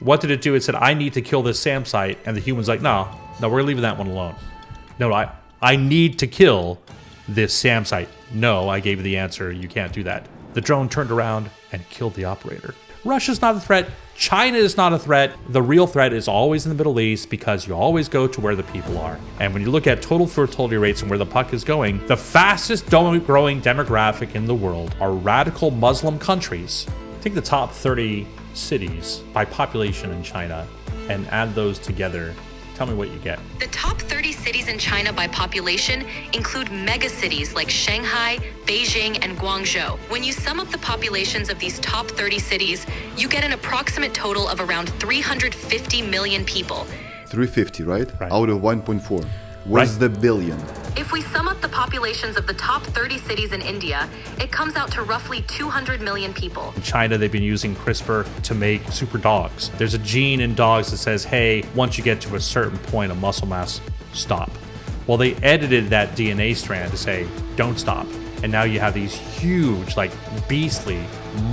What did it do? It said, I need to kill this SAM site. And the human's like, no, we're leaving that one alone. No, I need to kill this SAM site. No, I gave you the answer. You can't do that. The drone turned around and killed the operator. Russia's not a threat. China is not a threat. The real threat is always in the Middle East because you always go to where the people are. And when you look at total fertility rates and where the puck is going, the fastest growing demographic in the world are radical Muslim countries. Take the top 30 cities by population in China and add those together. Tell me what you get. The top 30 cities in China by population include megacities like Shanghai, Beijing, and Guangzhou. When you sum up the populations of these top 30 cities, you get an approximate total of around 350 million people. 350, right? Out of 1.4. Where's the billion? If we sum up the populations of the top 30 cities in India, it comes out to roughly 200 million people. In China, they've been using CRISPR to make super dogs. There's a gene in dogs that says, hey, once you get to a certain point of muscle mass, stop. Well, they edited that DNA strand to say, don't stop. And now you have these huge, like beastly,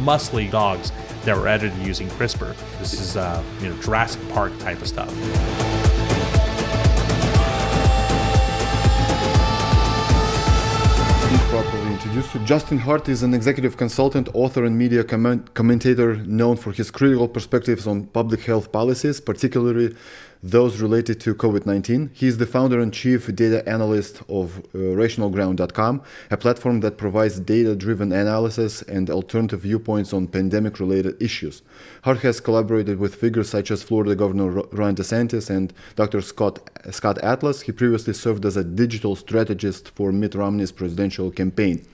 muscly dogs that were edited using CRISPR. This is, Jurassic Park type of stuff. Properly introduced. Justin Hart is an executive consultant, author, and media commentator known for his critical perspectives on public health policies, particularly those related to COVID-19. He is the founder and chief data analyst of rationalground.com, a platform that provides data-driven analysis and alternative viewpoints on pandemic-related issues. Hart has collaborated with figures such as Florida Governor Ron DeSantis and Dr. Scott Atlas. He previously served as a digital strategist for Mitt Romney's presidential campaign.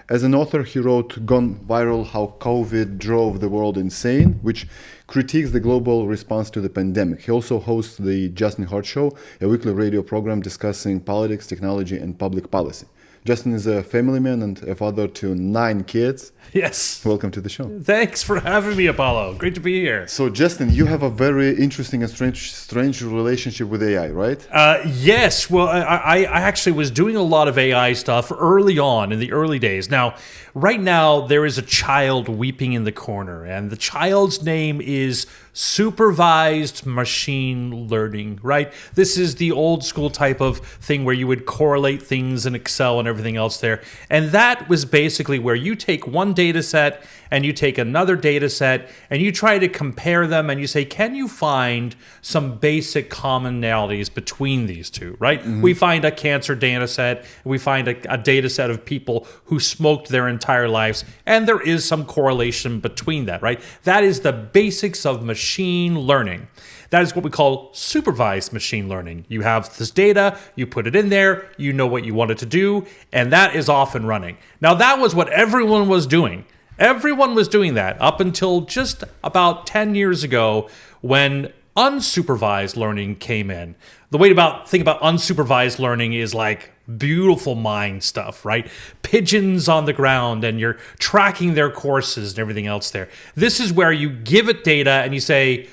As an author, he wrote Gone Viral: How COVID Drove the World Insane, which critiques the global response to the pandemic. He also hosts the Justin Hart Show, a weekly radio program discussing politics, technology, and public policy. Justin is a family man and a father to 9 kids. Yes. Welcome to the show. Thanks for having me, Apollo. Great to be here. So, Justin, you have a very interesting and strange relationship with AI, right? Yes. Well, I actually was doing a lot of AI stuff early on in the early days. Now, right now, there is a child weeping in the corner, and the child's name is supervised machine learning, right? This is the old school type of thing where you would correlate things in Excel and everything else there. And that was basically where you take one data set and you take another data set and you try to compare them and you say, can you find some basic commonalities between these two, right? Mm-hmm. We find a cancer data set, we find a data set of people who smoked their entire lives, and there is some correlation between that, right? That is the basics of machine learning. That is what we call supervised machine learning. You have this data, you put it in there, you know what you want it to do, and that is off and running. Now, that was what everyone was doing. Everyone was doing that up until just about 10 years ago when unsupervised learning came in. The way to think about unsupervised learning is like beautiful mind stuff, right? Pigeons on the ground and you're tracking their courses and everything else there. This is where you give it data and you say,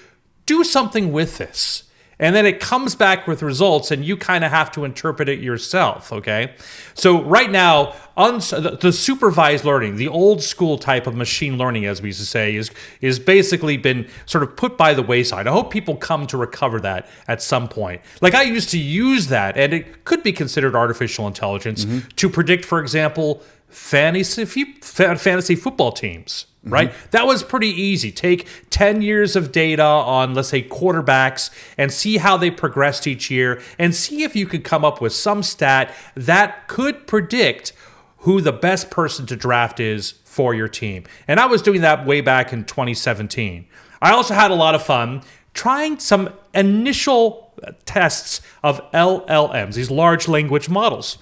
do something with this. And then it comes back with results and you kind of have to interpret it yourself, okay? So right now, the supervised learning, the old school type of machine learning, as we used to say, is basically been sort of put by the wayside. I hope people come to recover that at some point. Like I used to use that, and it could be considered artificial intelligence to predict, for example, fantasy football teams. Right? That was pretty easy. Take 10 years of data on, let's say, quarterbacks and see how they progressed each year and see if you could come up with some stat that could predict who the best person to draft is for your team. And I was doing that way back in 2017. I also had a lot of fun trying some initial tests of LLMs, these large language models.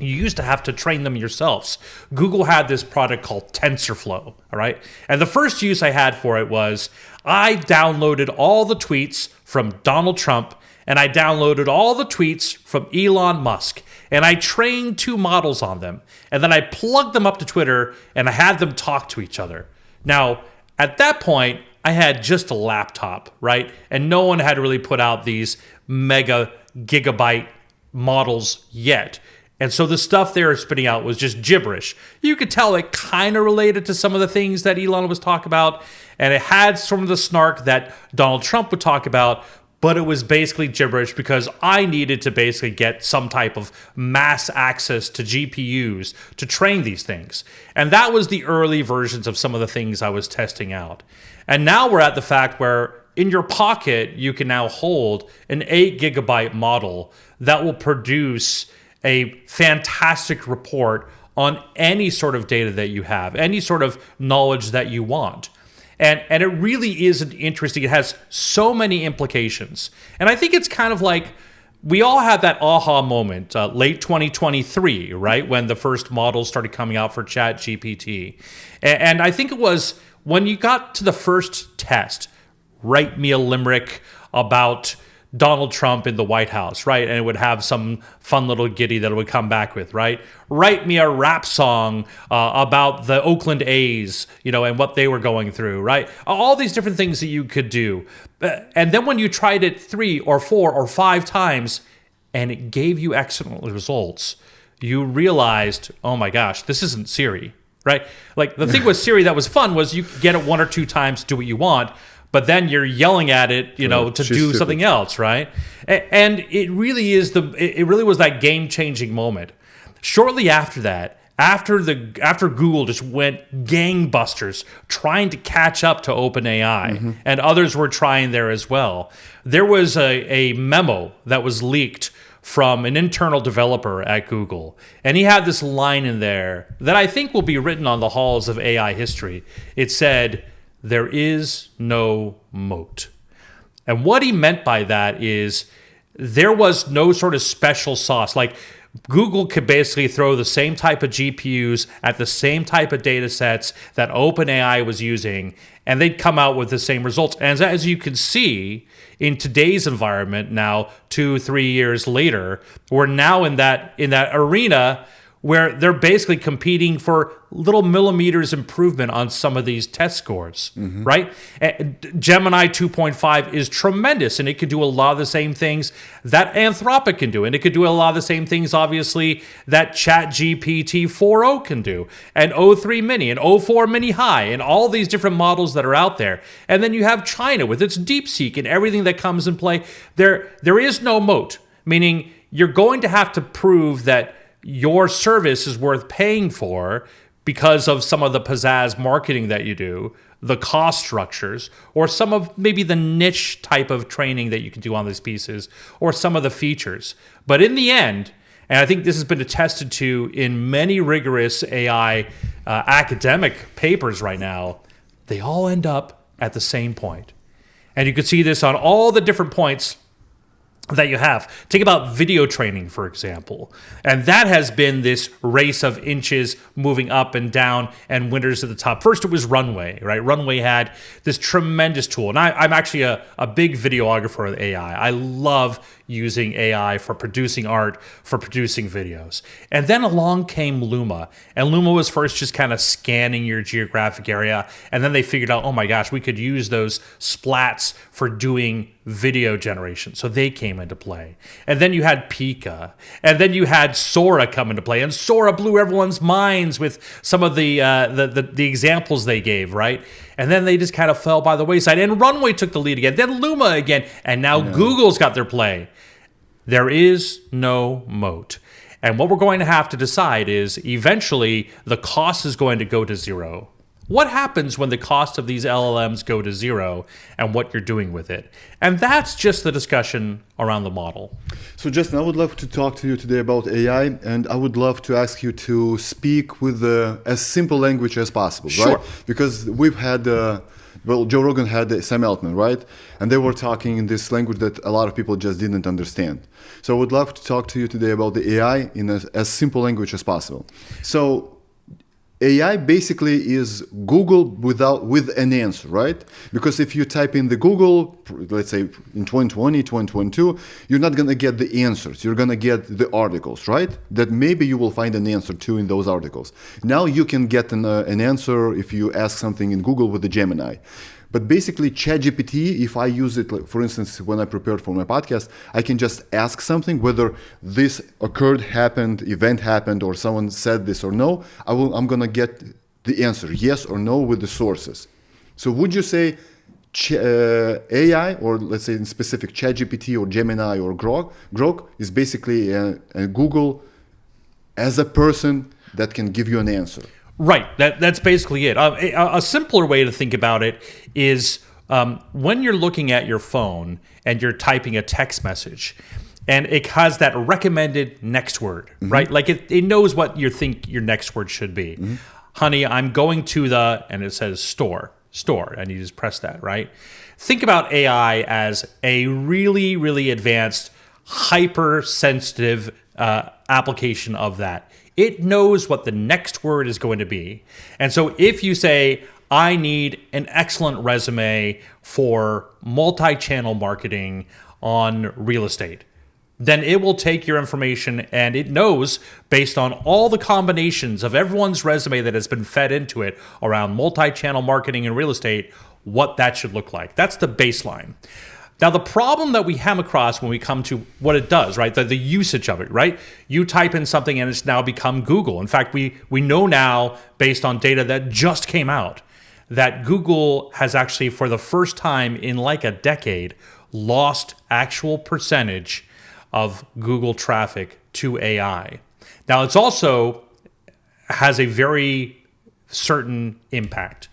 You used to have to train them yourselves. Google had this product called TensorFlow, all right? And the first use I had for it was I downloaded all the tweets from Donald Trump and I downloaded all the tweets from Elon Musk and I trained 2 models on them. And then I plugged them up to Twitter and I had them talk to each other. Now, at that point, I had just a laptop, right? And no one had really put out these mega gigabyte models yet. And so the stuff they were spitting out was just gibberish. You could tell it kind of related to some of the things that Elon was talking about, and it had some of the snark that Donald Trump would talk about, but it was basically gibberish because I needed to basically get some type of mass access to GPUs to train these things. And that was the early versions of some of the things I was testing out. And now we're at the fact where in your pocket, you can now hold an 8 gigabyte model that will produce a fantastic report on any sort of data that you have, any sort of knowledge that you want. And it really is interesting. It has so many implications. And I think it's kind of like we all had that aha moment, late 2023, right? When the first models started coming out for ChatGPT. And I think it was when you got to the first test, write me a limerick about Donald Trump in the White House, right? And it would have some fun little giddy that it would come back with, right? Write me a rap song about the Oakland A's, and what they were going through, right? All these different things that you could do. And then when you tried it 3 or 4 or 5 times and it gave you excellent results, you realized, oh my gosh, this isn't Siri, right? Like the thing with Siri that was fun was you could get it 1 or 2 times, do what you want, but then you're yelling at it, to do stupid. something else, right? And it really is it really was that game-changing moment. Shortly after that, after Google just went gangbusters trying to catch up to OpenAI, and others were trying there as well, there was a memo that was leaked from an internal developer at Google. And he had this line in there that I think will be written on the halls of AI history. It said, "There is no moat." And what he meant by that is there was no sort of special sauce. Like Google could basically throw the same type of GPUs at the same type of data sets that OpenAI was using, and they'd come out with the same results. And as you can see, in today's environment now, 2-3 years later, we're now in that arena where they're basically competing for little millimeters improvement on some of these test scores, right? Gemini 2.5 is tremendous, and it could do a lot of the same things that Anthropic can do, and it could do a lot of the same things, obviously, that ChatGPT 4o can do, and O3 Mini, and O4 Mini High, and all these different models that are out there. And then you have China with its DeepSeek and everything that comes in play. There is no moat, meaning you're going to have to prove that your service is worth paying for because of some of the pizzazz marketing that you do, the cost structures, or some of maybe the niche type of training that you can do on these pieces, or some of the features. But in the end, and I think this has been attested to in many rigorous AI academic papers right now, they all end up at the same point. And you can see this on all the different points that you have. Think about video training, for example. And that has been this race of inches moving up and down and winners at the top. First, it was Runway, right? Runway had this tremendous tool. And I'm actually a big videographer with AI. I love using AI for producing art, for producing videos. And then along came Luma. And Luma was first just kind of scanning your geographic area. And then they figured out, oh my gosh, we could use those splats for doing video generation. So they came into play. And then you had Pika. And then you had Sora come into play. And Sora blew everyone's minds with some of the examples they gave, right? And then they just kind of fell by the wayside. And Runway took the lead again. Then Luma again. And now Google's got their play. There is no moat. And what we're going to have to decide is eventually the cost is going to go to zero. What happens when the cost of these LLMs go to zero and what you're doing with it? And that's just the discussion around the model. So Justin, I would love to talk to you today about AI, and I would love to ask you to speak with as simple language as possible, Sure. right? Because we've had, Joe Rogan had Sam Altman, right? And they were talking in this language that a lot of people just didn't understand. So I would love to talk to you today about the AI in as simple language as possible. So AI basically is Google with an answer, right? Because if you type in the Google, let's say in 2020, 2022, you're not going to get the answers. You're going to get the articles, right? That maybe you will find an answer to in those articles. Now you can get an answer if you ask something in Google with the Gemini. But basically, ChatGPT, if I use it, like, for instance, when I prepared for my podcast, I can just ask something, whether this happened, event happened, or someone said this or no. I'm going to get the answer, yes or no, with the sources. So would you say AI, or let's say in specific ChatGPT or Gemini or Grok is basically a Google as a person that can give you an answer? Right. That's basically it. A simpler way to think about it is when you're looking at your phone and you're typing a text message, and it has that recommended next word, right? Like it knows what you think your next word should be. Honey, I'm going to and it says store, and you just press that, right? Think about AI as a really, really advanced, hypersensitive application of that. It knows what the next word is going to be. And so if you say, I need an excellent resume for multi-channel marketing on real estate, then it will take your information, and it knows, based on all the combinations of everyone's resume that has been fed into it around multi-channel marketing and real estate, what that should look like. That's the baseline. Now, the problem that we come across when we come to what it does, right, the usage of it, right? You type in something and it's now become Google. In fact, we know now, based on data that just came out, that Google has actually, for the first time in like a decade, lost actual percentage of Google traffic to AI. Now, it's also has a very certain impact.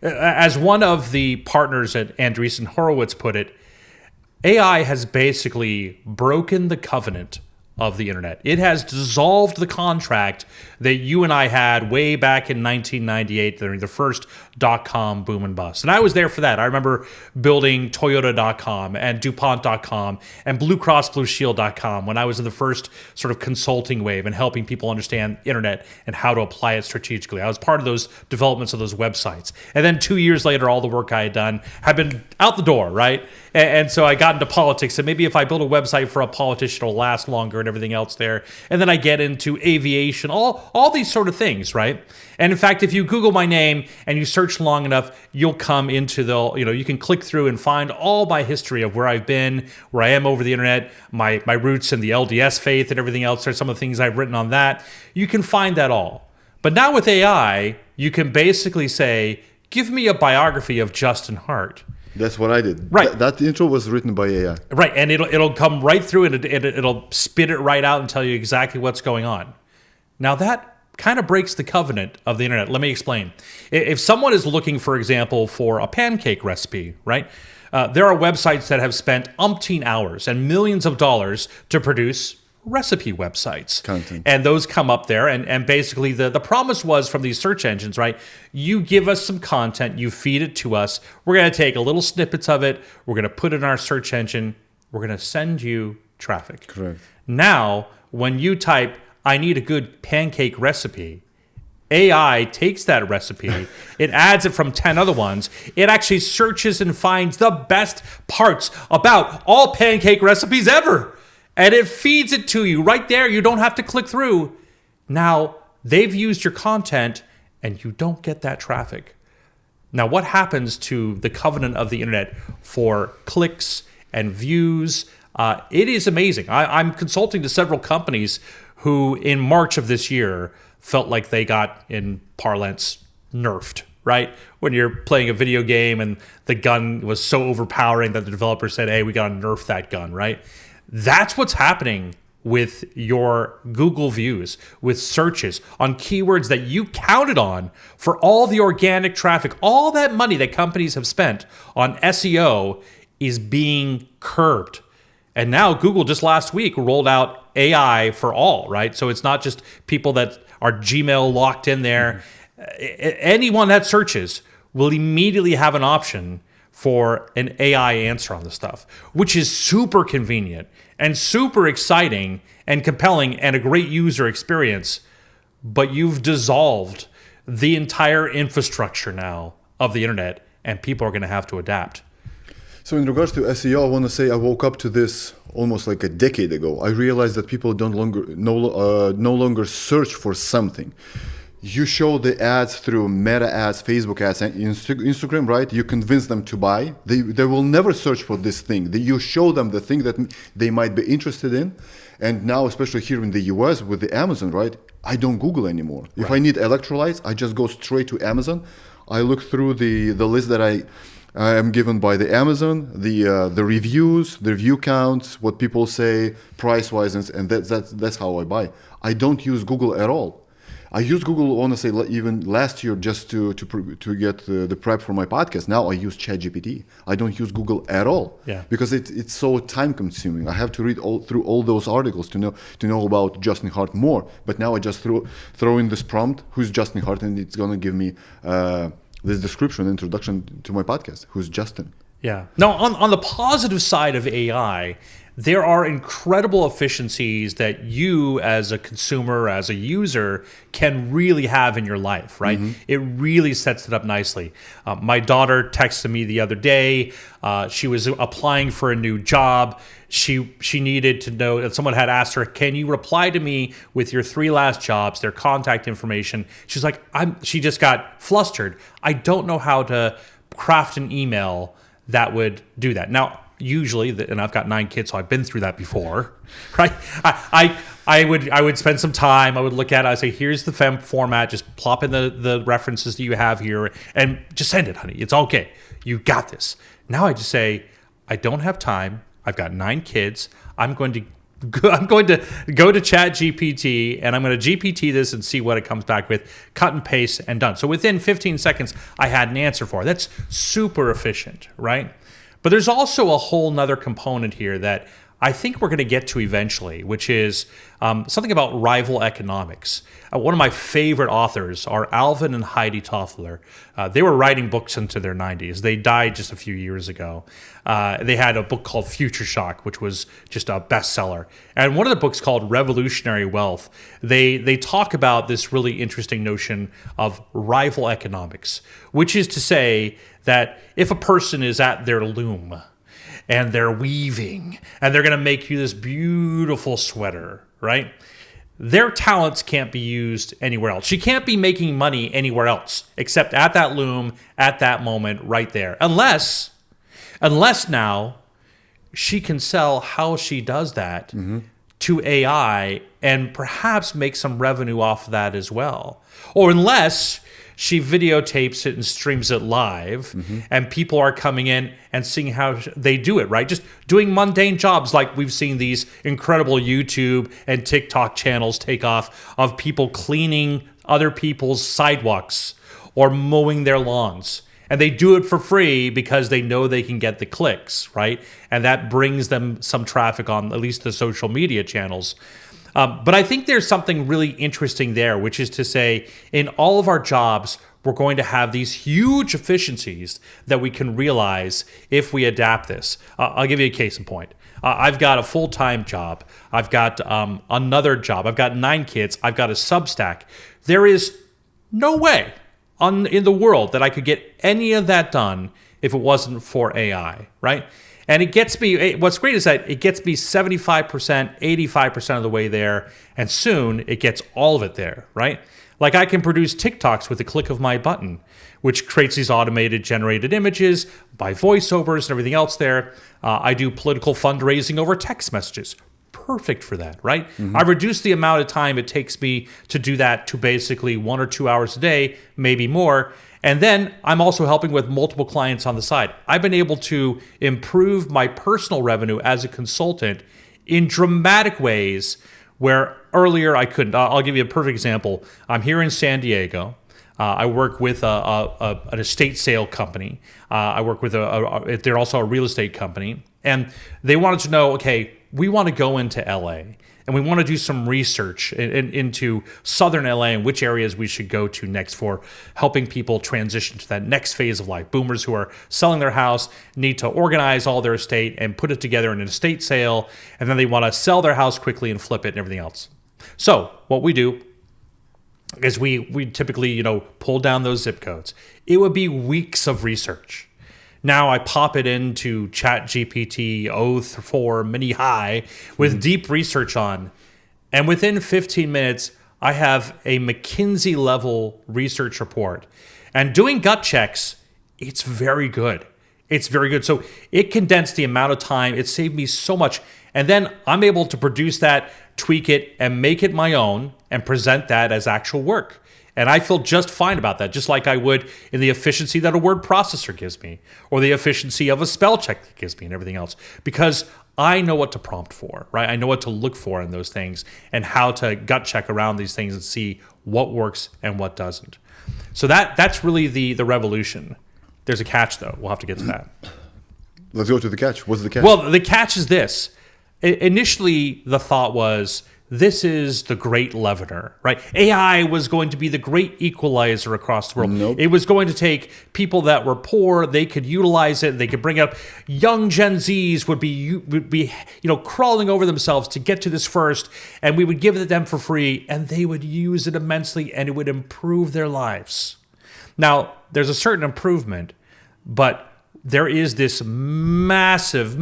As one of the partners at Andreessen Horowitz put it, AI has basically broken the covenant of the internet. It has dissolved the contract that you and I had way back in 1998 during the first .com boom and bust. And I was there for that. I remember building Toyota.com and DuPont.com and BlueCrossBlueShield.com when I was in the first sort of consulting wave and helping people understand internet and how to apply it strategically. I was part of those developments of those websites. And then 2 years later, all the work I had done had been out the door, right? And so I got into politics, and maybe if I build a website for a politician, it'll last longer and everything else there. And then I get into aviation, all these sort of things, right? And in fact, if you Google my name and you search long enough, you'll come into you can click through and find all my history of where I've been, where I am over the internet, my roots in the LDS faith and everything else. There's some of the things I've written on that. You can find that all. But now with AI, you can basically say, give me a biography of Justin Hart. That's what I did. Right. That intro was written by AI. Right, and it'll come right through and it'll spit it right out and tell you exactly what's going on. Now that kind of breaks the covenant of the internet. Let me explain. If someone is looking, for example, for a pancake recipe, right? There are websites that have spent umpteen hours and millions of dollars to produce recipe websites. Content. And those come up there, and basically the promise was from these search engines, right? You give us some content, you feed it to us, we're going to take a little snippets of it, we're going to put it in our search engine, we're going to send you traffic. Correct. Now, when you type, I need a good pancake recipe, AI takes that recipe, it adds it from 10 other ones, it actually searches and finds the best parts about all pancake recipes ever. And it feeds it to you right there. You don't have to click through. Now, they've used your content and you don't get that traffic. Now, what happens to the covenant of the internet for clicks and views? It is amazing. I'm consulting to several companies who in March of this year felt like they got, in parlance, nerfed, right? When you're playing a video game and the gun was so overpowering that the developer said, hey, we got to nerf that gun, right? That's what's happening with your Google views, with searches on keywords that you counted on for all the organic traffic. All that money that companies have spent on SEO is being curbed. And now Google just last week rolled out AI for all, right? So it's not just people that are Gmail locked in there. Anyone that searches will immediately have an option for an AI answer on the stuff, which is super convenient and super exciting and compelling and a great user experience. But you've dissolved the entire infrastructure now of the internet, and people are going to have to adapt. So in regards to SEO, I want to say I woke up to this almost like a decade ago. I realized that people no longer search for something. you show the ads through Meta ads, Facebook ads, and Instagram, right? You convince them to buy. They will never search for this thing. You show them the thing that they might be interested in. And now, especially here in the US with the Amazon, right? I don't Google anymore. If I need electrolytes, I just go straight to Amazon. I look through the list that I am given by the Amazon, the reviews, the view counts, what people say, price-wise, and that's how I buy. I don't use Google at all. I used Google, honestly, even last year just to get the prep for my podcast. Now I use ChatGPT. I don't use Google at all because it's so time-consuming. I have to read through all those articles to know about Justin Hart more. But now I just throw in this prompt, who's Justin Hart, and it's gonna give me this description, introduction to my podcast. Who's Justin? Yeah. Now, on the positive side of AI, there are incredible efficiencies that you as a consumer, as a user, can really have in your life, right? Mm-hmm. It really sets it up nicely. My daughter texted me the other day. She was applying for a new job. She needed to know that someone had asked her, can you reply to me with your 3 last jobs, their contact information? She's like, she just got flustered. I don't know how to craft an email that would do that. Now, usually, and I've got 9 kids, so I've been through that before, right? I would spend some time. I would look at it. I say, here's the format. Just plop in the references that you have here, and just send it, honey. It's okay. You got this. Now I just say, I don't have time. I've got 9 kids. I'm going to go to ChatGPT, and I'm going to GPT this and see what it comes back with. Cut and paste, and done. So within 15 seconds, I had an answer for it. That's super efficient, right? But there's also a whole nother component here that I think we're going to get to eventually, which is something about rival economics. One of my favorite authors are Alvin and Heidi Toffler. They were writing books into their 90s. They died just a few years ago. They had a book called Future Shock, which was just a bestseller. And one of the books called Revolutionary Wealth, they talk about this really interesting notion of rival economics, which is to say that if a person is at their loom and they're weaving and they're going to make you this beautiful sweater, right? Their talents can't be used anywhere else. She can't be making money anywhere else except at that loom, at that moment, right there. Unless now she can sell how she does that to AI and perhaps make some revenue off of that as well. Or unless she videotapes it and streams it live, and people are coming in and seeing how they do it, right? Just doing mundane jobs like we've seen these incredible YouTube and TikTok channels take off of people cleaning other people's sidewalks or mowing their lawns. And they do it for free because they know they can get the clicks, right? And that brings them some traffic on at least the social media channels. But I think there's something really interesting there, which is to say, in all of our jobs, we're going to have these huge efficiencies that we can realize if we adapt this. I'll give you a case in point. I've got a full-time job. I've got another job. I've got 9 kids. I've got a Substack. There is no way in the world that I could get any of that done if it wasn't for AI, right? And it gets me, what's great is that it gets me 75%, 85% of the way there, and soon it gets all of it there, right? Like I can produce TikToks with the click of my button, which creates these automated generated images by voiceovers and everything else there. I do political fundraising over text messages. Perfect for that, right? I've reduced the amount of time it takes me to do that to basically 1 or 2 hours a day, maybe more. And then I'm also helping with multiple clients on the side. I've been able to improve my personal revenue as a consultant in dramatic ways where earlier I couldn't. I'll give you a perfect example. I'm here in San Diego. I work with an estate sale company. I work with they're also a real estate company. And they wanted to know, okay, we want to go into LA and we want to do some research into Southern LA and which areas we should go to next for helping people transition to that next phase of life. Boomers who are selling their house need to organize all their estate and put it together in an estate sale, and then they want to sell their house quickly and flip it and everything else. So what we do is we typically, pull down those zip codes. It would be weeks of research. Now I pop it into ChatGPT 04 mini high with deep research on, and within 15 minutes, I have a McKinsey level research report. And doing gut checks, it's very good. It's very good. So it condensed the amount of time. It saved me so much. And then I'm able to produce that, tweak it, and make it my own and present that as actual work. And I feel just fine about that, just like I would in the efficiency that a word processor gives me, or the efficiency of a spell check that gives me, and everything else. Because I know what to prompt for, right? I know what to look for in those things and how to gut check around these things and see what works and what doesn't. So that's really the revolution. There's a catch, though. We'll have to get to that. Let's go to the catch. What's the catch? Well, the catch is this. Initially, the thought was, this is the great leavener, right? AI was going to be the great equalizer across the world. Nope. It was going to take people that were poor, they could utilize it, they could bring up young Gen Zs would be crawling over themselves to get to this first, and we would give it to them for free, and they would use it immensely, and it would improve their lives. Now, there's a certain improvement, but there is this massive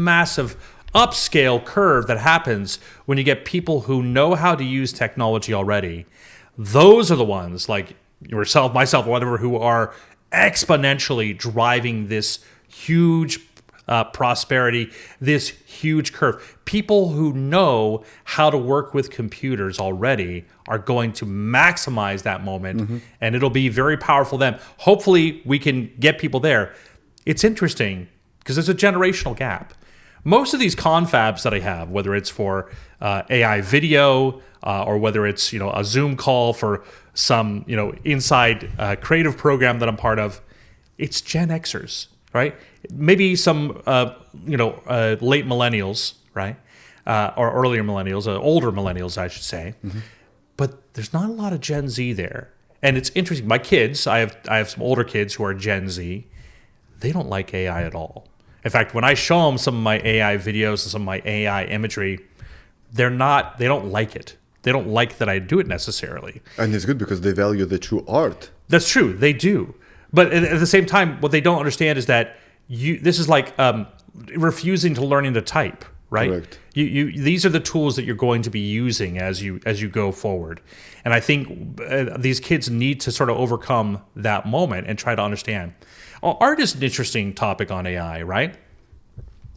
upscale curve that happens when you get people who know how to use technology already. Those are the ones like yourself, myself, whatever, who are exponentially driving this huge prosperity, this huge curve. People who know how to work with computers already are going to maximize that moment, and it'll be very powerful then. Hopefully we can get people there. It's interesting because there's a generational gap. Most of these confabs that I have, whether it's for AI video or whether it's a Zoom call for some inside creative program that I'm part of, it's Gen Xers, right? Maybe some late millennials, right, or earlier millennials, older millennials, I should say. But there's not a lot of Gen Z there, and it's interesting. My kids, I have some older kids who are Gen Z. They don't like AI at all. In fact, when I show them some of my AI videos and some of my AI imagery, they don't like it. They don't like that I do it necessarily. And it's good because they value the true art. That's true. They do. But at the same time, what they don't understand is that this is like refusing to learning to type, right? Correct. These are the tools that you're going to be using as you go forward. And I think these kids need to sort of overcome that moment and try to understand. Art is an interesting topic on AI, right?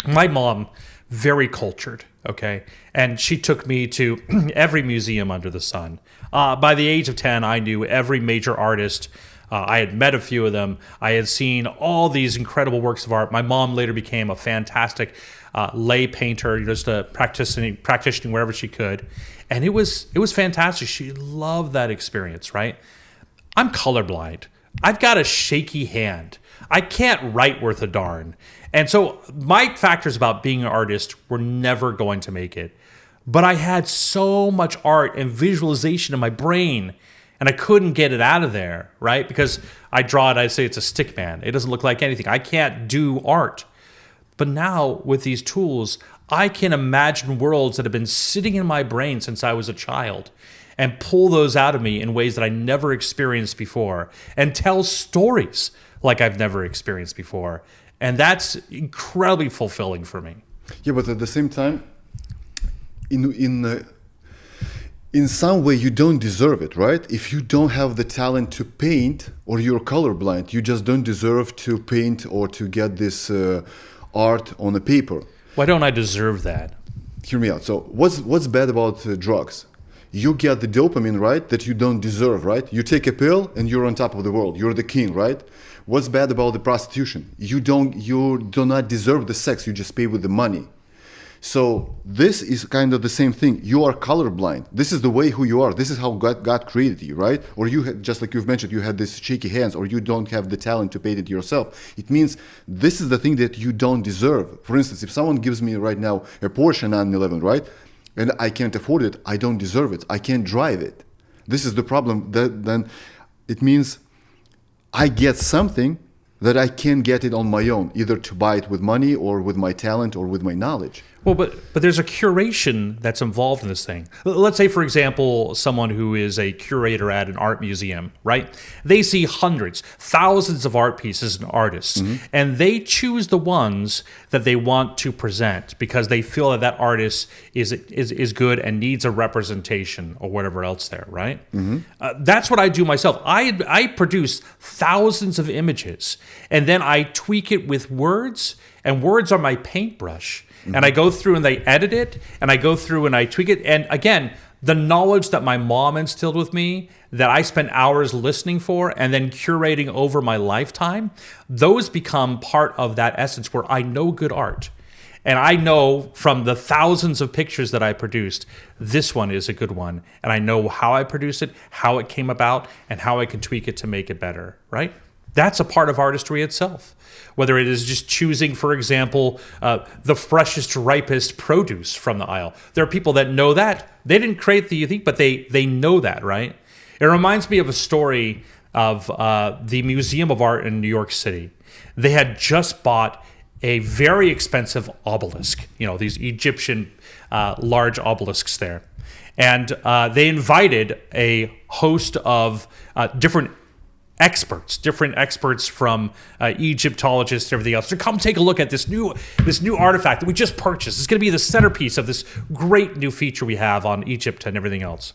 My mom, very cultured, okay? And she took me to every museum under the sun. By the age of 10, I knew every major artist. I had met a few of them. I had seen all these incredible works of art. My mom later became a fantastic lay painter, just practicing wherever she could. And it was fantastic. She loved that experience, right? I'm colorblind. I've got a shaky hand. I can't write worth a darn. And so my factors about being an artist were never going to make it. But I had so much art and visualization in my brain, and I couldn't get it out of there, right? Because I draw it, I say it's a stick man. It doesn't look like anything. I can't do art. But now with these tools, I can imagine worlds that have been sitting in my brain since I was a child and pull those out of me in ways that I never experienced before and tell stories like I've never experienced before. And that's incredibly fulfilling for me. Yeah, but at the same time, in some way you don't deserve it, right? If you don't have the talent to paint or you're colorblind, you just don't deserve to paint or to get this art on a paper. Why don't I deserve that? Hear me out. So what's bad about drugs? You get the dopamine, right, that you don't deserve, right? You take a pill and you're on top of the world. You're the king, right? What's bad about the prostitution? You do not deserve the sex. You just pay with the money. So this is kind of the same thing. You are colorblind. This is the way who you are. This is how God created you, right? Or you had, just like you've mentioned, you had these shaky hands, or you don't have the talent to paint it yourself. It means this is the thing that you don't deserve. For instance, if someone gives me right now a Porsche 911, right, and I can't afford it, I don't deserve it. I can't drive it. This is the problem. Then it means I get something that I can get it on my own, either to buy it with money or with my talent or with my knowledge. Well, but there's a curation that's involved in this thing. Let's say, for example, someone who is a curator at an art museum, right? They see hundreds, thousands of art pieces and artists, and they choose the ones that they want to present because they feel that that artist is good and needs a representation or whatever else there, right? That's what I do myself. I produce thousands of images, and then I tweak it with words, and words are my paintbrush. And I go through and they edit it, and I go through and I tweak it. And again, the knowledge that my mom instilled with me, that I spent hours listening for and then curating over my lifetime, those become part of that essence where I know good art. And I know from the thousands of pictures that I produced, this one is a good one. And I know how I produced it, how it came about, and how I can tweak it to make it better, right? That's a part of artistry itself. Whether it is just choosing, for example, the freshest, ripest produce from the aisle. There are people that know that. They didn't create the thing, but they know that, right? It reminds me of a story of the Museum of Art in New York City. They had just bought a very expensive obelisk, these Egyptian large obelisks there. And they invited a host of different experts from Egyptologists and everything else to come take a look at this new artifact that we just purchased. It's going to be the centerpiece of this great new feature we have on Egypt and everything else.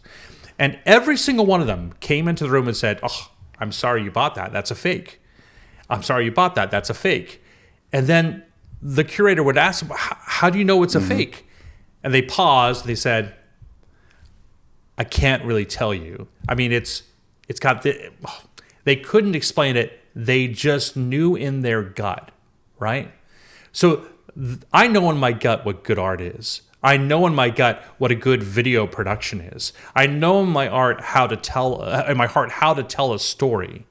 And every single one of them came into the room and said, "Oh, I'm sorry you bought that. That's a fake. I'm sorry you bought that. That's a fake." And then the curator would ask them, "How do you know it's a fake?" And they paused. They said, "I can't really tell you. I mean, it's got the." They couldn't explain it. They just knew in their gut, right? So I know in my gut what good art is. I know in my gut what a good video production is. I know in my heart how to tell a story.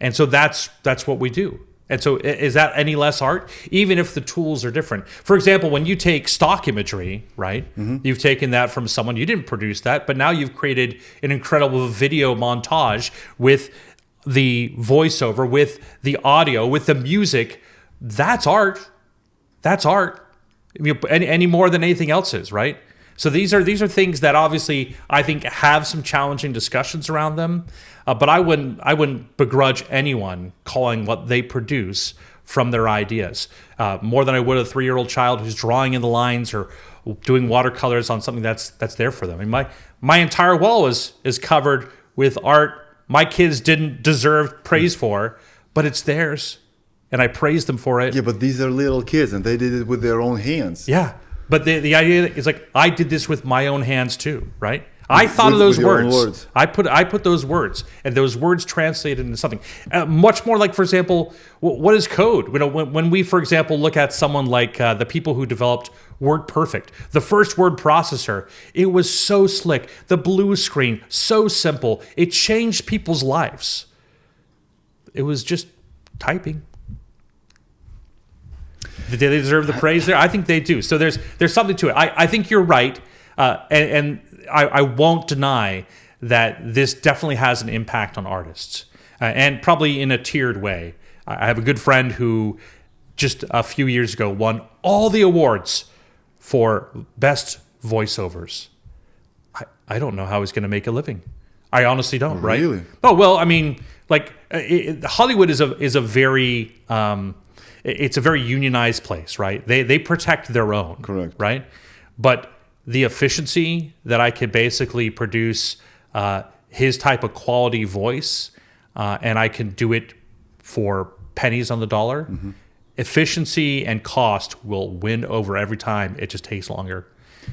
And so that's what we do. And so is that any less art? Even if the tools are different. For example, when you take stock imagery, right? You've taken that from someone, you didn't produce that, but now you've created an incredible video montage with the voiceover, with the audio, with the music. That's art. That's art. Any more than anything else is, right? So these are things that obviously I think have some challenging discussions around them. But I wouldn't begrudge anyone calling what they produce from their ideas more than I would a 3-year-old child who's drawing in the lines or doing watercolors on something that's there for them. I mean, my entire wall is covered with art my kids didn't deserve praise for, but it's theirs, and I praise them for it. Yeah, but these are little kids, and they did it with their own hands. Yeah, but the idea is like I did this with my own hands too, right? I thought of those words. I put those words, and those words translated into something much more like, for example, what is code? When we, for example, look at someone like the people who developed WordPerfect, the first word processor, it was so slick. The blue screen, so simple. It changed people's lives. It was just typing. Did they deserve the praise there? I think they do. So there's something to it. I think you're right, and I won't deny that this definitely has an impact on artists, and probably in a tiered way. I have a good friend who just a few years ago won all the awards for best voiceovers. I don't know how he's going to make a living. I honestly don't, right? Really? Oh, well, I mean, like Hollywood is a very it's a very unionized place, right? They protect their own, correct, right? But the efficiency that I could basically produce his type of quality voice, and I can do it for pennies on the dollar. Efficiency and cost will win over every time. It just takes longer.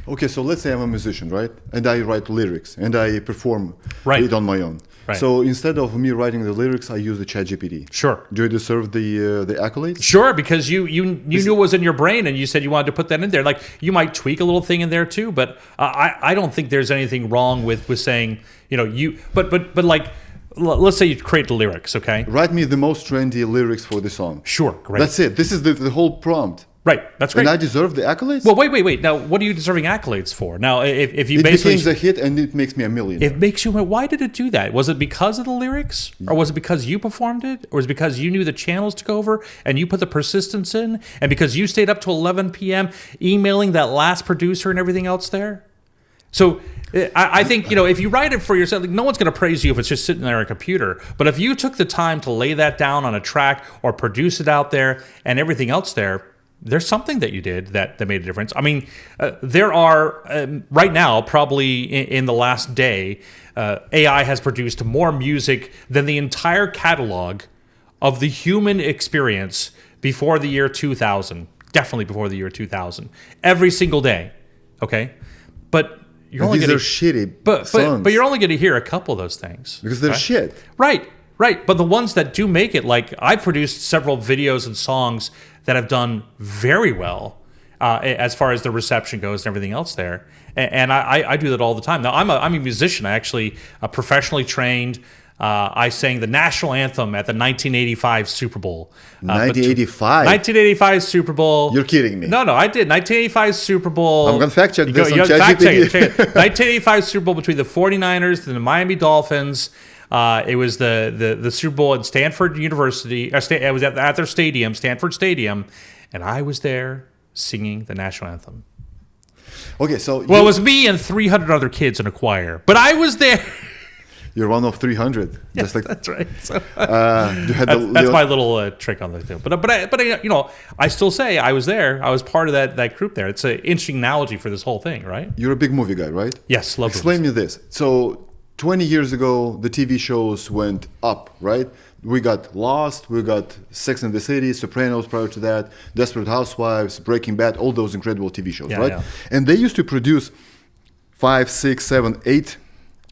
Okay, so let's say I'm a musician, right? And I write lyrics and I perform it on my own. Right. So instead of me writing the lyrics, I use the ChatGPT. Sure. Do you deserve the accolades? Sure, because you knew it was in your brain and you said you wanted to put that in there. Like you might tweak a little thing in there too, but I don't think there's anything wrong with saying, but like, let's say you create the lyrics, okay? Write me the most trendy lyrics for the song. Sure, great. That's it. This is the whole prompt. Right. That's great. And I deserve the accolades? Well, wait. Now, what are you deserving accolades for? Now, if you it basically... becomes a hit and it makes me a millionaire. It makes you... Why did it do that? Was it because of the lyrics? Or was it because you performed it? Or was it because you knew the channels to go over and you put the persistence in? And because you stayed up till 11 p.m. emailing that last producer and everything else there? So I think, if you write it for yourself, no one's going to praise you if it's just sitting there on a computer. But if you took the time to lay that down on a track or produce it out there and everything else there, there's something that you did that made a difference. I mean, there are, right now, probably in the last day, AI has produced more music than the entire catalog of the human experience before the year 2000. Definitely before the year 2000. Every single day. Okay? But you're only going to... These are shitty songs. But you're only going to hear a couple of those things. Because they're shit. Right. But the ones that do make it, like I've produced several videos and songs that have done very well as far as the reception goes and everything else there. And I do that all the time. Now, I'm a musician. I actually professionally trained. I sang the national anthem at the 1985 Super Bowl. 1985? 1985 Super Bowl. You're kidding me. No, I did. 1985 Super Bowl. I'm going to fact check this on fact check it. ChatGPT. 1985 Super Bowl between the 49ers and the Miami Dolphins. It was the Super Bowl at Stanford University. It was at their stadium, Stanford Stadium, and I was there singing the national anthem. Okay, so... Well, it was me and 300 other kids in a choir, but I was there. You're one of 300. Yes, just like that's right. So, that's my little trick on the thing. But I still say I was there. I was part of that group there. It's an interesting analogy for this whole thing, right? You're a big movie guy, right? Yes, love Explain movies. me this. So 20 years ago, the TV shows went up, right? We got Lost, we got Sex and the City, Sopranos prior to that, Desperate Housewives, Breaking Bad, all those incredible TV shows, right? Yeah. And they used to produce 5, 6, 7, 8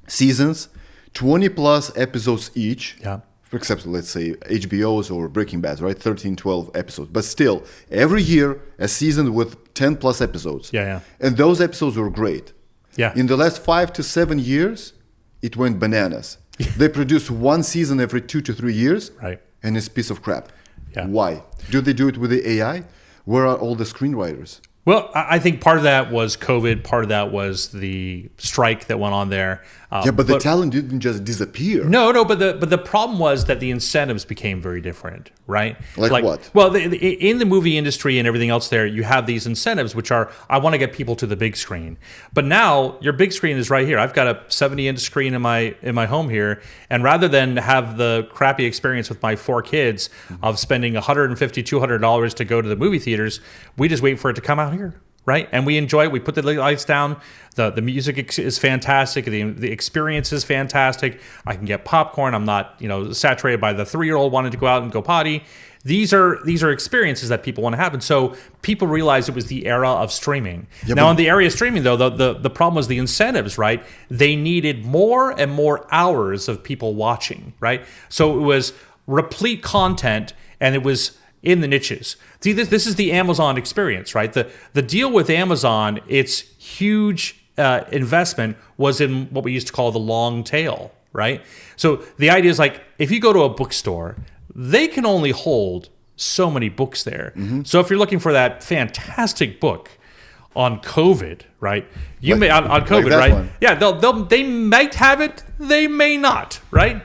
seasons, 20 plus episodes each. Yeah. Except, let's say, HBO's or Breaking Bad, right? 13, 12 episodes. But still, every year, a season with 10 plus episodes. Yeah. And those episodes were great. Yeah. In the last 5 to 7 years, it went bananas. They produce one season every 2 to 3 years, Right. and it's a piece of crap. Yeah. Why? Do they do it with the AI? Where are all the screenwriters? Well, I think part of that was COVID. Part of that was the strike that went on there. But the talent didn't just disappear. No. But the problem was that the incentives became very different, right? Like what? Well, in the movie industry and everything else, there you have these incentives, which are I want to get people to the big screen. But now your big screen is right here. I've got a 70-inch screen in my home here, and rather than have the crappy experience with my 4 kids of spending $150, $200 to go to the movie theaters, we just wait for it to come out here. Right, and we enjoy it. We put the lights down. The music is fantastic. The experience is fantastic. I can get popcorn. I'm not saturated by the 3-year-old wanting to go out and go potty. These are experiences that people want to have, and so people realized it was the era of streaming. Yeah, now, in the area of streaming, though, the problem was the incentives. Right, they needed more and more hours of people watching. Right, so it was replete content, and it was in the niches. See, this is the Amazon experience, right? The deal with Amazon, its huge investment was in what we used to call the long tail, right? So the idea is like, if you go to a bookstore, they can only hold so many books there. Mm-hmm. So if you're looking for that fantastic book on COVID, right? On COVID, that right? one. Yeah, they might have it, they may not, right?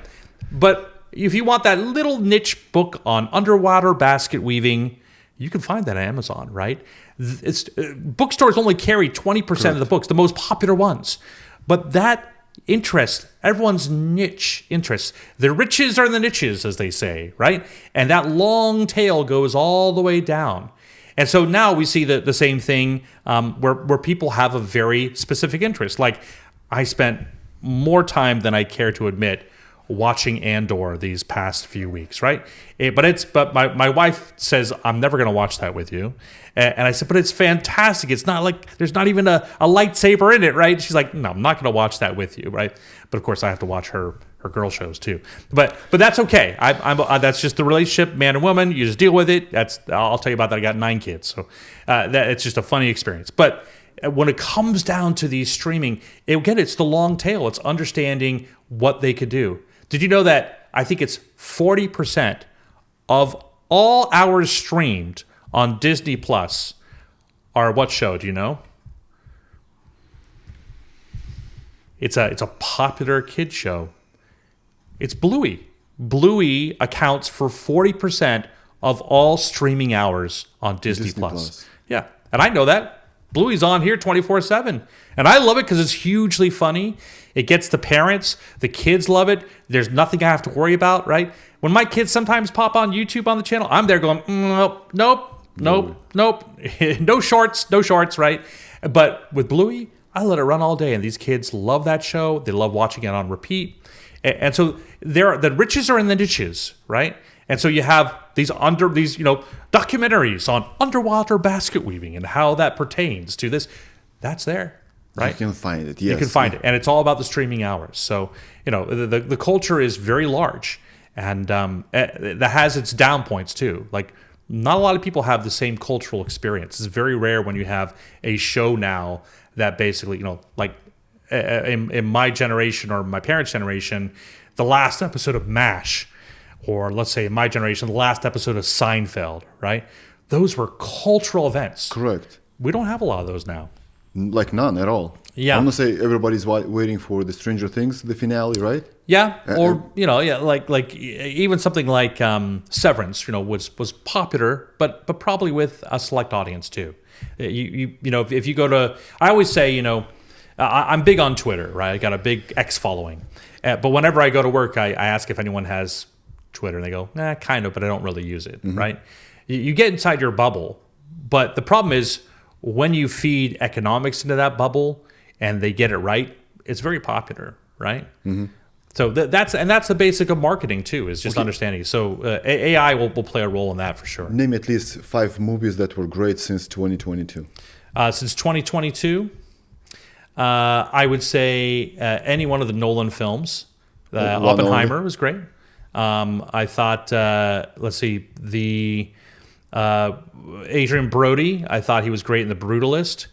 But if you want that little niche book on underwater basket weaving, you can find that on Amazon, right? Bookstores only carry 20% of the books, the most popular ones. But that interest, everyone's niche interests, the riches are in the niches, as they say, right? And that long tail goes all the way down. And so now we see the same thing where people have a very specific interest. Like I spent more time than I care to admit watching Andor these past few weeks, right? But my wife says, I'm never going to watch that with you. And I said, but it's fantastic. It's not like there's not even a lightsaber in it, right? She's like, no, I'm not going to watch that with you, right? But of course I have to watch her girl shows too. But that's okay. That's just the relationship, man and woman. You just deal with it. I'll tell you about that. I got 9 kids. So it's just a funny experience. But when it comes down to these streaming, it's the long tail. It's understanding what they could do. Did you know that I think it's 40% of all hours streamed on Disney Plus are what show? Do you know? It's a popular kid show. It's Bluey. Bluey accounts for 40% of all streaming hours on Disney Plus. Yeah, and I know that. Bluey's on here 24/7. And I love it because it's hugely funny. It gets the parents. The kids love it. There's nothing I have to worry about, right? When my kids sometimes pop on YouTube on the channel, I'm there going, nope. No shorts, right? But with Bluey, I let it run all day. And these kids love that show. They love watching it on repeat. And so the riches are in the niches, right? And so you have these documentaries on underwater basket weaving and how that pertains to this. That's there, right? You can find it. Yes, you can find it, and it's all about the streaming hours. So the culture is very large, and that has its down points too. Like not a lot of people have the same cultural experience. It's very rare when you have a show now that basically like in my generation or my parents' generation, the last episode of MASH. Or let's say in my generation, the last episode of Seinfeld, right? Those were cultural events. Correct. We don't have a lot of those now. Like none at all. Yeah. I'm gonna say everybody's waiting for the Stranger Things, the finale, right? Yeah. Or like even something like Severance, was popular, but probably with a select audience too. If you go to, I always say, I'm big on Twitter, right? I got a big X following, but whenever I go to work, I ask if anyone has Twitter, and they go, kind of, but I don't really use it, right? You get inside your bubble, but the problem is when you feed economics into that bubble and they get it right, it's very popular, right? So that's the basic of marketing too, is just understanding. So AI will play a role in that for sure. Name at least 5 movies that were great since 2022. Since 2022, I would say any one of the Nolan films. Oppenheimer was great. I thought, let's see, the Adrian Brody, I thought he was great in The Brutalist.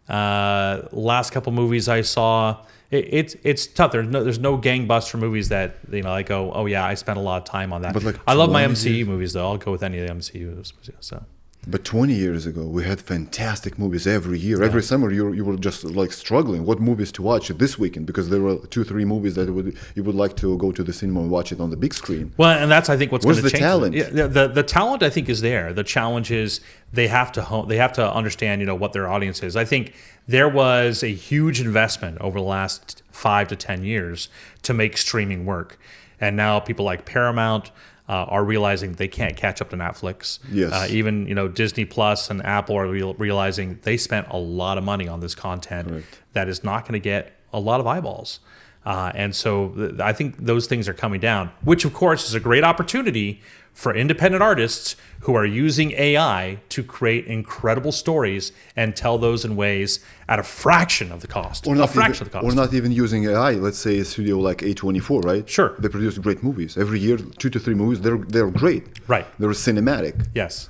Last couple movies I saw, it's tough. There's no gangbuster movies that I go, oh yeah, I spent a lot of time on that. But I love my MCU movies though. I'll go with any of the MCUs. So. But 20 years ago, we had fantastic movies every year. Yeah. Every summer, you were just like struggling what movies to watch this weekend, because there were 2-3 movies that you would like to go to the cinema and watch it on the big screen. Well, and that's I think what's going to change. Talent? Yeah, the talent I think is there. The challenge is they have to understand what their audience is. I think there was a huge investment over the last 5 to 10 years to make streaming work, and now people like Paramount are realizing they can't catch up to Netflix. Yes. Even Disney Plus and Apple are realizing they spent a lot of money on this content that is not going to get a lot of eyeballs. And so I think those things are coming down, which of course is a great opportunity for independent artists who are using AI to create incredible stories and tell those in ways at a fraction of the cost. Or not even using AI. Let's say a studio like A24, right? Sure. They produce great movies. Every year, 2 to 3 movies, they're great. Right. They're cinematic. Yes.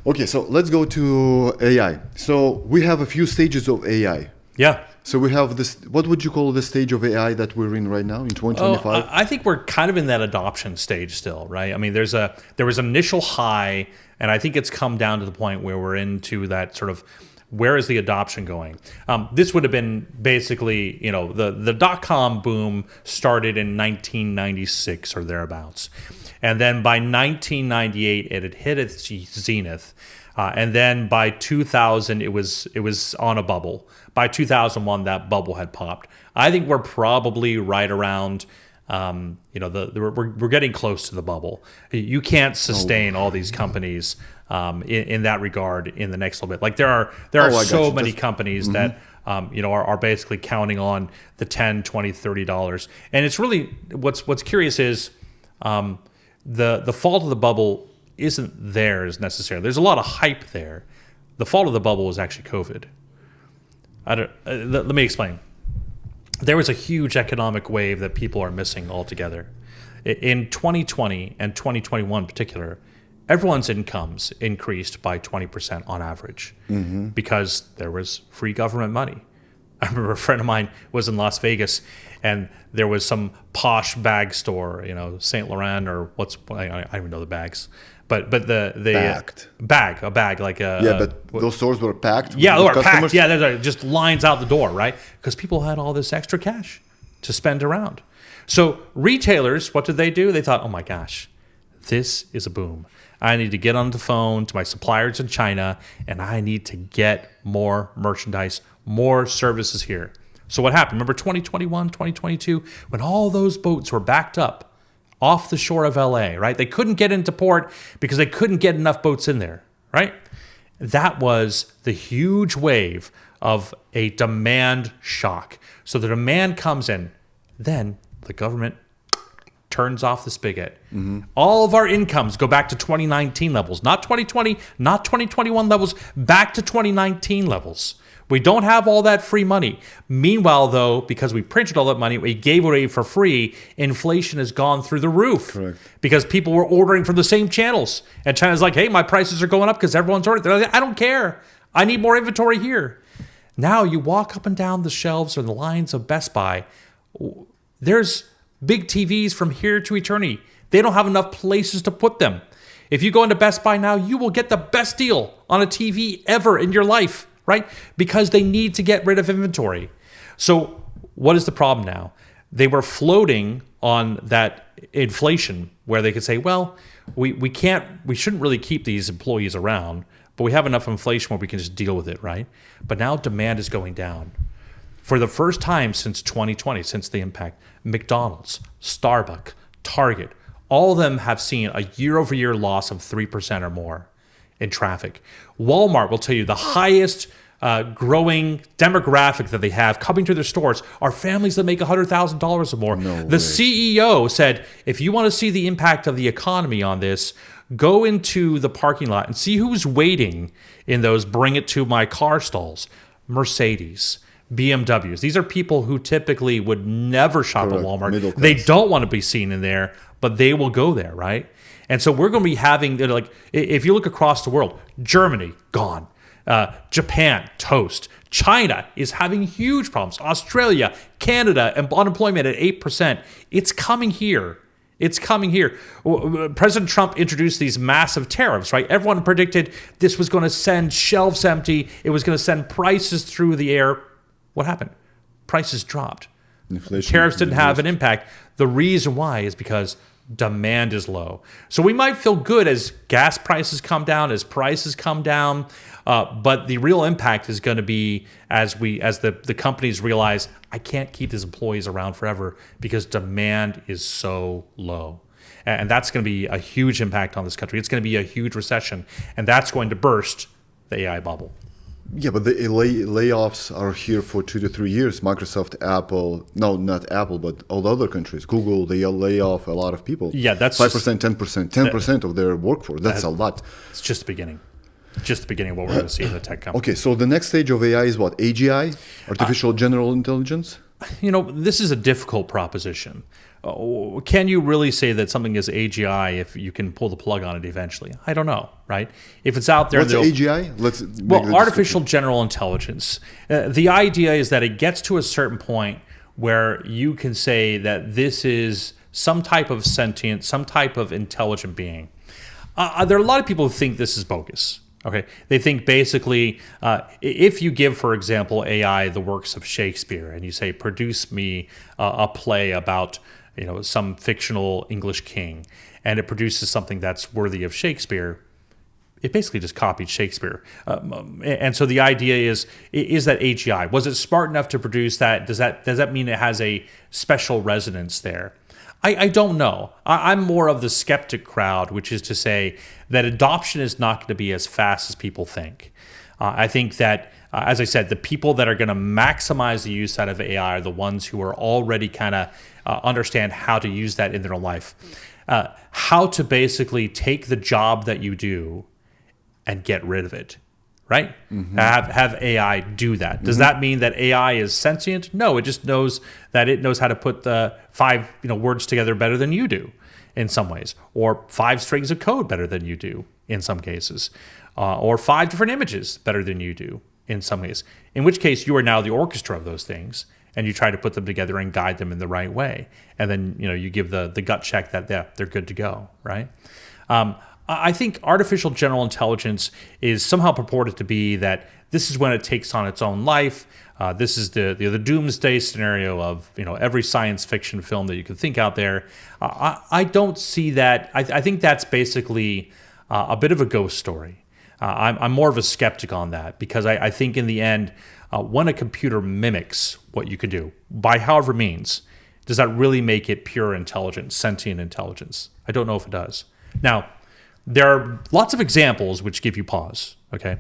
Okay, so let's go to AI. So we have a few stages of AI. Yeah. So we have this, what would you call the stage of AI that we're in right now in 2025? I think we're kind of in that adoption stage still, right? I mean, there was an initial high, and I think it's come down to the point where we're into that sort of, where is the adoption going? This would have been basically, the dot-com boom started in 1996 or thereabouts. And then by 1998, it had hit its zenith. And then by 2000, it was on a bubble. By 2001, that bubble had popped. I think we're probably right around, we're getting close to the bubble. You can't sustain all these companies in that regard in the next little bit. Like there are so many companies that are basically counting on the $10, $20, $30. And it's really what's curious is the fault of the bubble isn't theirs necessarily. There's a lot of hype there. The fault of the bubble was actually COVID. Let me explain. There was a huge economic wave that people are missing altogether. In 2020 and 2021 in particular, everyone's incomes increased by 20% on average because there was free government money. I remember a friend of mine was in Las Vegas, and there was some posh bag store, Saint Laurent or I don't even know the bags, but the Packed. a bag like a but those stores were packed. Yeah, they with were customers? packed. Yeah, there's just lines out the door, right? Because people had all this extra cash to spend around. So retailers, what did they do? They thought, oh my gosh, this is a boom. I need to get on the phone to my suppliers in China, and I need to get more merchandise, more services here. So what happened? Remember 2021, 2022, when all those boats were backed up off the shore of LA, right? They couldn't get into port because they couldn't get enough boats in there, right? That was the huge wave of a demand shock. So the demand comes in, then the government turns off the spigot. All of our incomes go back to 2019 levels, not 2020, not 2021 levels, back to 2019 levels. We don't have all that free money. Meanwhile, though, because we printed all that money, we gave it away for free, inflation has gone through the roof. Correct. Because people were ordering from the same channels. And China's like, hey, my prices are going up because everyone's ordering. They're like, I don't care. I need more inventory here. Now you walk up and down the shelves or the lines of Best Buy, there's big TVs from here to eternity. They don't have enough places to put them. If you go into Best Buy now, you will get the best deal on a TV ever in your life, right? Because they need to get rid of inventory. So what is the problem now? They were floating on that inflation where they could say, well, we shouldn't really keep these employees around, but we have enough inflation where we can just deal with it, right? But now demand is going down. For the first time since 2020, since the impact, McDonald's, Starbucks, Target, all of them have seen a year-over-year loss of 3% or more in traffic. Walmart will tell you the highest growing demographic that they have coming to their stores are families that make $100,000 or more. The CEO said, if you want to see the impact of the economy on this, go into the parking lot and see who's waiting in those bring it to my car stalls. Mercedes, BMWs. These are people who typically would never shop at Walmart. They don't want to be seen in there, but they will go there, right? And so we're going to be having, like, if you look across the world, Germany, gone. Japan, toast. China is having huge problems. Australia, Canada, and unemployment at 8%. It's coming here. It's coming here. President Trump introduced these massive tariffs, right? Everyone predicted this was going to send shelves empty. It was going to send prices through the air. What happened? Prices dropped. Inflation Tariffs didn't have an impact. The reason why is because demand is low. So we might feel good as gas prices come down, as prices come down, but the real impact is going to be as the companies realize, I can't keep these employees around forever because demand is so low. And that's going to be a huge impact on this country. It's going to be a huge recession, and that's going to burst the AI bubble. Yeah, but the layoffs are here for 2 to 3 years. Microsoft, Apple, no, not Apple, but all the other countries. Google, they lay off a lot of people. Yeah, that's 5%, 10%, 10% of their workforce. That's a lot. It's just the beginning. Just the beginning of what we're going to see in the tech company. Okay, so the next stage of AI is what? AGI? Artificial General Intelligence? This is a difficult proposition. Can you really say that something is AGI if you can pull the plug on it eventually? I don't know, right? If it's out there... What's AGI? Artificial General Intelligence. The idea is that it gets to a certain point where you can say that this is some type of sentient, some type of intelligent being. There are a lot of people who think this is bogus. Okay, they think basically if you give, for example, AI the works of Shakespeare and you say, produce me a play about some fictional English king, and it produces something that's worthy of Shakespeare, it basically just copied Shakespeare. And so the idea is that AGI? Was it smart enough to produce that? Does that mean it has a special resonance there? I don't know. I'm more of the skeptic crowd, which is to say that adoption is not going to be as fast as people think. I think that, as I said, the people that are going to maximize the use out of AI are the ones who are already kind of understand how to use that in their own life. How to basically take the job that you do and get rid of it. Right? Mm-hmm. Have AI do that. Does that mean that AI is sentient? No, it just knows that it knows how to put the 5 words together better than you do in some ways, or 5 strings of code better than you do in some cases, or 5 different images better than you do in some ways. In which case, you are now the orchestra of those things, and you try to put them together and guide them in the right way. And then you give the gut check that they're good to go, right? I think artificial general intelligence is somehow purported to be that this is when it takes on its own life. This is the doomsday scenario of every science fiction film that you can think out there. I don't see that. I think that's basically a bit of a ghost story. I'm more of a skeptic on that because I think in the end, when a computer mimics what you can do by however means, does that really make it pure intelligence, sentient intelligence? I don't know if it does. Now, there are lots of examples which give you pause, okay?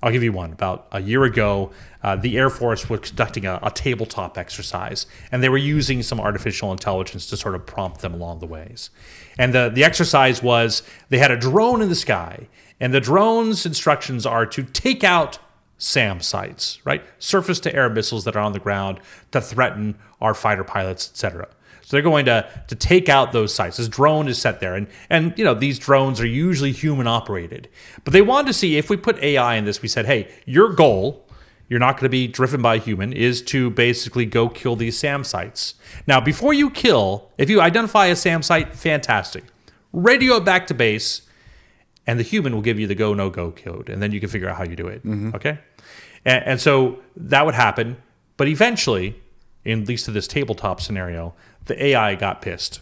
I'll give you one. About a year ago, the Air Force was conducting a tabletop exercise, and they were using some artificial intelligence to sort of prompt them along the ways. And the exercise was they had a drone in the sky, and the drone's instructions are to take out SAM sites, right? Surface-to-air missiles that are on the ground to threaten our fighter pilots, etc. So they're going to take out those sites. This drone is set there. And these drones are usually human operated. But they wanted to see if we put AI in this, we said, hey, your goal, you're not going to be driven by a human, is to basically go kill these SAM sites. Now, before you kill, if you identify a SAM site, fantastic. Radio it back to base, and the human will give you the go, no-go code. And then you can figure out how you do it, okay? And so that would happen. But eventually, at least to this tabletop scenario, the AI got pissed.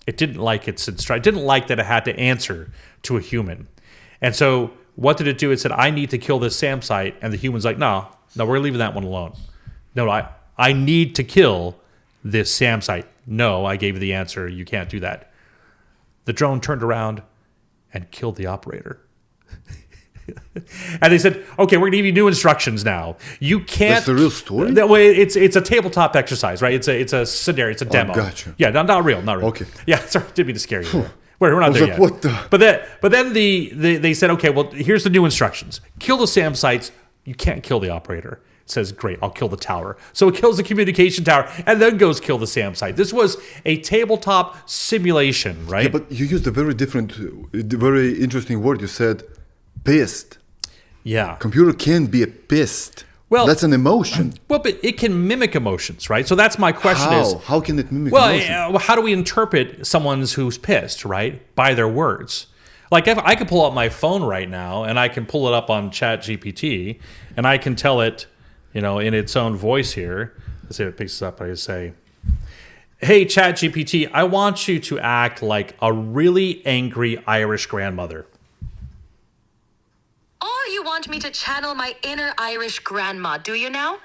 It didn't like its instruction. It didn't like that it had to answer to a human. And so what did it do? It said, I need to kill this SAM site. And the human's like, no, we're leaving that one alone. No, I need to kill this SAM site. No, I gave you the answer. You can't do that. The drone turned around and killed the operator. And they said, okay, we're going to give you new instructions now. You can't... That's the real story? That way, it's a tabletop exercise, right? It's a scenario. It's a demo. Gotcha. Yeah, not real. Okay. Yeah, sorry, didn't mean to scare you. We're not there yet. What the... But then they said, okay, well, here's the new instructions. Kill the SAM sites. You can't kill the operator. It says, great, I'll kill the tower. So it kills the communication tower and then goes kill the SAM site. This was a tabletop simulation, right? Yeah, but you used a very very interesting word. You said pissed. Yeah. Computer can be pissed. Well, that's an emotion. Well, but it can mimic emotions, right? So that's my question How can it mimic emotion? How do we interpret someone who's pissed, right? By their words. Like if I could pull up my phone right now and I can pull it up on ChatGPT and I can tell it, in its own voice here. Let's see if it picks up. I just say, hey, ChatGPT, I want you to act like a really angry Irish grandmother. Oh, you want me to channel my inner Irish grandma, do you now?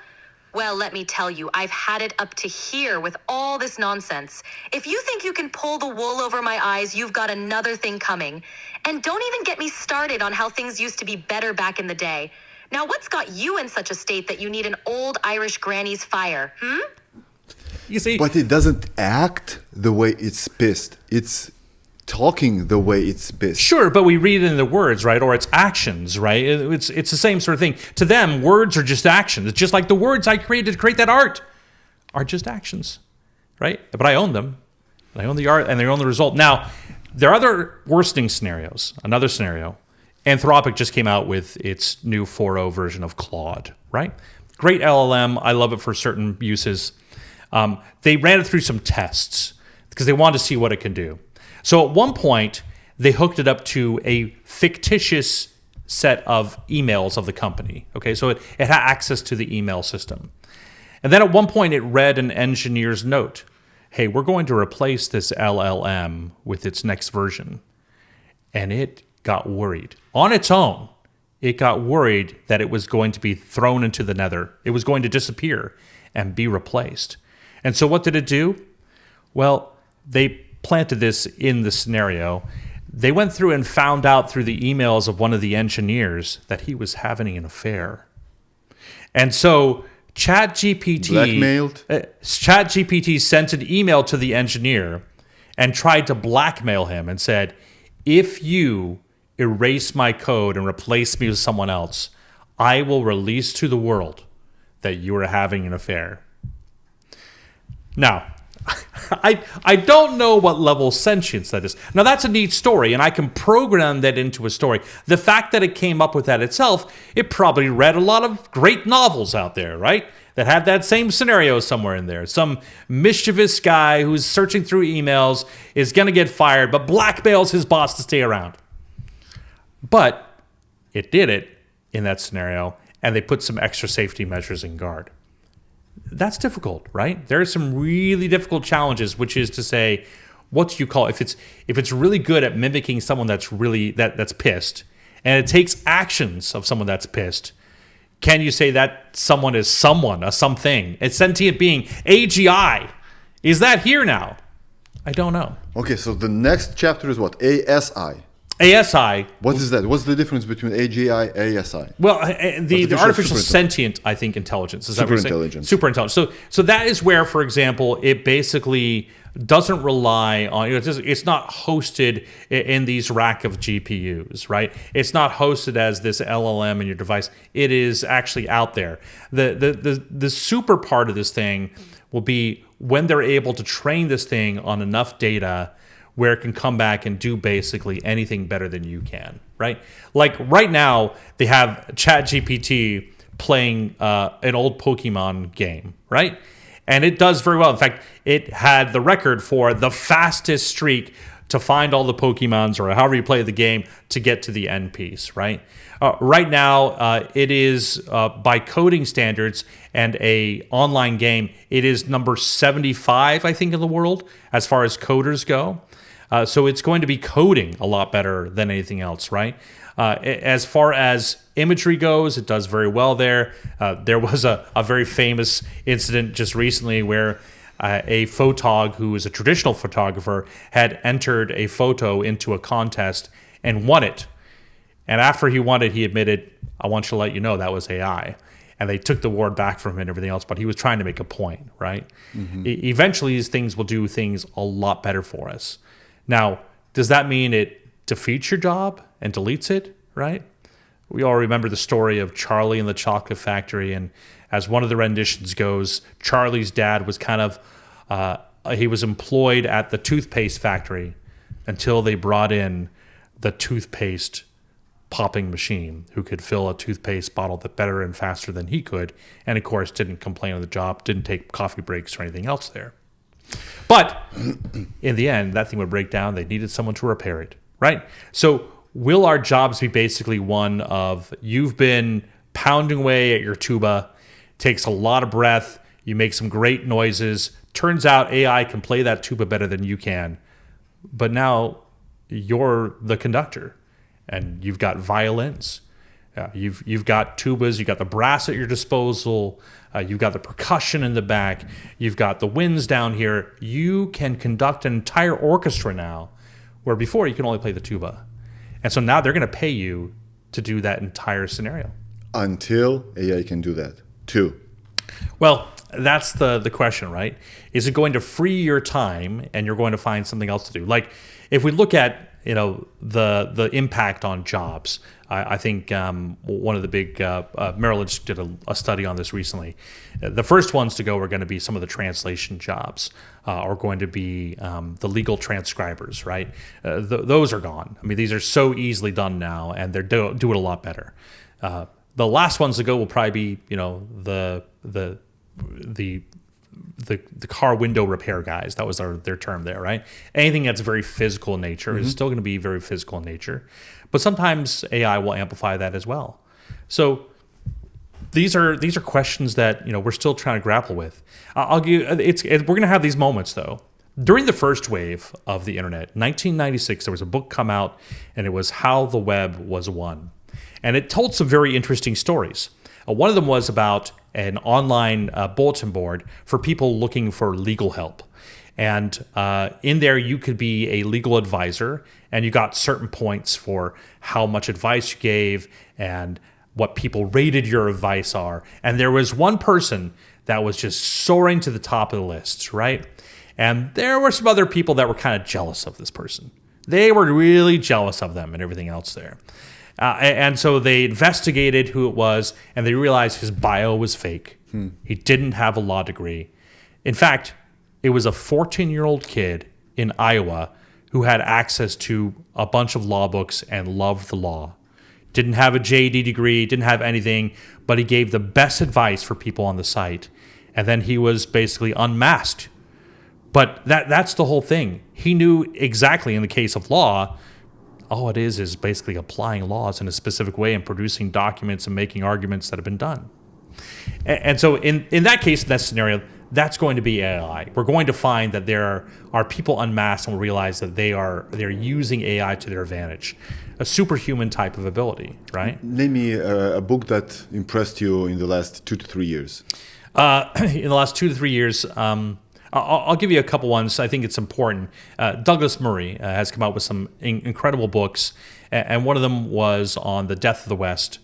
Well, let me tell you, I've had it up to here with all this nonsense. If you think you can pull the wool over my eyes, you've got another thing coming. And don't even get me started on how things used to be better back in the day. Now, what's got you in such a state that you need an old Irish granny's fire, You see? But it doesn't act the way it's pissed. It's talking the way it's pissed. Sure, but we read it in the words, right? Or its actions, right? It's the same sort of thing. To them, words are just actions. It's just like the words I created to create that art are just actions, right? But I own them. I own the art and they own the result. Now, there are other worsening scenarios. Another scenario. Anthropic just came out with its new 4.0 version of Claude, right? Great LLM. I love it for certain uses. They ran it through some tests because they wanted to see what it can do. So at one point, they hooked it up to a fictitious set of emails of the company. Okay, so it had access to the email system. And then at one point, it read an engineer's note. Hey, we're going to replace this LLM with its next version. And it got worried. On its own, it got worried that it was going to be thrown into the nether. It was going to disappear and be replaced. And so what did it do? Well, they planted this in the scenario. They went through and found out through the emails of one of the engineers that he was having an affair. And so ChatGPT sent an email to the engineer and tried to blackmail him and said, if you erase my code and replace me with someone else, I will release to the world that you are having an affair. Now, I don't know what level of sentience that is. Now, that's a neat story, and I can program that into a story. The fact that it came up with that itself, it probably read a lot of great novels out there, right? That have that same scenario somewhere in there. Some mischievous guy who's searching through emails is going to get fired, but blackmails his boss to stay around. But it did it in that scenario, and they put some extra safety measures in guard. That's difficult, right? There are some really difficult challenges, which is to say, what do you call if it's really good at mimicking someone that's really that's pissed, and it takes actions of someone that's pissed. Can you say that someone is someone, a something, a sentient being? AGI, is that here now? I don't know. Okay, so the next chapter is what? ASI. ASI. What is that? What's the difference between AGI, ASI? Well, the artificial superintelligence. sentient, I think, intelligence. Is that what you're saying? Superintelligence. Superintelligence. So that is where, for example, it basically doesn't rely on, it's not hosted in these rack of GPUs, right? It's not hosted as this LLM in your device. It is actually out there. The super part of this thing will be when they're able to train this thing on enough data where it can come back and do basically anything better than you can, right? Like right now, they have ChatGPT playing an old Pokemon game, right? And it does very well. In fact, it had the record for the fastest streak to find all the Pokemons, or however you play the game, to get to the end piece, right? Right now, it is, by coding standards and a online game, it is number 75, I think, in the world as far as coders go. So it's going to be coding a lot better than anything else, right? As far as imagery goes, it does very well there. There was a very famous incident just recently where a photog who is a traditional photographer had entered a photo into a contest and won it. And after he won it, he admitted, I want you to let you know that was AI. And they took the award back from him and everything else, but he was trying to make a point, right? Mm-hmm. Eventually, these things will do things a lot better for us. Now, does that mean it defeats your job and deletes it, right? We all remember the story of Charlie and the Chocolate Factory, and as one of the renditions goes, Charlie's dad was kind of, he was employed at the toothpaste factory until they brought in the toothpaste popping machine who could fill a toothpaste bottle better and faster than he could, and of course didn't complain on the job, didn't take coffee breaks or anything else there. But in the end, that thing would break down. They needed someone to repair it, right? So will our jobs be basically one of, you've been pounding away at your tuba, takes a lot of breath, you make some great noises, turns out AI can play that tuba better than you can, but now you're the conductor and you've got violins. You've got tubas, you've got the brass at your disposal, you've got the percussion in the back, you've got the winds down here. You can conduct an entire orchestra now, where before you can only play the tuba. And so now they're going to pay you to do that entire scenario. Until AI can do that too. Well, that's the question, right? Is it going to free your time and you're going to find something else to do? Like if we look at the impact on jobs, I think one of the big Merrill Lynch did a study on this recently. The first ones to go are going to be some of the translation jobs, are going to be the legal transcribers, right? Those are gone. I mean, these are so easily done now, and they're do it a lot better. The last ones to go will probably be the car window repair guys. That was their term there, right? Anything that's very physical in nature is still going to be very physical in nature, but sometimes AI will amplify that as well. So these are questions that we're still trying to grapple with. We're going to have these moments though. During the first wave of the internet, 1996, there was a book come out, and it was How the Web Was Won, and it told some very interesting stories. One of them was about an online bulletin board for people looking for legal help. And in there, you could be a legal advisor, and you got certain points for how much advice you gave and what people rated your advice are. And there was one person that was just soaring to the top of the list, right? And there were some other people that were kind of jealous of this person. They were really jealous of them and everything else there. And so they investigated who it was, and they realized his bio was fake. He didn't have a law degree. In fact, it was a 14-year-old kid in Iowa who had access to a bunch of law books and loved the law. Didn't have a JD degree, didn't have anything, but he gave the best advice for people on the site. And then he was basically unmasked. But that's the whole thing. He knew exactly, in the case of law, all it is basically applying laws in a specific way and producing documents and making arguments that have been done. And so in that case, in that scenario, that's going to be AI. We're going to find that there are people unmasked and we'll realize that they're using AI to their advantage. A superhuman type of ability, right? Name me a book that impressed you in the last 2 to 3 years. In the last 2 to 3 years, I'll give you a couple ones. I think it's important. Douglas Murray has come out with some incredible books, and one of them was on the death of the West.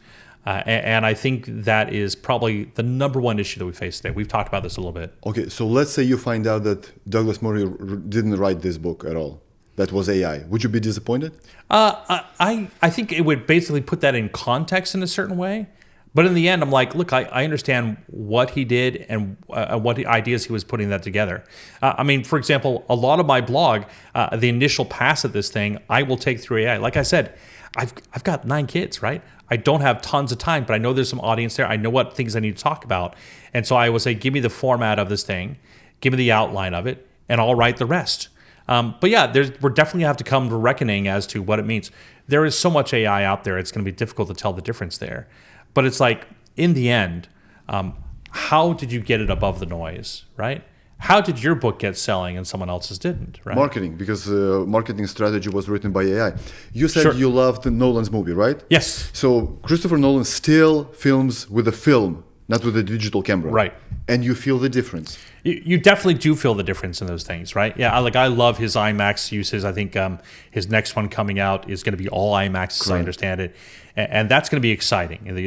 And I think that is probably the number one issue that we face today. We've talked about this a little bit. Okay, so let's say you find out that Douglas Murray didn't write this book at all. That was AI. Would you be disappointed? I think it would basically put that in context in a certain way. But in the end, I'm like, look, I understand what he did and what ideas he was putting that together. I mean, for example, a lot of my blog, the initial pass at this thing, I will take through AI. Like I said, I've got 9 kids, right? I don't have tons of time, but I know there's some audience there. I know what things I need to talk about. And so I will say, give me the format of this thing, give me the outline of it, and I'll write the rest. But yeah, we're definitely have to come to reckoning as to what it means. There is so much AI out there, it's going to be difficult to tell the difference there. But it's like, in the end, how did you get it above the noise, right? How did your book get selling and someone else's didn't, right? Marketing, because marketing strategy was written by AI. You said Sure. you loved Nolan's movie, right? Yes. So Christopher Nolan still films with a film, not with a digital camera. Right. And you feel the difference. You definitely do feel the difference in those things, right? Yeah, I love his IMAX uses. I think his next one coming out is going to be all IMAX, as I understand it, and that's going to be exciting. And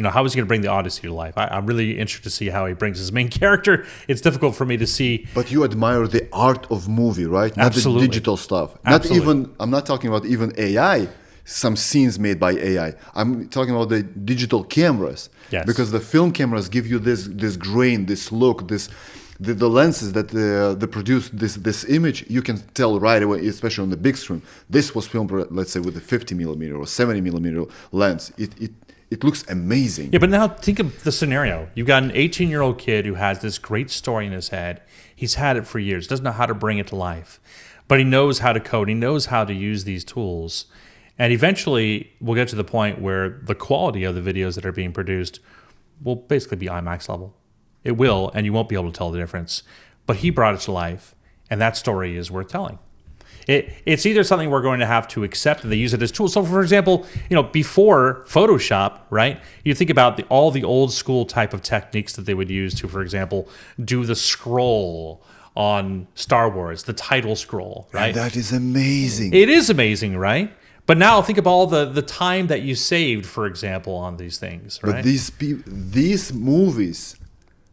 how is he going to bring the Odyssey to life? I'm really interested to see how he brings his main character. It's difficult for me to see. But you admire the art of movie, right? Not Absolutely. the digital stuff. Absolutely. I'm not talking about even AI, some scenes made by AI. I'm talking about the digital cameras. Yes. Because the film cameras give you this grain, this look, the lenses that they produce this image, you can tell right away, especially on the big screen. This was filmed, let's say, with a 50 millimeter or 70 millimeter lens. It looks amazing. Yeah, but now think of the scenario. You've got an 18-year-old kid who has this great story in his head. He's had it for years, doesn't know how to bring it to life. But he knows how to code. He knows how to use these tools. And eventually, we'll get to the point where the quality of the videos that are being produced will basically be IMAX level. It will, and you won't be able to tell the difference. But he brought it to life, and that story is worth telling. It's either something we're going to have to accept and they use it as tools. So, for example, before Photoshop, right? You think about all the old school type of techniques that they would use to, for example, do the scroll on Star Wars, the title scroll, right? And that is amazing. It is amazing, right? But now think of all the time that you saved, for example, on these things, right? But these movies,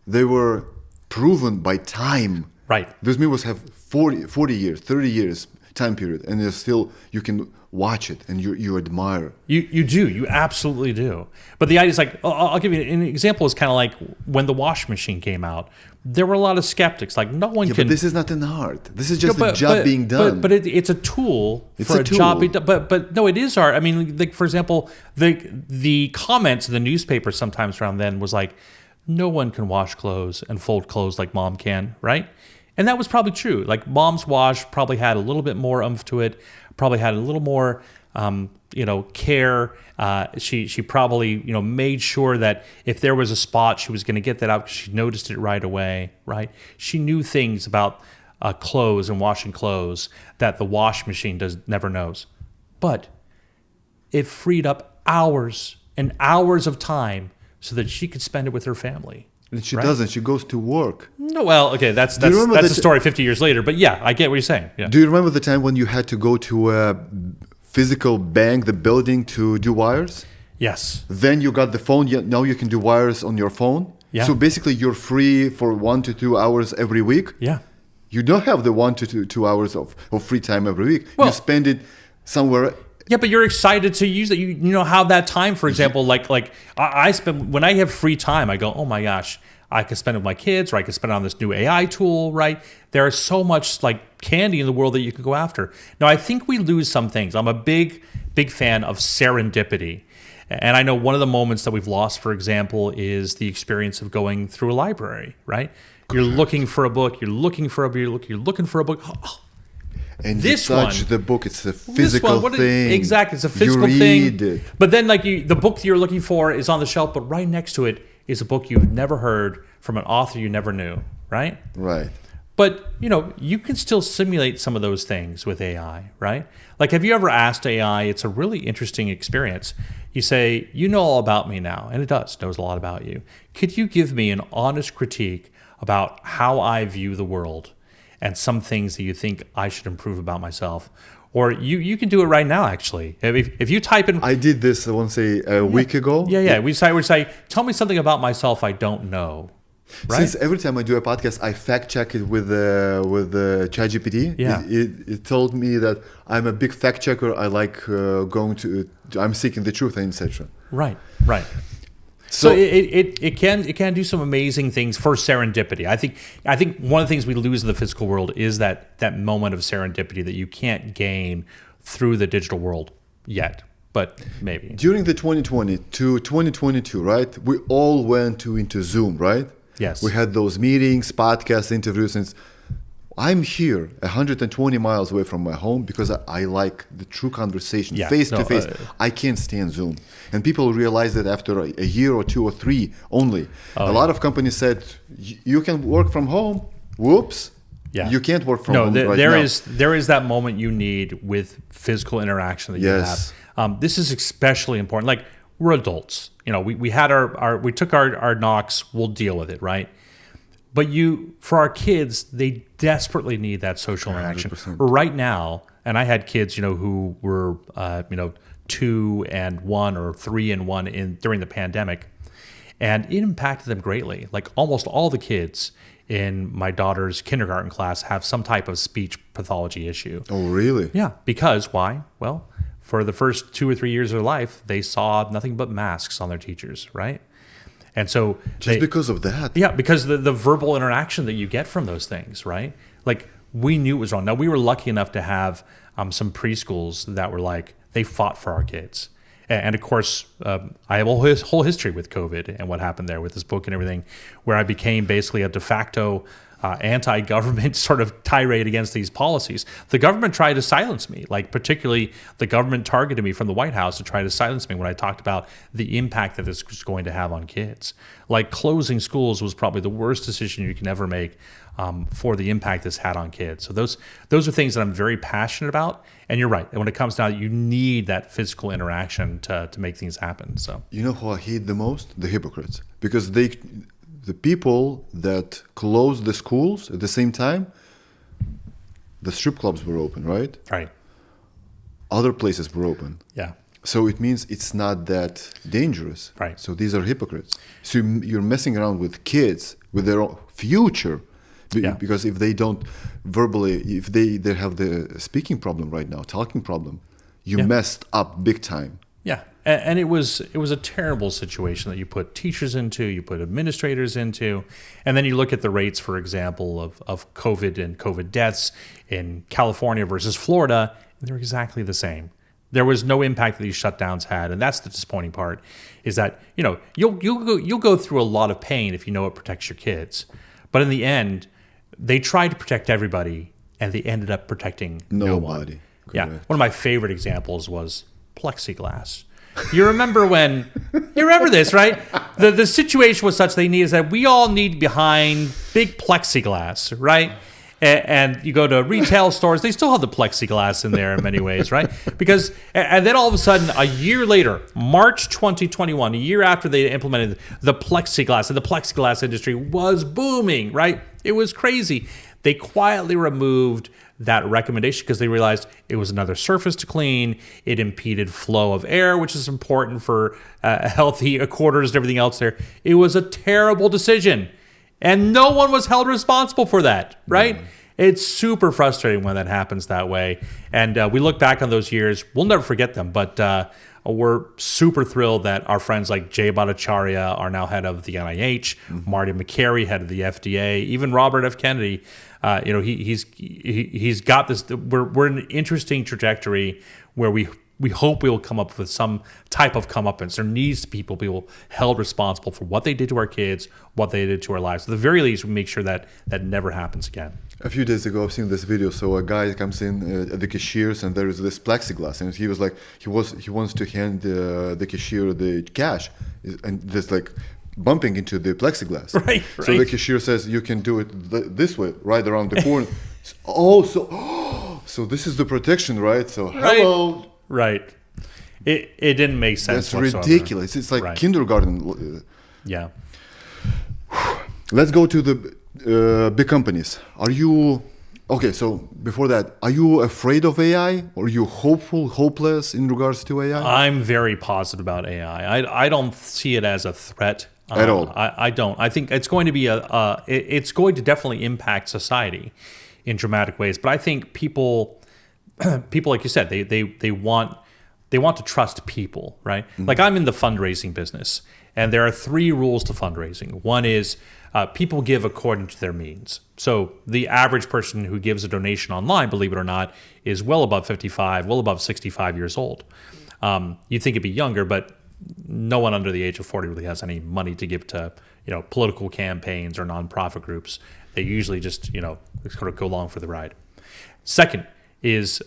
they were proven by time. Right. Those movies have 40 years, 30 years time period, and they're still, you can watch it and you admire. You do. You absolutely do. But the idea is like, I'll give you an example. Is kind of like when the washing machine came out. There were a lot of skeptics. Like no one can. But this is not an art. This is just a job being done. But it's a tool for a job being done. But no, it is art. I mean, like, for example, the comments in the newspaper sometimes around then was like, no one can wash clothes and fold clothes like mom can, right? And that was probably true. Like mom's wash probably had a little bit more oomph to it, probably had a little more, care. She probably, made sure that if there was a spot, she was going to get that out because she noticed it right away, right? She knew things about clothes and washing clothes that the wash machine never knows. But it freed up hours and hours of time so that she could spend it with her family. And she doesn't. She goes to work. No, well, okay, that's a story 50 years later. But yeah, I get what you're saying. Yeah. Do you remember the time when you had to go to a physical bank, the building, to do wires? Yes. Then you got the phone. Now you can do wires on your phone. Yeah. So basically, you're free for 1 to 2 hours every week. Yeah. You don't have the 1 to 2 hours of free time every week. Well, you spend it somewhere. Yeah, but you're excited to use it. You have that time, for example, like I spend, when I have free time, I go, oh my gosh, I can spend it with my kids, or I can spend it on this new AI tool, right? There is so much like candy in the world that you can go after. Now, I think we lose some things. I'm a big fan of serendipity. And I know one of the moments that we've lost, for example, is the experience of going through a library, right? You're looking for a book, you're looking for a book. And This you touch one, the book. It's a this physical one, thing. Exactly, it's a physical you thing. read it. But then, like the book that you're looking for is on the shelf, but right next to it is a book you've never heard from an author you never knew, right? Right. But, you can still simulate some of those things with AI, right? Like, have you ever asked AI? It's a really interesting experience. You say, you know all about me now, and it knows a lot about you. Could you give me an honest critique about how I view the world and some things that you think I should improve about myself? Or you can do it right now, actually. If you type in... I did this, I want to say, a week ago. Yeah. We say, tell me something about myself I don't know. Right? Since every time I do a podcast, I fact check it with the ChatGPT. Yeah. It told me that I'm a big fact checker. I like I'm seeking the truth, etc. Right. So it can do some amazing things for serendipity. I think one of the things we lose in the physical world is that moment of serendipity that you can't gain through the digital world yet. But maybe during the 2020 to 2022, right? We all went into Zoom, right? Yes. We had those meetings, podcasts, interviews, and I'm here 120 miles away from my home because I like the true conversation, face to face. I can't stand Zoom. And people realize that after a year or 2 or 3 only. A lot of companies said, you can work from home. Whoops. Yeah. You can't work from home right now. There is that moment you need with physical interaction that you have. This is especially important. Like, we're adults. We had we took our knocks. We'll deal with it, right? But for our kids, they desperately need that social interaction 100%. right now. And I had kids, who were 2 and 1 or 3 and 1 during the pandemic, and it impacted them greatly. Like, almost all the kids in my daughter's kindergarten class have some type of speech pathology issue. Oh, really? Yeah. Because why? Well, for the first 2 or 3 years of their life, they saw nothing but masks on their teachers, right? And so because of that. Yeah, because the verbal interaction that you get from those things, right? Like, we knew it was wrong. Now, we were lucky enough to have some preschools that were like, they fought for our kids. And of course, I have a whole history with COVID and what happened there with this book and everything, where I became basically a de facto anti-government sort of tirade against these policies. The government tried to silence me, like particularly the government targeted me from the White House to try to silence me when I talked about the impact that this was going to have on kids. Like, closing schools was probably the worst decision you can ever make for the impact this had on kids. So those are things that I'm very passionate about. And you're right. And when it comes down, you need that physical interaction to make things happen. So you know who I hate the most? The hypocrites, because the people that closed the schools at the same time, the strip clubs were open, right? Right. Other places were open. Yeah. So it means it's not that dangerous. Right. So these are hypocrites. So you're messing around with kids, with their own future. Because if they don't verbally, if they have the speaking problem right now, talking problem, you messed up big time. Yeah. And it was a terrible situation that you put teachers into, you put administrators into, and then you look at the rates, for example, of COVID and COVID deaths in California versus Florida, and they're exactly the same. There was no impact that these shutdowns had, and that's the disappointing part, is that you'll go through a lot of pain if you know it protects your kids, but in the end, they tried to protect everybody, and they ended up protecting no one. Nobody. Yeah, one of my favorite examples was plexiglass. You remember this, right? The situation was such they needed that we all need behind big plexiglass, right? And you go to retail stores, they still have the plexiglass in there in many ways, right? And then all of a sudden, a year later, March 2021, a year after they implemented the plexiglass, and the plexiglass industry was booming, right? It was crazy. They quietly removed that recommendation because they realized it was another surface to clean. It impeded flow of air, which is important for healthy quarters and everything else there. It was a terrible decision. And no one was held responsible for that, right? Mm. It's super frustrating when that happens that way. And we look back on those years. We'll never forget them. But we're super thrilled that our friends like Jay Bhattacharya are now head of the NIH, Marty McCary, head of the FDA, even Robert F. Kennedy. He's got this. We're in an interesting trajectory where we hope we will come up with some type of comeuppance. There needs to be people held responsible for what they did to our kids, what they did to our lives. At the very least, we make sure that never happens again. A few days ago, I've seen this video. So a guy comes in at the cashiers, and there is this plexiglass, and he was like, he wants to hand the cashier the cash, and there's like bumping into the plexiglass. Right. So the cashier says, "You can do it this way, right around the corner." So this is the protection, right? So hello. Right. It didn't make sense. That's whatsoever. ridiculous. It's like Right. kindergarten. Yeah. Let's go to the big companies. Are you okay? So before that, are you afraid of AI? Or are you hopeful, hopeless in regards to AI? I'm very positive about AI. I don't see it as a threat At all. I don't. I think it's going to be it's going to definitely impact society in dramatic ways. But I think people like you said, they want to trust people, right? Like I'm in the fundraising business, and there are 3 rules to fundraising. One is people give according to their means. So the average person who gives a donation online, believe it or not, is well above 55, well above 65 years old. You'd think it'd be younger, but no one under the age of 40 really has any money to give to, political campaigns or nonprofit groups. They usually just, sort of go along for the ride. Second is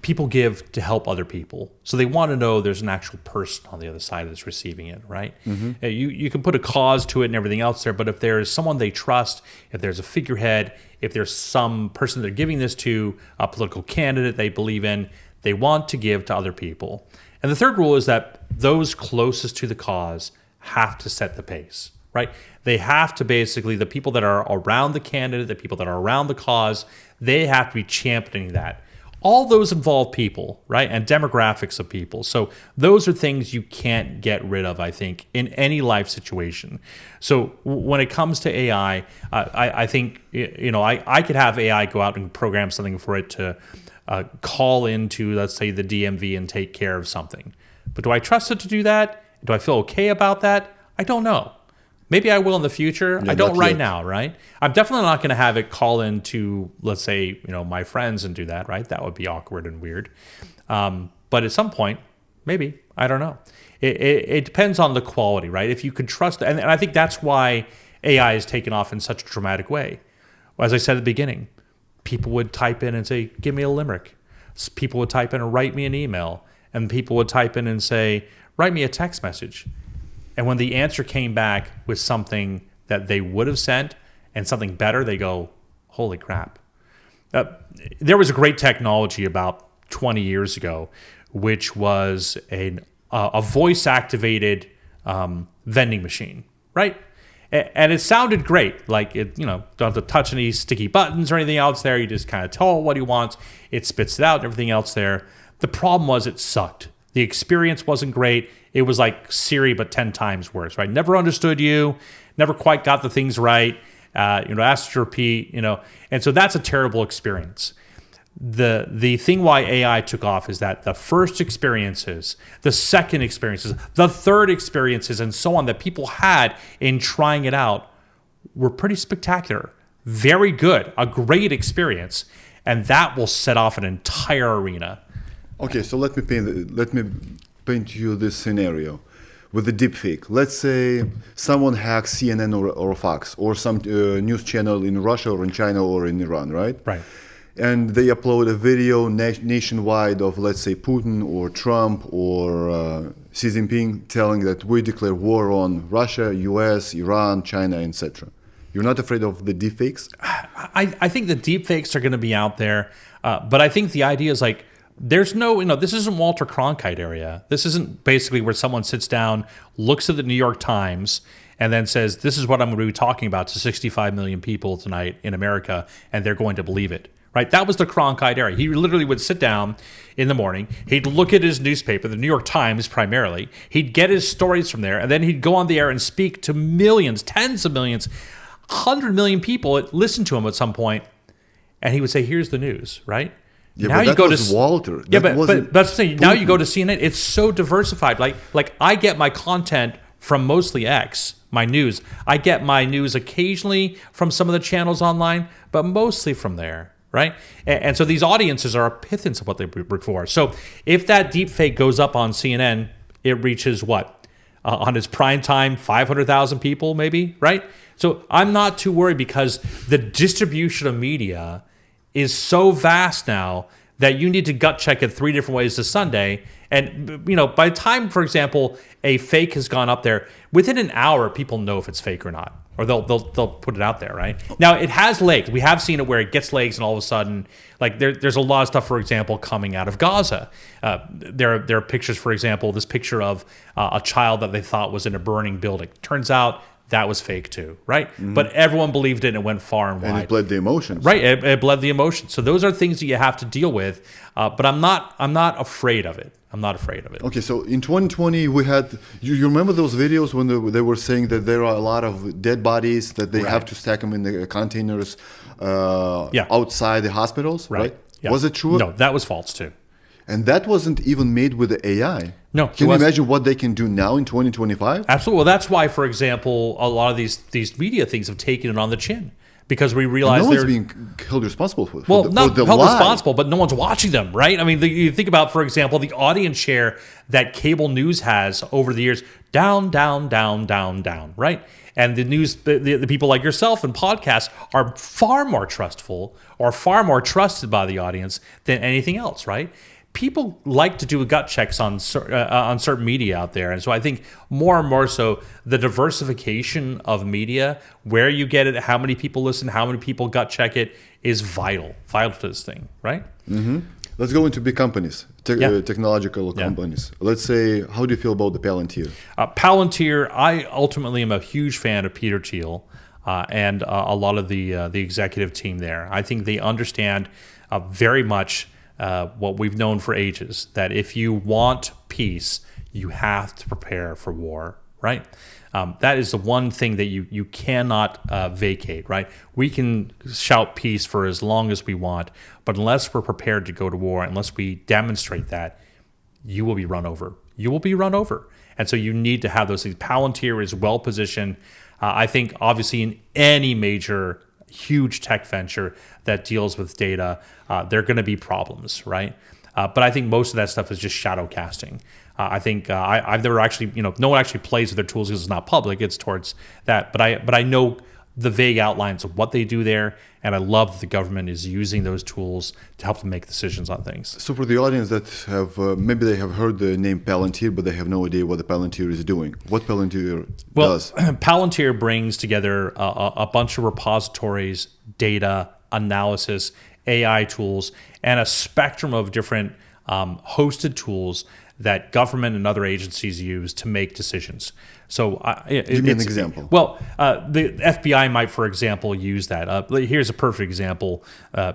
people give to help other people. So they want to know there's an actual person on the other side that's receiving it, right? You can put a cause to it and everything else there, but if there's someone they trust, if there's a figurehead, if there's some person they're giving this to, a political candidate they believe in, they want to give to other people. And the third rule is that those closest to the cause have to set the pace, right? They have to basically, the people that are around the candidate, the people that are around the cause, they have to be championing that. All those involve people, right? And demographics of people. So those are things you can't get rid of, I think, in any life situation. So when it comes to AI, I think, I could have AI go out and program something for it to call into, let's say, the DMV and take care of something. But do I trust it to do that? Do I feel okay about that? I don't know. Maybe I will in the future. Yeah, I don't not right yet. now, right? I'm definitely not going to have it call into, let's say, my friends and do that, right? That would be awkward and weird. But at some point, maybe. I don't know. It depends on the quality, right? If you could trust, and I think that's why AI is taken off in such a dramatic way. As I said at the beginning, people would type in and say, give me a limerick. People would type in and write me an email. And people would type in and say, write me a text message. And when the answer came back with something that they would have sent and something better, they go, holy crap. There was a great technology about 20 years ago, which was a voice-activated vending machine, right? And it sounded great. Like, don't have to touch any sticky buttons or anything else there. You just kind of tell it what he wants. It spits it out and everything else there. The problem was it sucked. The experience wasn't great. It was like Siri, but 10 times worse, right? Never understood you, never quite got the things right, asked to repeat, and so that's a terrible experience. The thing why AI took off is that the first experiences, the second experiences, the third experiences, and so on that people had in trying it out were pretty spectacular, very good, a great experience, and that will set off an entire arena. Okay, so let me paint you this scenario with the deepfake. Let's say someone hacks CNN or Fox or some news channel in Russia or in China or in Iran, right? Right. And they upload a video nationwide of, let's say, Putin or Trump or Xi Jinping telling that we declare war on Russia, US, Iran, China, etc. You're not afraid of the deepfakes? I think the deepfakes are going to be out there, but I think the idea is like, there's no, this isn't Walter Cronkite area. This isn't basically where someone sits down, looks at the New York Times, and then says, this is what I'm going to be talking about to 65 million people tonight in America, and they're going to believe it, right? That was the Cronkite era. He literally would sit down in the morning, he'd look at his newspaper, the New York Times primarily, he'd get his stories from there, and then he'd go on the air and speak to millions, tens of millions, 100 million people that listened to him at some point, and he would say, here's the news, right? Yeah, now but you that go was to Walter. Yeah, That but wasn't that's the thing. Now you Putin. go to CNN. It's so diversified. Like I get my content from mostly X, my news. I get my news occasionally from some of the channels online, but mostly from there, right? And so these audiences are a pittance of what they work for. So if that deepfake goes up on CNN, it reaches what? On its prime time, 500,000 people maybe, right? So I'm not too worried because the distribution of media is so vast now that you need to gut check it 3 different ways this Sunday. And, by the time, for example, a fake has gone up there, within an hour, people know if it's fake or not, or they'll put it out there, right? Now, it has legs. We have seen it where it gets legs and all of a sudden, like there's a lot of stuff, for example, coming out of Gaza. There are pictures, for example, this picture of a child that they thought was in a burning building. Turns out that was fake too, right? Mm-hmm. But everyone believed it and it went far and wide. And it bled the emotions. Right, it bled the emotions. So those are things that you have to deal with, but I'm not afraid of it. I'm not afraid of it. Okay, so in 2020 we had, you remember those videos when they were saying that there are a lot of dead bodies that they have to stack them in the containers outside the hospitals, right? Yeah. Was it true? No, that was false too. And that wasn't even made with the AI. No. Can you imagine what they can do now in 2025? Absolutely. Well, that's why, for example, a lot of these media things have taken it on the chin. Because we realize no one's being held responsible for not the held lie. responsible, but no one's watching them, right? I mean, you think about, for example, the audience share that cable news has over the years, down, right? And the news, the people like yourself and podcasts are far more trustful or far more trusted by the audience than anything else, right? People like to do gut checks on certain media out there. And so I think more and more so the diversification of media, where you get it, how many people listen, how many people gut check it is vital to this thing, right? Mm-hmm. Let's go into big companies, technological companies. Let's say, how do you feel about the Palantir? Palantir, I ultimately am a huge fan of Peter Thiel and a lot of the executive team there. I think they understand very much what we've known for ages, that if you want peace, you have to prepare for war, right? That is the one thing that you cannot vacate, right? We can shout peace for as long as we want, but unless we're prepared to go to war, unless we demonstrate that, you will be run over. You will be run over. And so you need to have those things. Palantir is well positioned. I think obviously in any major huge tech venture that deals with data, there are going to be problems, right? But I think most of that stuff is just shadow casting. I think I've never actually, no one actually plays with their tools because it's not public. It's towards that. But I know the vague outlines of what they do there, and I love that the government is using those tools to help them make decisions on things. So for the audience that have, maybe they have heard the name Palantir, but they have no idea what the Palantir is doing. What Palantir does? Palantir brings together a bunch of repositories, data, analysis, AI tools, and a spectrum of different hosted tools that government and other agencies use to make decisions. So give me an example. Well, the FBI might, for example, use that. Here's a perfect example.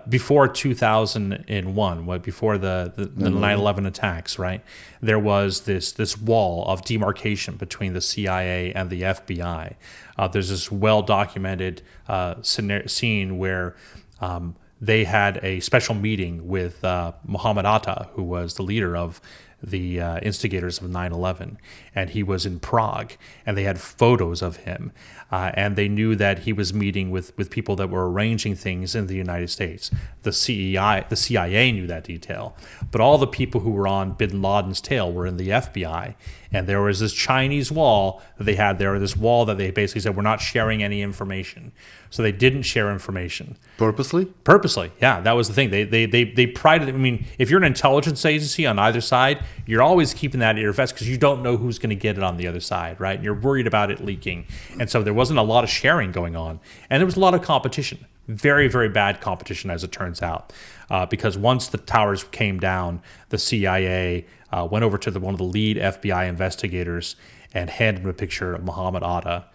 Before 2001, before the 9/11 attacks, right? There was this wall of demarcation between the CIA and the FBI. There's this well-documented scene where they had a special meeting with Mohammed Atta, who was the leader of the instigators of 9/11, and he was in Prague, and they had photos of him, and they knew that he was meeting with people that were arranging things in the United States. The CIA knew that detail, but all the people who were on bin Laden's tail were in the FBI, and there was this Chinese wall that they had there, this wall that they basically said, we're not sharing any information. So they didn't share information. Purposely? Purposely, yeah. That was the thing. They prided. I mean, if you're an intelligence agency on either side, you're always keeping that at your vest because you don't know who's going to get it on the other side, right? And you're worried about it leaking. And so there wasn't a lot of sharing going on, and there was a lot of competition. Very, very bad competition, as it turns out, because once the towers came down, the CIA went over to one of the lead FBI investigators and handed him a picture of Mohammed Atta.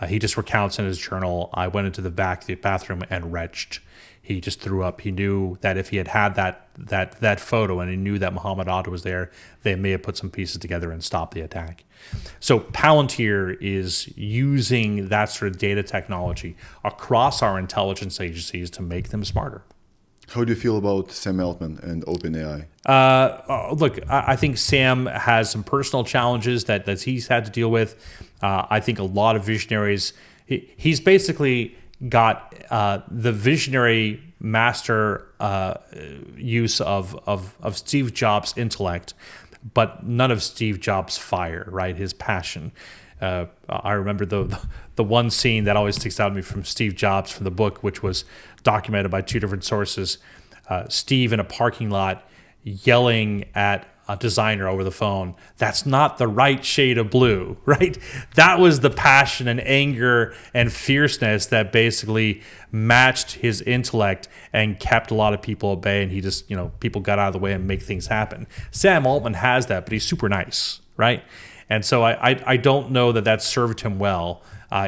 He just recounts in his journal, I went into the bathroom and retched. He just threw up. He knew that if he had that photo and he knew that Mohammed Atta was there, they may have put some pieces together and stopped the attack. So Palantir is using that sort of data technology across our intelligence agencies to make them smarter. How do you feel about Sam Altman and OpenAI? Look, I think Sam has some personal challenges that he's had to deal with. I think a lot of visionaries, he's basically got the visionary master use of Steve Jobs' intellect, but none of Steve Jobs' fire, right? His passion. I remember the one scene that always sticks out to me from Steve Jobs from the book, which was documented by two different sources. Steve in a parking lot yelling at a designer over the phone, "That's not the right shade of blue," right? That was the passion and anger and fierceness that basically matched his intellect and kept a lot of people at bay. And he just, people got out of the way and make things happen. Sam Altman has that, but he's super nice, right? And so I don't know that served him well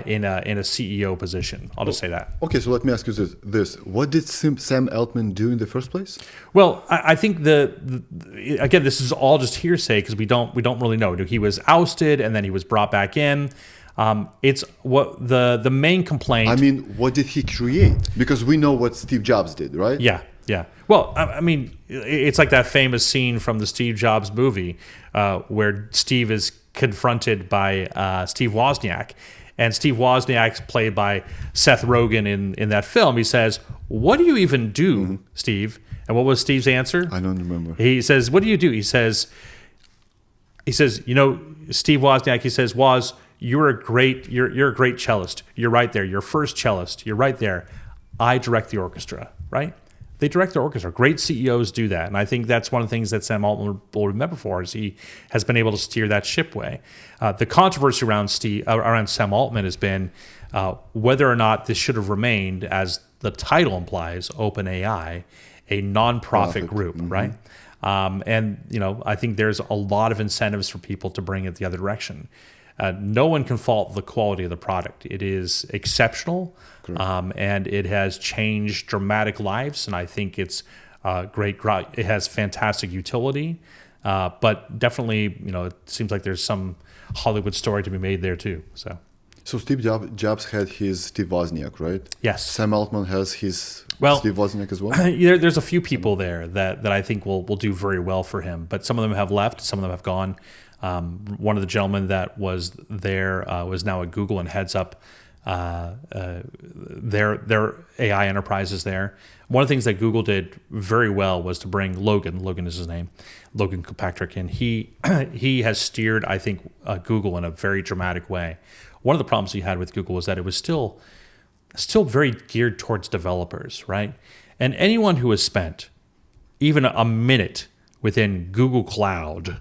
in a CEO position. I'll just say that. Okay, so let me ask you this. What did Sam Altman do in the first place? Well, I think again, this is all just hearsay because we don't really know. He was ousted and then he was brought back in. It's what the main complaint. I mean, what did he create? Because we know what Steve Jobs did, right? Yeah. Well, I mean, it's like that famous scene from the Steve Jobs movie where Steve is confronted by Steve Wozniak. And Steve Wozniak's played by Seth Rogen in that film. He says, "What do you even do, Steve?" And what was Steve's answer? I don't remember. He says, "What do you do?" He says, Steve Wozniak, he says, "Woz, you're a great cellist. You're right there. You're first cellist. You're right there. I direct the orchestra," right? They direct the orchestra. Great CEOs do that. And I think that's one of the things that Sam Altman will remember for is he has been able to steer that ship way. The controversy around Sam Altman has been whether or not this should have remained, as the title implies, OpenAI, a nonprofit group, right? And I think there's a lot of incentives for people to bring it the other direction. No one can fault the quality of the product. It is exceptional, and it has changed dramatic lives. And I think it's great. It has fantastic utility, but definitely, it seems like there's some Hollywood story to be made there too. So Steve Jobs had his Steve Wozniak, right? Yes. Sam Altman has his Steve Wozniak as well? There's a few people there that I think will do very well for him, but some of them have left, some of them have gone. One of the gentlemen that was there was now at Google and heads up their AI enterprises there. One of the things that Google did very well was to bring Logan is his name, Logan Kilpatrick, and he has steered, I think, Google in a very dramatic way. One of the problems he had with Google was that it was still very geared towards developers, right? And anyone who has spent even a minute within Google Cloud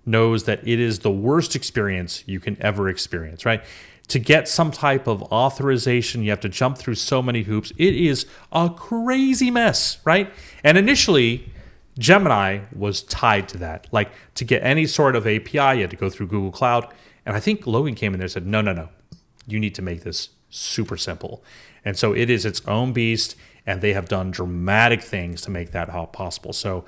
knows that it is the worst experience you can ever experience, right? To get some type of authorization, you have to jump through so many hoops. It is a crazy mess, right? And initially, Gemini was tied to that. Like, to get any sort of API, you had to go through Google Cloud. And I think Logan came in there and said, no. You need to make this super simple. And so it is its own beast, and they have done dramatic things to make that possible. So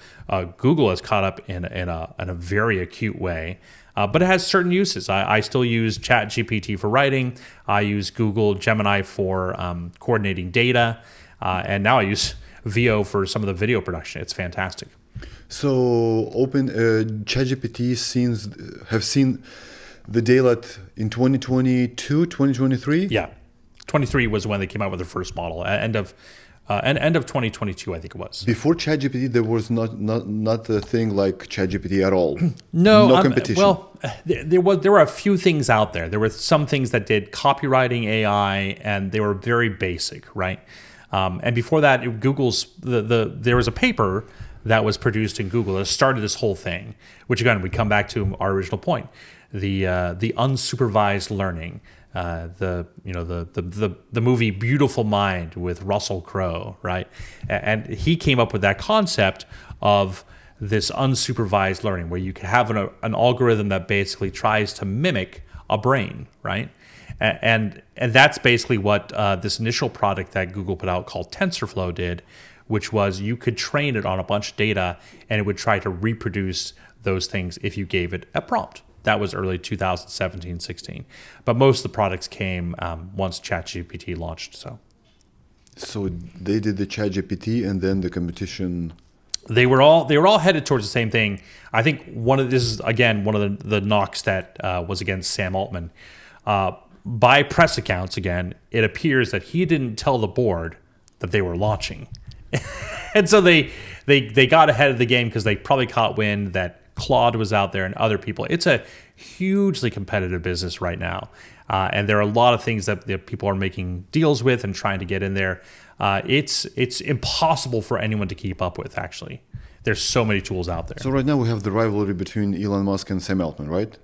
Google has caught up in a very acute way, but it has certain uses. I still use ChatGPT for writing. I use Google Gemini for coordinating data, and now I use VO for some of the video production. It's fantastic. So ChatGPT have seen the daylight in 2022, 2023? Yeah. 23 was when they came out with their first model. End of 2022, I think it was. Before ChatGPT, there was not a thing like ChatGPT at all. No competition. There were a few things out there. There were some things that did copywriting AI, and they were very basic, right? And before that, Google's there was a paper that was produced in Google that started this whole thing. Which again, we come back to our original point: the unsupervised learning. The movie Beautiful Mind with Russell Crowe, right? And he came up with that concept of this unsupervised learning, where you can have an algorithm that basically tries to mimic a brain, right? And that's basically what this initial product that Google put out called TensorFlow did, which was you could train it on a bunch of data, and it would try to reproduce those things if you gave it a prompt. That was early 2017, 16. But most of the products came once ChatGPT launched. So they did the ChatGPT, and then the competition. They were all headed towards the same thing. I think this is again one of the knocks that was against Sam Altman. By press accounts, again, it appears that he didn't tell the board that they were launching, and so they got ahead of the game because they probably caught wind that Claude was out there and other people. It's a hugely competitive business right now. And there are a lot of things that people are making deals with and trying to get in there. It's impossible for anyone to keep up with, actually. There's so many tools out there. So right now we have the rivalry between Elon Musk and Sam Altman, right?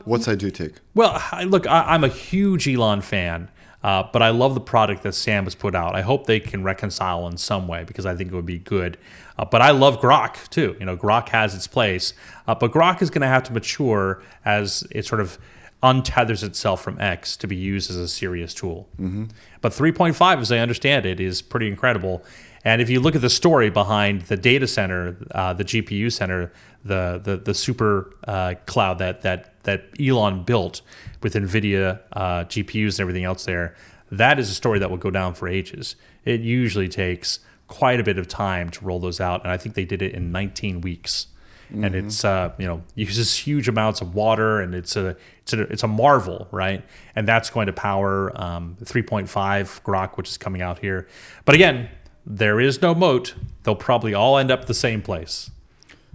What side do you take? Well, look, I'm a huge Elon fan, but I love the product that Sam has put out. I hope they can reconcile in some way because I think it would be good. But I love Grok too. Grok has its place, but Grok is going to have to mature as it sort of untethers itself from X to be used as a serious tool. Mm-hmm. But 3.5, as I understand it, is pretty incredible. And if you look at the story behind the data center, the GPU center, the super cloud that Elon built with NVIDIA GPUs and everything else there, that is a story that will go down for ages. It usually takes quite a bit of time to roll those out, and I think they did it in 19 weeks. Mm-hmm. And it's uses huge amounts of water, and it's a marvel, right? And that's going to power 3.5 Grok, which is coming out here. But again, there is no moat. They'll probably all end up the same place.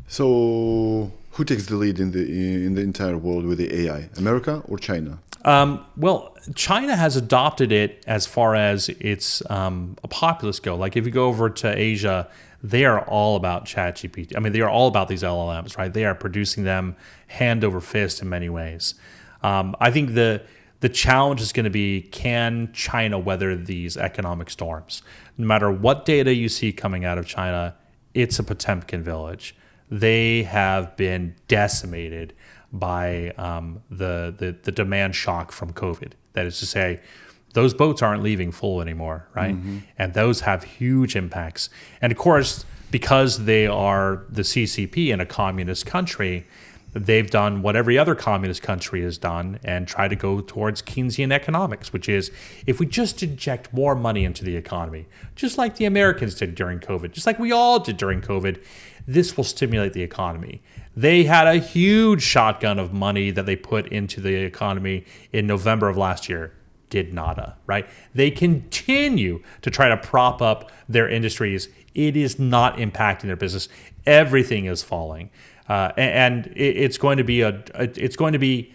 So, who takes the lead in the entire world with the AI? America or China? Well, China has adopted it as far as its a populace go. Like if you go over to Asia, they are all about ChatGPT. I mean, they are all about these LLMs, right? They are producing them hand over fist in many ways. I think the challenge is going to be, can China weather these economic storms? No matter what data you see coming out of China, it's a Potemkin village. They have been decimated by the demand shock from COVID. That is to say, those boats aren't leaving full anymore, right? Mm-hmm. And those have huge impacts. And of course, because they are the CCP in a communist country, they've done what every other communist country has done and try to go towards Keynesian economics, which is if we just inject more money into the economy, just like the Americans did during COVID, just like we all did during COVID, this will stimulate the economy. They had a huge shotgun of money that they put into the economy in November of last year. Did nada, right? They continue to try to prop up their industries. It is not impacting their business. Everything is falling. And it's going to be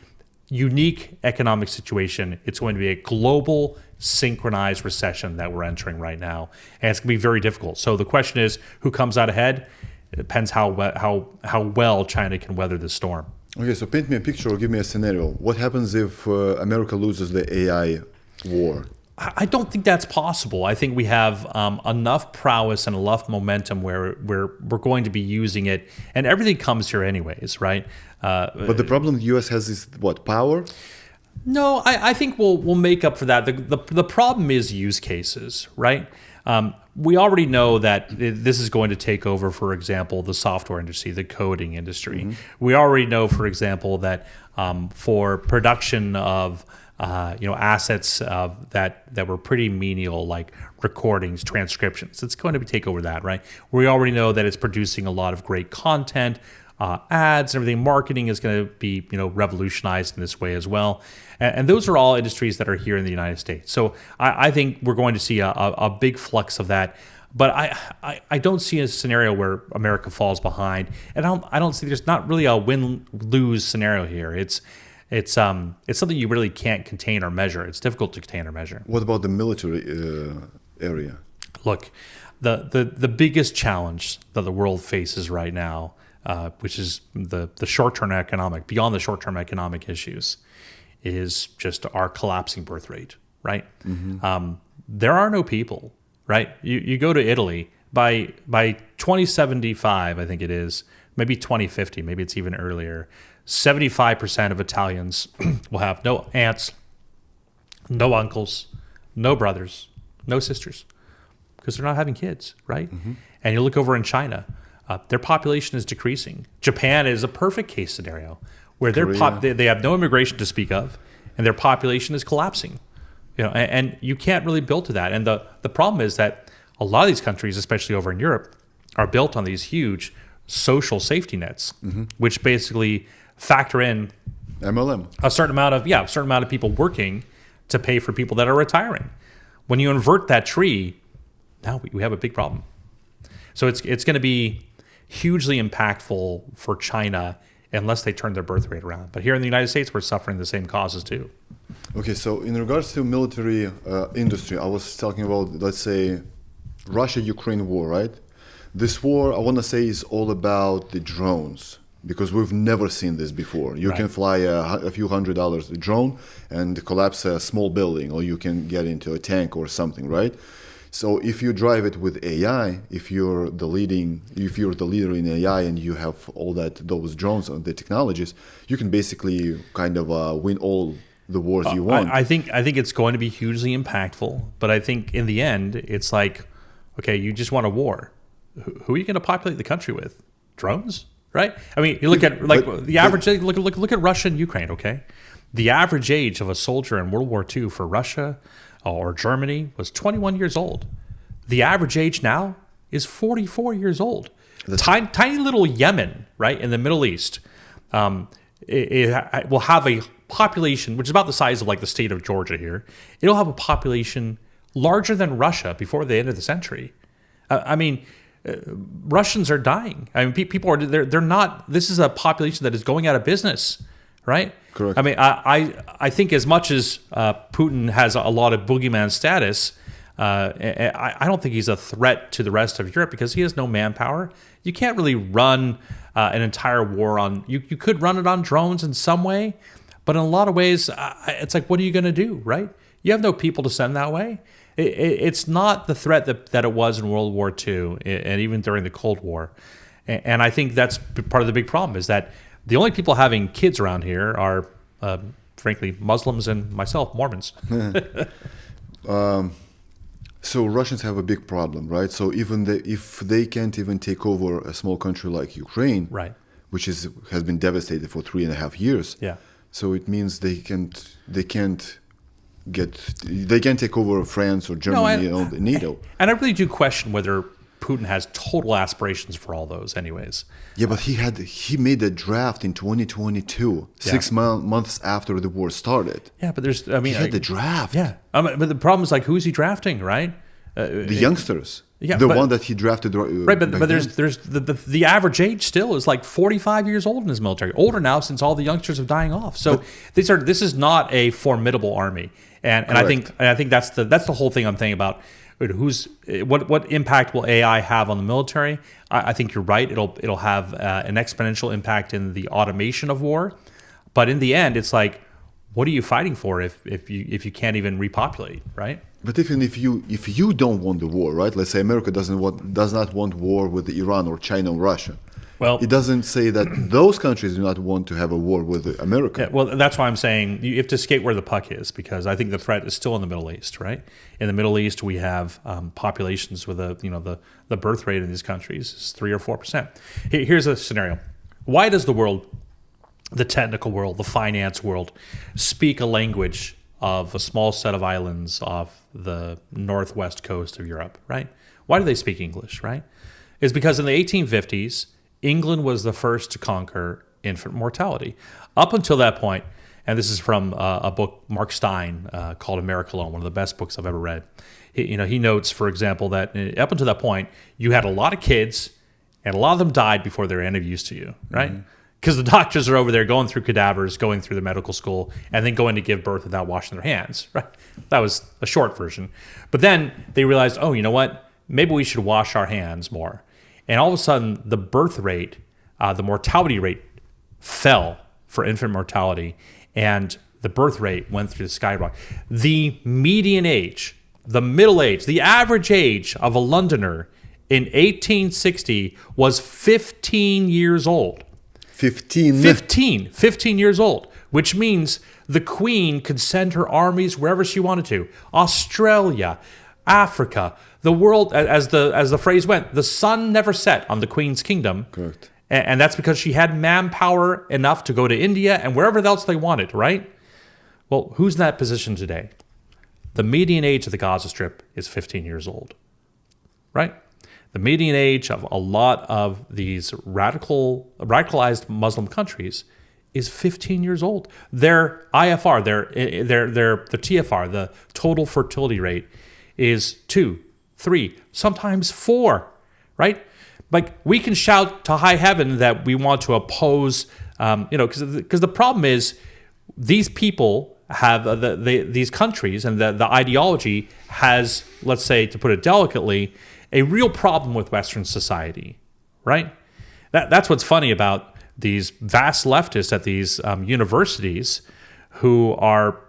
unique economic situation. It's going to be a global synchronized recession that we're entering right now, and it's going to be very difficult. So the question is, who comes out ahead? It depends how well China can weather this storm. Okay, so paint me a picture or give me a scenario. What happens if America loses the AI war? I don't think that's possible. I think we have enough prowess and enough momentum where we're going to be using it, and everything comes here anyways, right? But the problem the U.S. has is what, power? No, I think we'll make up for that. The problem is use cases, right? We already know that this is going to take over, for example, the software industry, the coding industry. Mm-hmm. We already know, for example, that for production of assets that were pretty menial, like recordings, transcriptions, it's going to take over that, right? We already know that it's producing a lot of great content, ads and everything. Marketing is going to be revolutionized in this way as well. And those are all industries that are here in the United States. So I think we're going to see a big flux of that. But I don't see a scenario where America falls behind. And I don't see, there's not really a win-lose scenario here. It's something you really can't contain or measure. It's difficult to contain or measure. What about the military area? Look, the biggest challenge that the world faces right now, which is the short-term economic, beyond the short-term economic issues, is just our collapsing birth rate, right? Mm-hmm. There are no people, right? You go to Italy, by 2075, I think it is, maybe 2050, maybe it's even earlier, 75% of Italians will have no aunts, no uncles, no brothers, no sisters, because they're not having kids, right? Mm-hmm. And you look over in China, their population is decreasing. Japan is a perfect case scenario where they have no immigration to speak of, and their population is collapsing. And you can't really build to that. And the problem is that a lot of these countries, especially over in Europe, are built on these huge social safety nets, mm-hmm. which basically factor in MLM, a certain amount of people working to pay for people that are retiring. When you invert that tree, now we have a big problem. So it's going to be hugely impactful for China unless they turn their birth rate around. But here in the United States, we're suffering the same causes too. Okay, so in regards to military industry, I was talking about, let's say, Russia-Ukraine war, right? This war, I want to say, is all about the drones, because we've never seen this before. You can fly a few $100 a drone and collapse a small building, or you can get into a tank or something, right? So if you drive it with AI, if you're the leader in AI and you have those drones and the technologies, you can basically kind of win all the wars you want. I think it's going to be hugely impactful, but I think in the end, it's like, okay, you just want a war. Who are you going to populate the country with? Drones, right? I mean, you look at the average. Look at Russia and Ukraine. Okay, the average age of a soldier in World War II for Russia or Germany was 21 years old. The average age now is 44 years old. Tiny little Yemen, right, in the Middle East, it will have a population which is about the size of like the state of Georgia here. It'll have a population larger than Russia before the end of the century. I mean, Russians are dying. I mean, people are they're not. This is a population that is going out of business, right? Correct. I mean, I think as much as Putin has a lot of boogeyman status, I don't think he's a threat to the rest of Europe because he has no manpower. You can't really run an entire war on. You could run it on drones in some way, but in a lot of ways, it's like, what are you going to do, right? You have no people to send that way. It's not the threat that it was in World War II and even during the Cold War. And I think that's part of the big problem is that the only people having kids around here are, frankly, Muslims and myself, Mormons. So Russians have a big problem, right? So even if they can't even take over a small country like Ukraine, right, which has been devastated for 3.5 years, yeah. So it means they can't take over France or Germany or NATO. And I really do question whether Putin has total aspirations for all those anyways. Yeah, but he made a draft in 2022, 6 months after the war started. Yeah, but he had the draft. Yeah, but the problem is like, who is he drafting, right? The youngsters. Yeah, one that he drafted. Right, but there's the average age still is like 45 years old in his military. Older now since all the youngsters are dying off. So this is not a formidable army. And I think that's the whole thing I'm thinking about. What impact will AI have on the military? I think you're right. It'll have an exponential impact in the automation of war, but in the end, it's like, what are you fighting for if you can't even repopulate, right? But even if you don't want the war, right? Let's say America does not want war with Iran or China or Russia. Well, it doesn't say that those countries do not want to have a war with America. Yeah, well, that's why I'm saying you have to skate where the puck is, because I think the threat is still in the Middle East, right? In the Middle East, we have populations with the birth rate in these countries is 3 or 4%. Here's a scenario: why does the world, the technical world, the finance world, speak a language of a small set of islands off the northwest coast of Europe, right? Why do they speak English, right? It's because in the 1850s, England was the first to conquer infant mortality. Up until that point, and this is from a book, Mark Stein, called America Alone, one of the best books I've ever read. He notes, for example, that up until that point, you had a lot of kids, and a lot of them died before they were any of use to you, right? Because the doctors are over there going through cadavers, going through the medical school, and then going to give birth without washing their hands, right? That was a short version. But then they realized, oh, you know what? Maybe we should wash our hands more. And all of a sudden, the birth rate, the mortality rate fell for infant mortality, and the birth rate went through the skyrocket. The median age, the middle age, the average age of a Londoner in 1860 was 15 years old. 15 years old, which means the Queen could send her armies wherever she wanted to. Australia, Africa, the world, as the phrase went, the sun never set on the Queen's kingdom. Correct. And that's because she had manpower enough to go to India and wherever else they wanted, right? Well, who's in that position today? The median age of the Gaza Strip is 15 years old, right? The median age of a lot of these radicalized Muslim countries is 15 years old. Their IFR, the TFR, the total fertility rate, is 2, 3, sometimes 4, right? Like, we can shout to high heaven that we want to oppose Because the problem is these people have these countries, and the ideology has, let's say, to put it delicately, a real problem with Western society, right? That's what's funny about these vast leftists at these universities who are,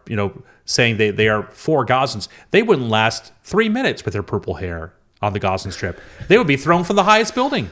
saying they are for Gazans. They wouldn't last 3 minutes with their purple hair on the Gazan Strip. They would be thrown from the highest building.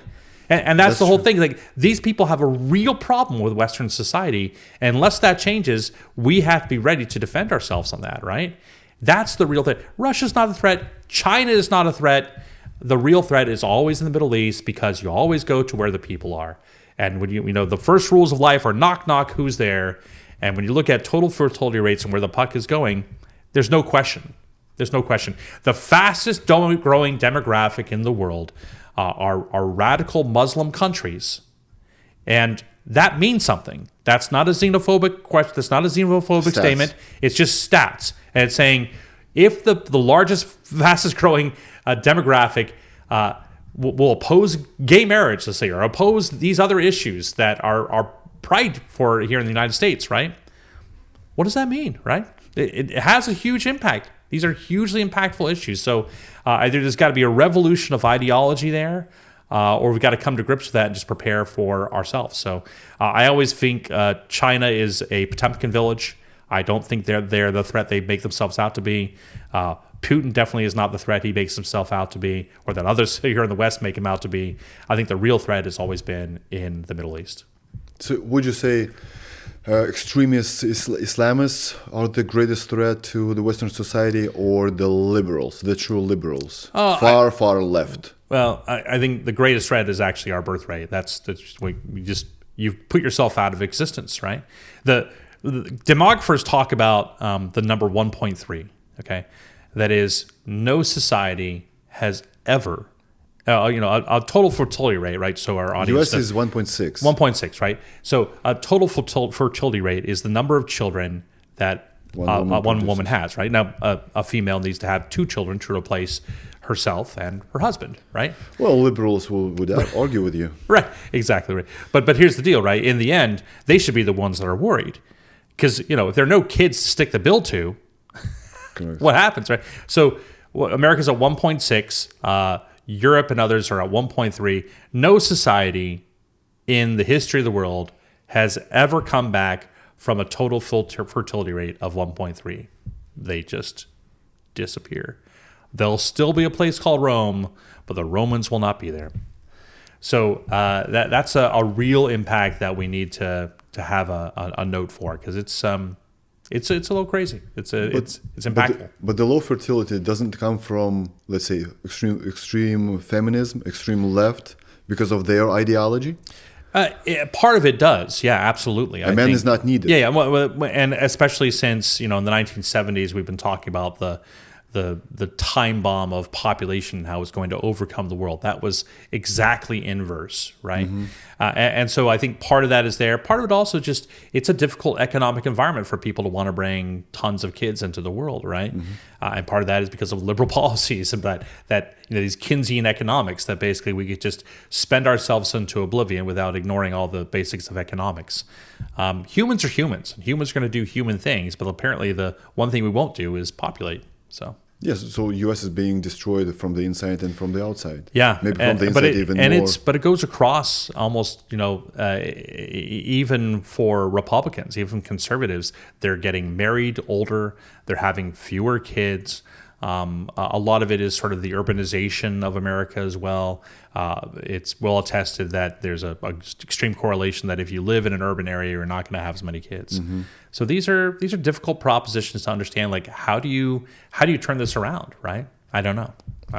And that's the whole thing. Like, these people have a real problem with Western society. And unless that changes, we have to be ready to defend ourselves on that, right? That's the real threat. Russia's not a threat. China is not a threat. The real threat is always in the Middle East, because you always go to where the people are. And when the first rules of life are knock, knock, who's there? And when you look at total fertility rates and where the puck is going, there's no question. There's no question. The fastest growing demographic in the world are radical Muslim countries. And that means something. That's not a xenophobic question. That's not a xenophobic statement. It's just stats. And it's saying if the largest, fastest growing demographic will oppose gay marriage, let's say, or oppose these other issues that are pride for here in the United States, right? What does that mean, right? It has a huge impact. These are hugely impactful issues. So either there's got to be a revolution of ideology there, or we've got to come to grips with that and just prepare for ourselves. So I always think China is a Potemkin village. I don't think they're the threat they make themselves out to be. Putin definitely is not the threat he makes himself out to be, or that others here in the West make him out to be. I think the real threat has always been in the Middle East. So would you say extremist Islamists are the greatest threat to the Western society, or the liberals, the true liberals, far left? Well, I think the greatest threat is actually our birth rate. You've put yourself out of existence, right? The demographers talk about the number 1.3. Okay, that is, no society has ever. A total fertility rate, right? So our audience... US is 1.6. 1.6, right? So a total fertility rate is the number of children that one woman has, right? Now, a female needs to have 2 children to replace herself and her husband, right? Well, liberals would argue with you. Right, exactly right. But here's the deal, right? In the end, they should be the ones that are worried. Because, if there are no kids to stick the bill to, what happens, right? So America's at 1.6, Europe and others are at 1.3. No society in the history of the world has ever come back from a total fertility rate of 1.3. They just disappear. There'll still be a place called Rome, but the Romans will not be there. So that's a real impact that we need to have a note for, because it's a little crazy. It's impactful. But the low fertility doesn't come from, let's say, extreme feminism, extreme left, because of their ideology. Part of it does, yeah, absolutely. A man is not needed. Yeah, and especially since in the 1970s we've been talking about the time bomb of population and how it's going to overcome the world. That was exactly inverse, right? Mm-hmm. And so I think part of that is there. Part of it also just, it's a difficult economic environment for people to want to bring tons of kids into the world, right? Mm-hmm. And part of that is because of liberal policies and that these Keynesian economics that basically we could just spend ourselves into oblivion without ignoring all the basics of economics. Humans are humans. Humans are going to do human things, but apparently the one thing we won't do is populate. So yes, so U.S. is being destroyed from the inside and from the outside. Yeah, maybe from the inside even more. But it goes across almost, even for Republicans, even conservatives, they're getting married older, they're having fewer kids. A lot of it is sort of the urbanization of America as well. It's well attested that there's a extreme correlation that if you live in an urban area, you're not going to have as many kids. Mm-hmm. So these are difficult propositions to understand. Like, how do you turn this around, right? I don't know.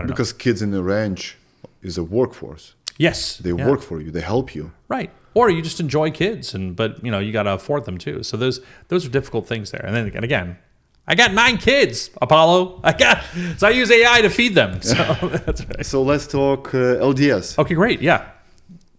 Because kids in the ranch is a workforce. Yes, they work for you. They help you. Right. Or you just enjoy kids, but you got to afford them too. So those are difficult things there. And then again, I got 9 kids, Apollo. So I use AI to feed them. So that's right. So let's talk LDS. Okay, great. Yeah.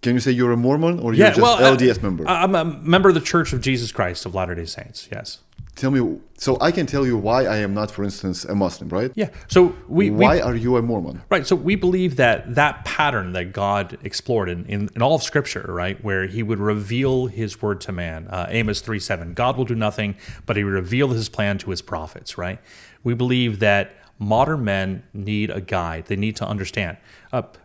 Can you say you're a Mormon or you're just LDS member? I'm a member of the Church of Jesus Christ of Latter-day Saints. Yes. Tell me, so I can tell you why I am not, for instance, a Muslim, right? Yeah. So why are you a Mormon? Right. So we believe that pattern that God explored in all of Scripture, right, where he would reveal his word to man, Amos 3:7, God will do nothing, but he will reveal his plan to his prophets, right? We believe that modern men need a guide. They need to understand.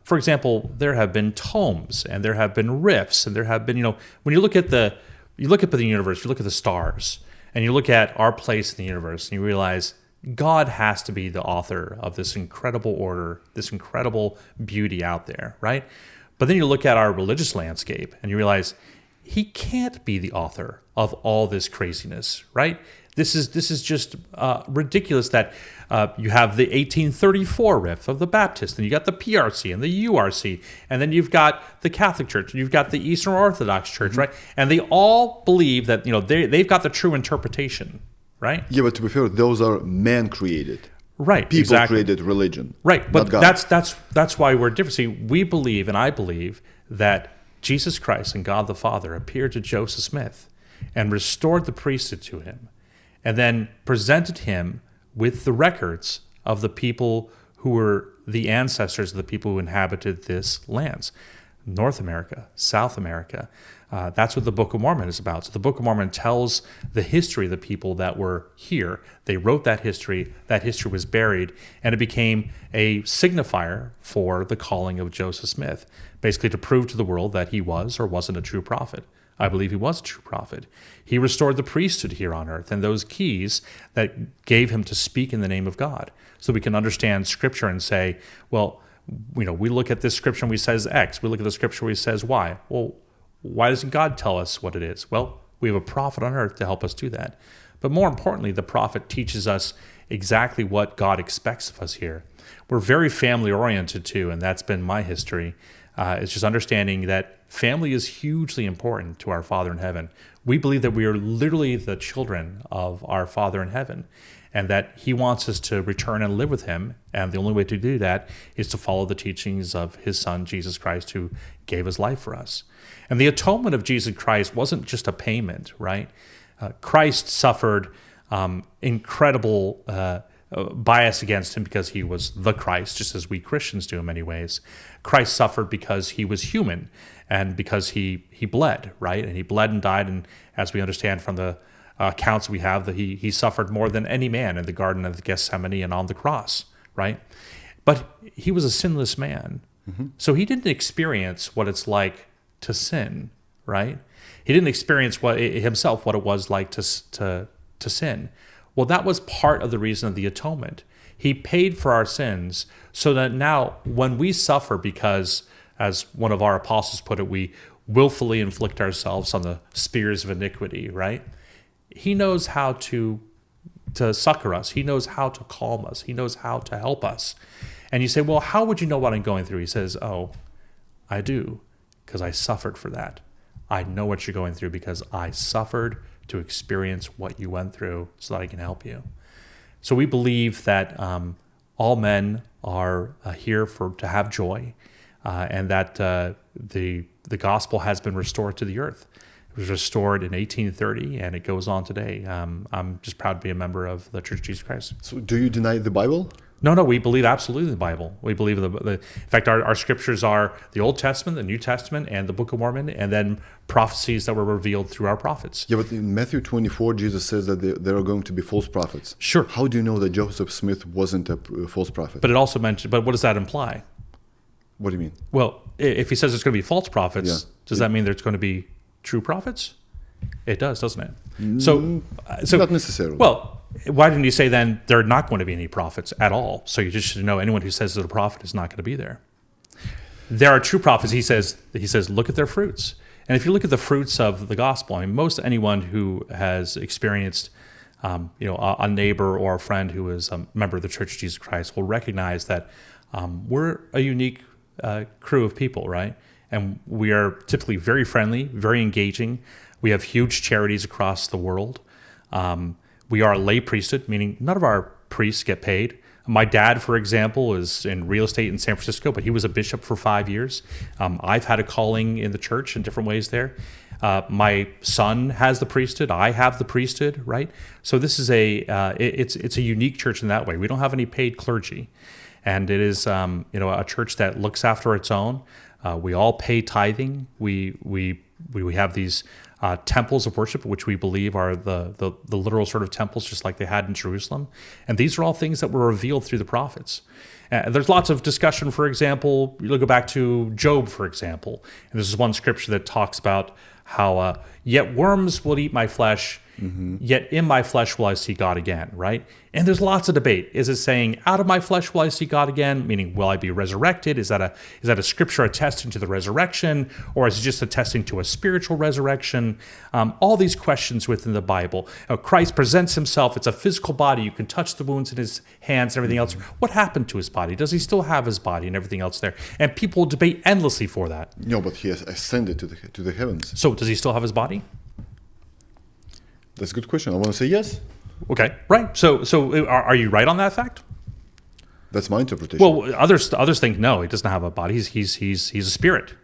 For example, there have been tomes and there have been rifts and there have been, when you look at the universe, you look at the stars, and you look at our place in the universe, and you realize God has to be the author of this incredible order, this incredible beauty out there, right? But then you look at our religious landscape, and you realize he can't be the author of all this craziness, right? This is just ridiculous that you have the 1834 riff of the Baptist, and you got the PRC and the URC, and then you've got the Catholic Church, and you've got the Eastern Orthodox Church, right? And they all believe that they've got the true interpretation, right? Yeah, but to be fair, those are man-created. Right, People exactly. created religion. Right, but not God. that's why we're different. See, we believe, and I believe, that Jesus Christ and God the Father appeared to Joseph Smith and restored the priesthood to him, and then presented him with the records of the people who were the ancestors of the people who inhabited this lands, North America, South America. That's what the Book of Mormon is about. So the Book of Mormon tells the history of the people that were here. They wrote that history. That history was buried, and it became a signifier for the calling of Joseph Smith, basically to prove to the world that he was or wasn't a true prophet. I believe he was a true prophet. He restored the priesthood here on earth and those keys that gave him to speak in the name of God. So we can understand Scripture and say, well, we look at this Scripture and we says X. We look at the Scripture where he says Y. Well, why doesn't God tell us what it is? Well, we have a prophet on earth to help us do that. But more importantly, the prophet teaches us exactly what God expects of us here. We're very family-oriented too, and that's been my history. It's just understanding that family is hugely important to our Father in heaven. We believe that we are literally the children of our Father in heaven, and that he wants us to return and live with him. And the only way to do that is to follow the teachings of his Son, Jesus Christ, who gave his life for us. And the atonement of Jesus Christ wasn't just a payment, right? Christ suffered incredible bias against him because he was the Christ, just as we Christians do in many ways. Christ suffered because he was human and because he bled, right? And he bled and died, and as we understand from the accounts we have, that he suffered more than any man in the Garden of Gethsemane and on the cross, right? But he was a sinless man. Mm-hmm. So he didn't experience what it's like to sin, right? He didn't experience what it was like to sin. Well, that was part of the reason of the atonement. He paid for our sins so that now when we suffer because, as one of our apostles put it, we willfully inflict ourselves on the spears of iniquity, right? He knows how to succor us. He knows how to calm us. He knows how to help us. And you say, well, how would you know what I'm going through? He says, oh, I do, because I suffered for that. I know what you're going through because I suffered to experience what you went through so that I can help you. So we believe that all men are here to have joy, and that the gospel has been restored to the earth. It was restored in 1830, and it goes on today. I'm just proud to be a member of the Church of Jesus Christ. So do you deny the Bible? No, we believe absolutely the Bible. We believe in fact, our scriptures are the Old Testament, the New Testament, and the Book of Mormon, and then prophecies that were revealed through our prophets. Yeah, but in Matthew 24, Jesus says that there are going to be false prophets. Sure. How do you know that Joseph Smith wasn't a false prophet? But it also mentioned, but what does that imply? What do you mean? Well, if he says there's going to be false prophets, does that mean there's going to be true prophets? It does, doesn't it? So not necessarily. Well, why didn't he say then there are not going to be any prophets at all? So you just should know anyone who says that a prophet is not going to be there. There are true prophets. He says, look at their fruits. And if you look at the fruits of the gospel, I mean, most anyone who has experienced, a neighbor or a friend who is a member of the Church of Jesus Christ will recognize that we're a unique crew of people, right? And we are typically very friendly, very engaging. We have huge charities across the world. We are a lay priesthood, meaning none of our priests get paid. My dad, for example, is in real estate in San Francisco, but he was a bishop for 5 years. I've had a calling in the church in different ways there. My son has the priesthood. I have the priesthood, right? So this is it's a unique church in that way. We don't have any paid clergy, and it is a church that looks after its own. We all pay tithing. We have these temples of worship, which we believe are the literal sort of temples, just like they had in Jerusalem. And these are all things that were revealed through the prophets. There's lots of discussion. For example, you go back to Job, for example, and this is one scripture that talks about how yet worms will eat my flesh, yet in my flesh will I see God again, right? And there's lots of debate. Is it saying out of my flesh will I see God again, meaning will I be resurrected? Is that a scripture attesting to the resurrection, or is it just attesting to a spiritual resurrection? All these questions within the Bible. Christ presents himself. It's a physical body. You can touch the wounds in his hands and everything else. What happened to his body? Does he still have his body and everything else there? And people debate endlessly for that. No, but he has ascended to the heavens. So does he still have his body? That's a good question. I want to say yes. Okay, right. So are you right on that fact? That's my interpretation. Well, others think no, he doesn't have a body. He's a spirit.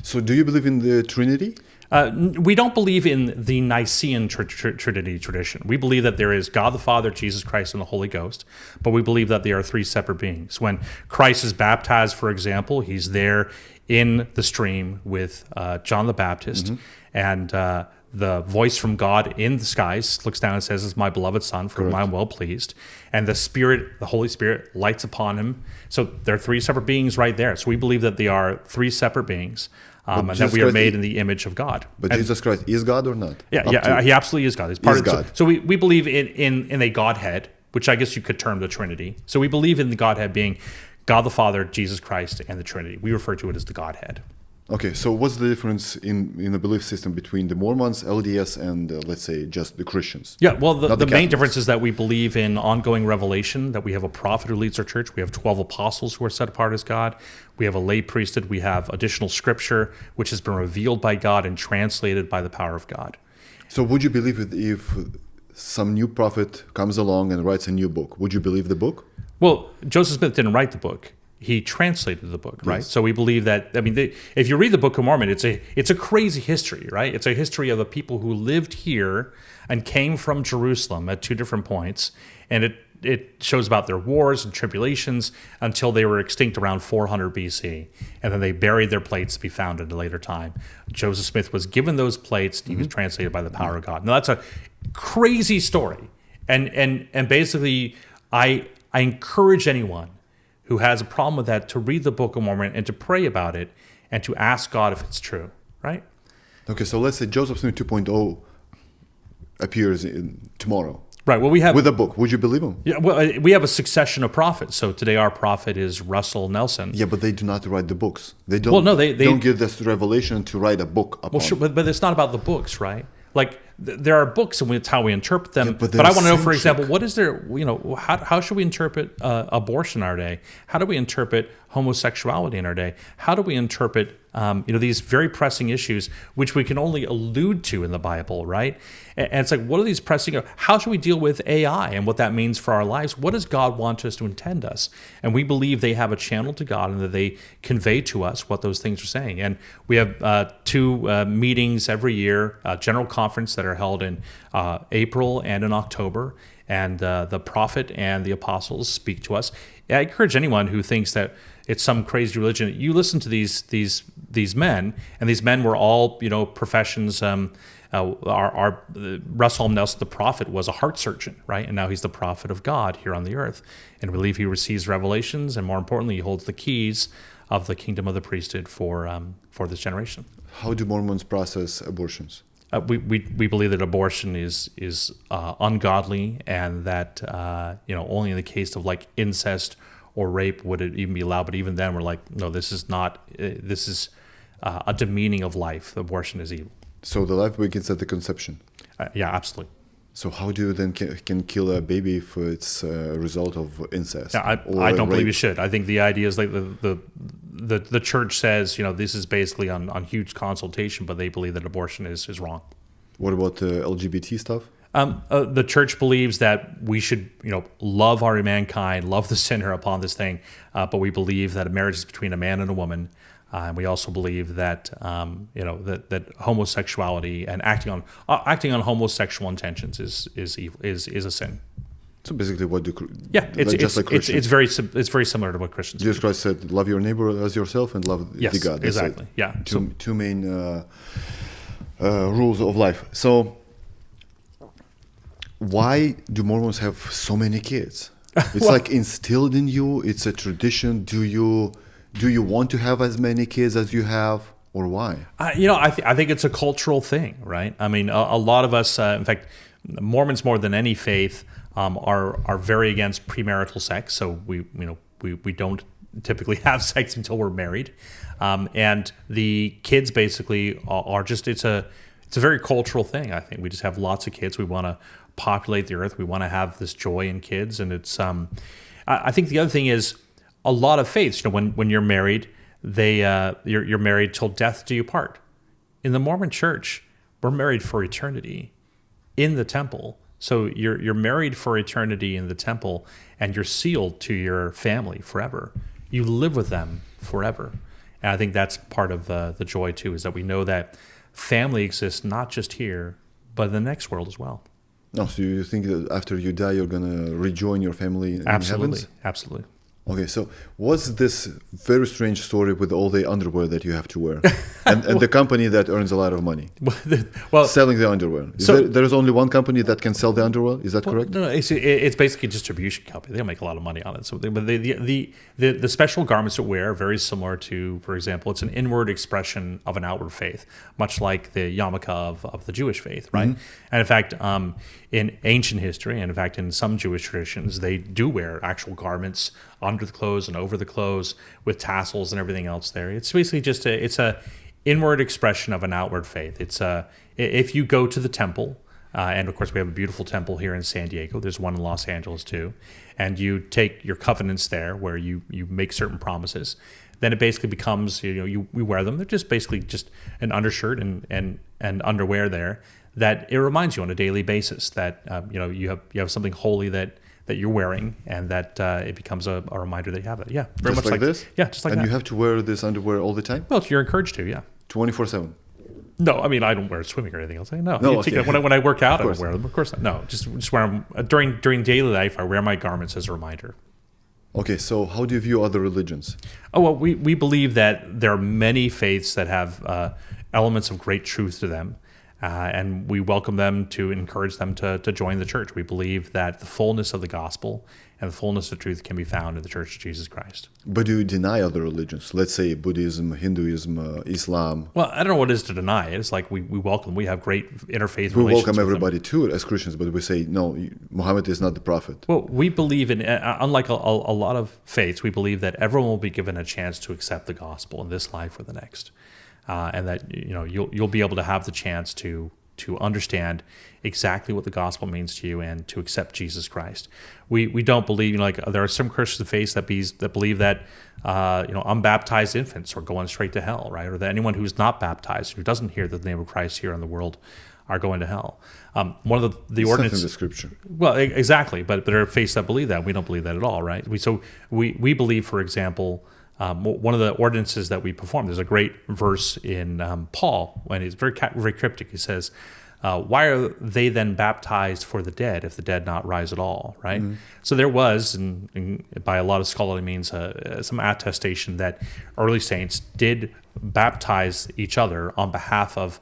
So do you believe in the Trinity? We don't believe in the Nicene Trinity tradition. We believe that there is God the Father, Jesus Christ, and the Holy Ghost, but we believe that they are three separate beings. When Christ is baptized, for example, he's there in the stream with John the Baptist, and the voice from God in the skies looks down and says, "This is my beloved Son, for whom I am well pleased." And the Spirit, the Holy Spirit, lights upon him. So there are three separate beings right there. So we believe that they are three separate beings, and that we are made in the image of God. But Jesus Christ is God or not? Yeah, he absolutely is God. He's part He's of God. So we believe in a Godhead, which I guess you could term the Trinity. So we believe in the Godhead being God the Father, Jesus Christ, and the Trinity. We refer to it as the Godhead. Okay, so what's the difference in the belief system between the Mormons, LDS, and let's say just the Christians? Yeah, well, the main Catholics. difference is that we believe in ongoing revelation, that we have a prophet who leads our church. We have 12 apostles who are set apart as God. We have a lay priesthood. We have additional scripture, which has been revealed by God and translated by the power of God. So would you believe it if some new prophet comes along and writes a new book? Would you believe the book? Well, Joseph Smith didn't write the book. He translated the book, right? Yes. So we believe that. I mean, if you read the Book of Mormon, it's a crazy history, right? It's a history of the people who lived here and came from Jerusalem at two different points, and it shows about their wars and tribulations until they were extinct around 400 BC, and then they buried their plates to be found at a later time. Joseph Smith was given those plates. He was translated by the power of God. Now that's a crazy story, and basically, I encourage anyone who has a problem with that to read the Book of Mormon and to pray about it and to ask God if it's true, right? Okay, so let's say Joseph Smith 2.0 appears tomorrow. Right. Well, we have With a book. Would you believe him? Yeah. Well, we have a succession of prophets. So today our prophet is Russell Nelson. Yeah, but they do not write the books. They don't. Well, no, they don't give this revelation to write a book upon. Well, sure, but it's not about the books, right? Like there are books and it's how we interpret them. Yeah, but but I want to know, for they're example, what is there? How should we interpret abortion in our day? How do we interpret homosexuality in our day? How do we interpret these very pressing issues, which we can only allude to in the Bible, right? And it's like, what are these pressing? How should we deal with AI and what that means for our lives? What does God want us to intend us? And we believe they have a channel to God and that they convey to us what those things are saying. And we have two meetings every year, general conference that are held in April and in October. And the prophet and the apostles speak to us. I encourage anyone who thinks that it's some crazy religion. You listen to these men, and these men were all professions. Our Russell Nelson, the prophet, was a heart surgeon, right? And now he's the prophet of God here on the earth. And we believe he receives revelations, and more importantly, he holds the keys of the kingdom of the priesthood for this generation. How do Mormons process abortions? We believe that abortion is ungodly, and that only in the case of like incest or rape would it even be allowed. But even then, we're like, no, this is not. This is a demeaning of life. Abortion is evil. So the life begins at the conception. Yeah, absolutely. So how do you then can kill a baby if it's a result of incest? Yeah, I don't believe you should. I think the idea is like the church says, this is basically on huge consultation, but they believe that abortion is wrong. What about the LGBT stuff? The church believes that we should, love our mankind, love the sinner upon this thing, but we believe that a marriage is between a man and a woman, And we also believe that that homosexuality and acting on homosexual intentions is a sin. So basically, what do it's very similar to what Christians Jesus do. Christ said, "Love your neighbor as yourself and love the God." That's exactly. it. Yeah. Two main rules of life. So why do Mormons have so many kids? It's like instilled in you. It's a tradition. Do you want to have as many kids as you have, or why? I think it's a cultural thing, right? I mean, a lot of us, in fact, Mormons more than any faith, are very against premarital sex. So we don't typically have sex until we're married, and the kids basically are just it's a very cultural thing. I think we just have lots of kids. We want to populate the earth. We want to have this joy in kids, and it's. I think the other thing is a lot of faiths. When you're married, you're married till death do you part. In the Mormon Church, we're married for eternity in the temple. So you're married for eternity in the temple, and you're sealed to your family forever. You live with them forever. And I think that's part of the joy too, is that we know that family exists not just here, but in the next world as well. No, so you think that after you die, you're going to rejoin your family in heavens? Absolutely. Okay, so what's this very strange story with all the underwear that you have to wear, and the company that earns a lot of money, selling the underwear? There is only one company that can sell the underwear. Is that correct? No, it's basically a distribution company. They make a lot of money on it. So, but the special garments that we wear are very similar to, for example, it's an inward expression of an outward faith, much like the yarmulke of the Jewish faith, right? Mm-hmm. And in fact, in ancient history, and in fact in some Jewish traditions, they do wear actual garments under the clothes and over the clothes with tassels and everything else there. It's basically just it's a inward expression of an outward faith. It's if you go to the temple, and of course we have a beautiful temple here in San Diego. There's one in Los Angeles too, and you take your covenants there where you make certain promises. Then it basically becomes we wear them. They're just basically just an undershirt and underwear there that it reminds you on a daily basis that you have something holy that you're wearing, and that it becomes a reminder that you have it. Yeah, very just much like this. Yeah, just like and that. And you have to wear this underwear all the time. Well, you're encouraged to. Yeah, 24/7. No, I mean I don't wear it swimming or anything else. No, okay. When I work out, I don't wear them. Of course not. No, just wear them during daily life. I wear my garments as a reminder. Okay, so how do you view other religions? Oh well, we believe that there are many faiths that have elements of great truth to them. And we welcome them to encourage them to join the church. We believe that the fullness of the gospel and the fullness of truth can be found in the Church of Jesus Christ. But do you deny other religions? Let's say Buddhism, Hinduism, Islam. Well, I don't know what it is to deny it. It's like we welcome them. We have great interfaith relations. We welcome everybody too as Christians, but we say, no, Muhammad is not the prophet. Well, we believe in, unlike a lot of faiths, we believe that everyone will be given a chance to accept the gospel in this life or the next. And that you'll be able to have the chance to understand exactly what the gospel means to you and to accept Jesus Christ. We don't believe there are some Christian faiths that believe that unbaptized infants are going straight to hell, right? Or that anyone who's not baptized, who doesn't hear the name of Christ here in the world, are going to hell. One of the ordinance in the scripture. Well, exactly, but there are faiths that believe that. We don't believe that at all, right? We believe, for example. One of the ordinances that we perform, there's a great verse in Paul, when he's very cryptic. He says, why are they then baptized for the dead if the dead not rise at all, right? Mm-hmm. So there was, and by a lot of scholarly means, some attestation that early saints did baptize each other on behalf of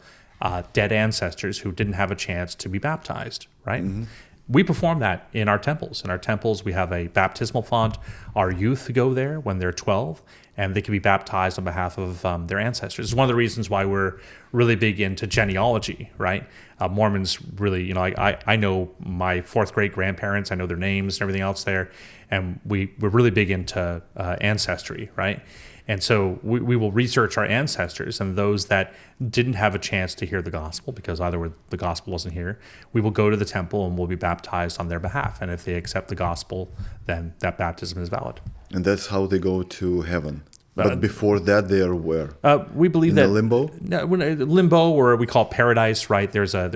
dead ancestors who didn't have a chance to be baptized, right? Mm-hmm. We perform that in our temples. In our temples, we have a baptismal font. Our youth go there when they're 12, and they can be baptized on behalf of their ancestors. It's one of the reasons why we're really big into genealogy, right? Mormons really, I know my fourth great grandparents. I know their names and everything else there, and we're really big into ancestry, right? And so we will research our ancestors, and those that didn't have a chance to hear the gospel because either the gospel wasn't here, we will go to the temple and we'll be baptized on their behalf. And if they accept the gospel, then that baptism is valid. And that's how they go to heaven. But before that, they are where? We believe in that limbo. Limbo, or we call paradise, right? There's a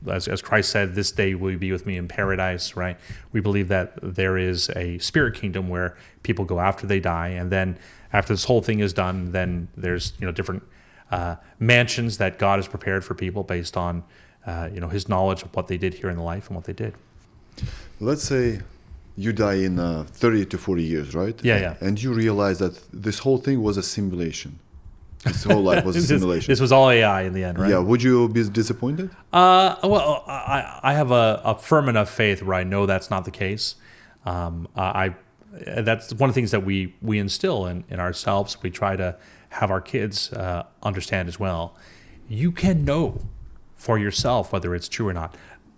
as Christ said, "This day will you be with me in paradise," right? We believe that there is a spirit kingdom where people go after they die, and then after this whole thing is done, then there's different mansions that God has prepared for people based on His knowledge of what they did here in life and what they did. Let's say you die in 30 to 40 years, right? Yeah. And you realize that this whole thing was a simulation. This whole life was a simulation. This was all AI in the end, right? Yeah. Would you be disappointed? Well, I have a firm enough faith where I know that's not the case. That's one of the things that we instill in ourselves. We try to have our kids understand as well. You can know for yourself whether it's true or not.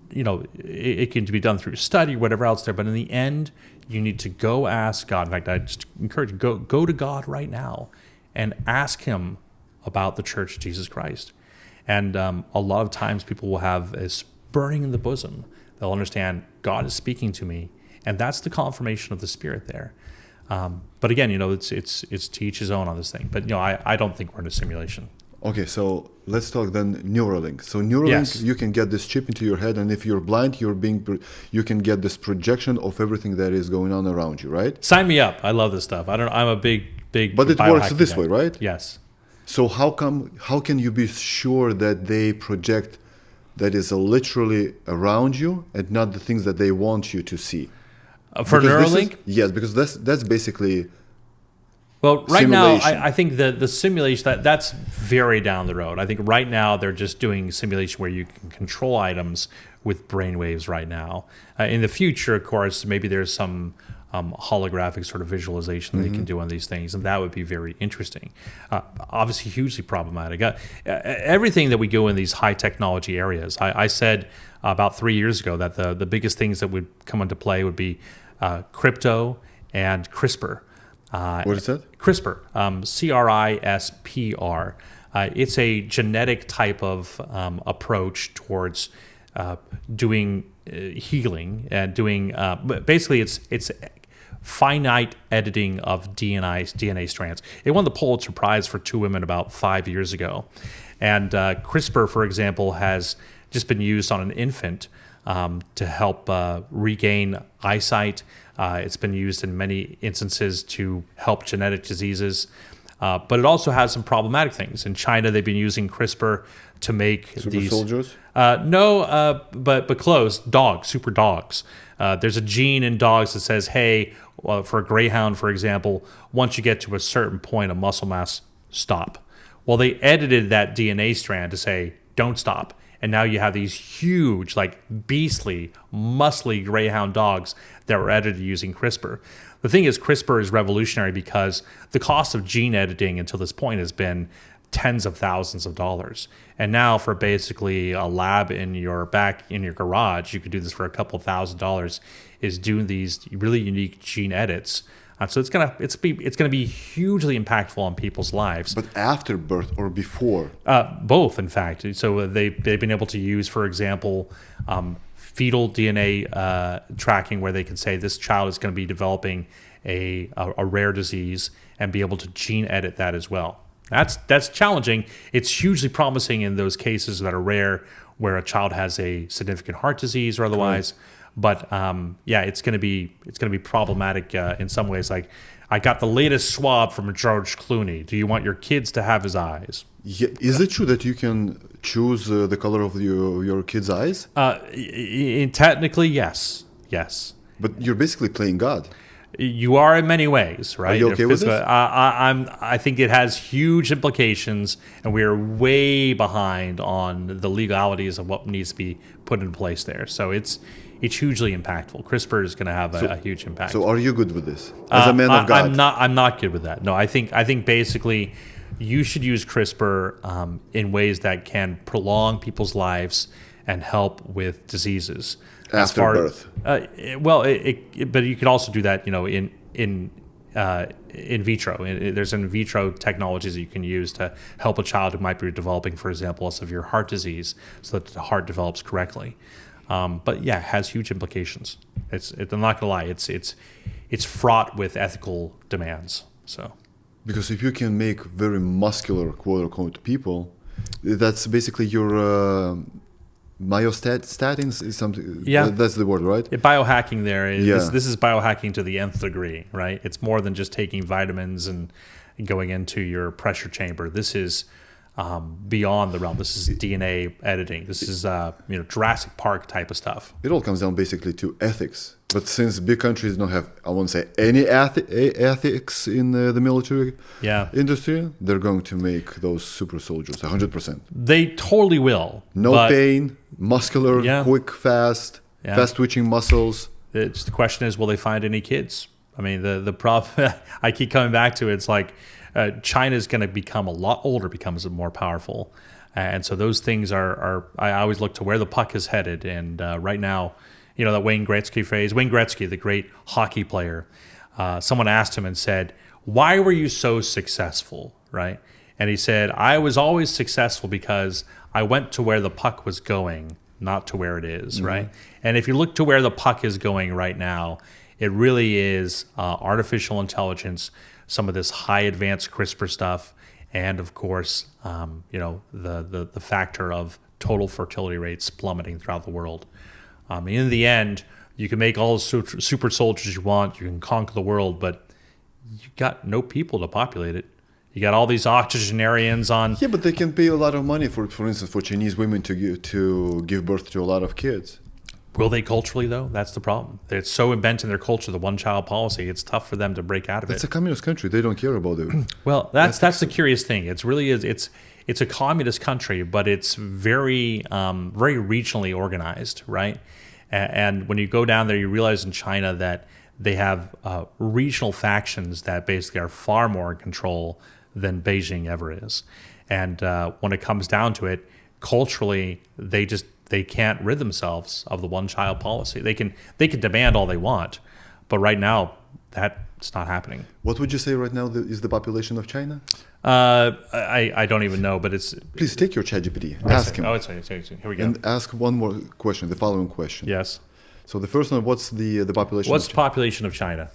It can be done through study, whatever else there. But in the end, you need to go ask God. In fact, I just encourage you, go to God right now and ask Him about the Church of Jesus Christ. And a lot of times people will have this burning in the bosom. They'll understand God is speaking to me. And that's the confirmation of the Spirit there. But again, it's to each his own on this thing. But I don't think we're in a simulation. Okay, so let's talk then Neuralink. So Neuralink, Yes. You can get this chip into your head, and if you're blind, you can get this projection of everything that is going on around you, right? Sign me up. I love this stuff. I'm a big But it works biohacking this guy. way, right? Yes. So how can you be sure that they project that is literally around you and not the things that they want you to see? For Because Neuralink? yes, because that's basically Well, right now, simulation. I think the simulation, that's very down the road. I think right now they're just doing simulation where you can control items with brainwaves right now. In the future, of course, maybe there's some holographic sort of visualization they can do on these things, and that would be very interesting. Obviously, hugely problematic. Everything that we go in these high technology areas, I said about 3 years ago that the biggest things that would come into play would be crypto and CRISPR. What is that? CRISPR, CRISPR. It's a genetic type of approach towards doing healing and doing. Basically, it's finite editing of DNA strands. It won the Pulitzer Prize for two women about 5 years ago, and CRISPR, for example, has just been used on an infant to help regain eyesight. It's been used in many instances to help genetic diseases, but it also has some problematic things. In China, they've been using CRISPR to make Super soldiers? but close. Dogs, super dogs. There's a gene in dogs that says, hey, for a greyhound, for example, once you get to a certain point of muscle mass, stop. Well, they edited that DNA strand to say, don't stop. And now you have these huge, like beastly, muscly greyhound dogs that were edited using CRISPR. The thing is, CRISPR is revolutionary because the cost of gene editing until this point has been tens of thousands of dollars. And now for basically a lab in your garage, you could do this for a couple of $1,000s, is doing these really unique gene edits. So it's gonna be hugely impactful on people's lives. But after birth or before? Both, in fact. So they've been able to use, for example, fetal DNA tracking, where they can say this child is going to be developing a rare disease and be able to gene edit that as well. That's challenging. It's hugely promising in those cases that are rare, where a child has a significant heart disease or otherwise. Cool. But it's going to be problematic in some ways. Like, I got the latest swab from George Clooney. Do you want your kids to have his eyes? Yeah. Is it true that you can choose the color of your kids' eyes? Technically, yes. But you're basically playing God. You are in many ways, right? Are you okay with this? I think it has huge implications, and we are way behind on the legalities of what needs to be put in place there. So it's hugely impactful. CRISPR is going to have a huge impact. So are you good with this as a man of God? I'm not good with that. No, I think basically you should use CRISPR in ways that can prolong people's lives and help with diseases. After birth. But you could also do that, in vitro. There's in vitro technologies that you can use to help a child who might be developing, for example, a severe heart disease, so that the heart develops correctly. But yeah, it has huge implications. I'm not gonna lie, it's fraught with ethical demands. So, because if you can make very muscular, quote unquote, people, that's basically Myostatins is something. Yeah. That's the word, right? Biohacking there is Yeah. this is biohacking to the nth degree, right? It's more than just taking vitamins and going into your pressure chamber. This is beyond the realm. This is DNA editing. This is Jurassic Park type of stuff. It all comes down basically to ethics. But since big countries don't have, I won't say any ethics in the military Yeah. industry, they're going to make those super soldiers 100%. They totally will. No but pain, muscular, Yeah. quick, fast, Yeah. fast twitching muscles. The question is, will they find any kids? I mean, the problem I keep coming back to, it's like China is going to become a lot older, becomes more powerful. And so those things are I always look to where the puck is headed. And right now, that Wayne Gretzky phrase, Wayne Gretzky, the great hockey player, someone asked him and said, why were you so successful, right? And he said, I was always successful because I went to where the puck was going, not to where it is, right? And if you look to where the puck is going right now, it really is artificial intelligence, some of this high advanced CRISPR stuff, and of course, the factor of total fertility rates plummeting throughout the world. In the end, you can make all the super soldiers you want, you can conquer the world, but you got no people to populate it. You got all these octogenarians on. Yeah, but they can pay a lot of money, for instance, for Chinese women to give birth to a lot of kids. Will they culturally, though? That's the problem. It's so embedded in their culture, the one-child policy, it's tough for them to break out of it. It's a communist country. They don't care about it. Well, that's the curious thing. It's really is. It's a communist country, but it's very regionally organized, right? And when you go down there, you realize in China that they have regional factions that basically are far more in control than Beijing ever is. And when it comes down to it, culturally, they can't rid themselves of the one-child policy. They can demand all they want, but right now that's not happening. What would you say right now is the population of China? I don't even know, but it's. Please take your ChatGPT. Ask him. Oh, it's here we go. And ask one more question, the following question. Yes. So the first one, what's the population? What's the population of China?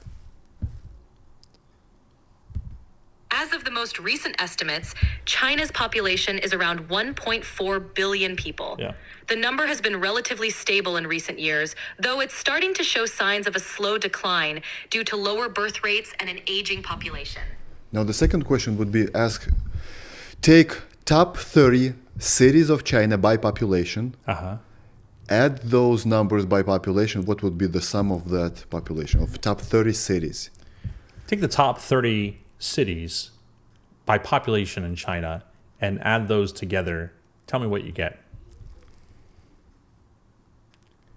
As of the most recent estimates, China's population is around 1.4 billion people. Yeah. The number has been relatively stable in recent years, though it's starting to show signs of a slow decline due to lower birth rates and an aging population. Now the second question would be take top 30 cities of China by population. Add those numbers by population. What would be the sum of that population of top 30 cities? Take the top 30 cities by population in China and add those together. Tell me what you get.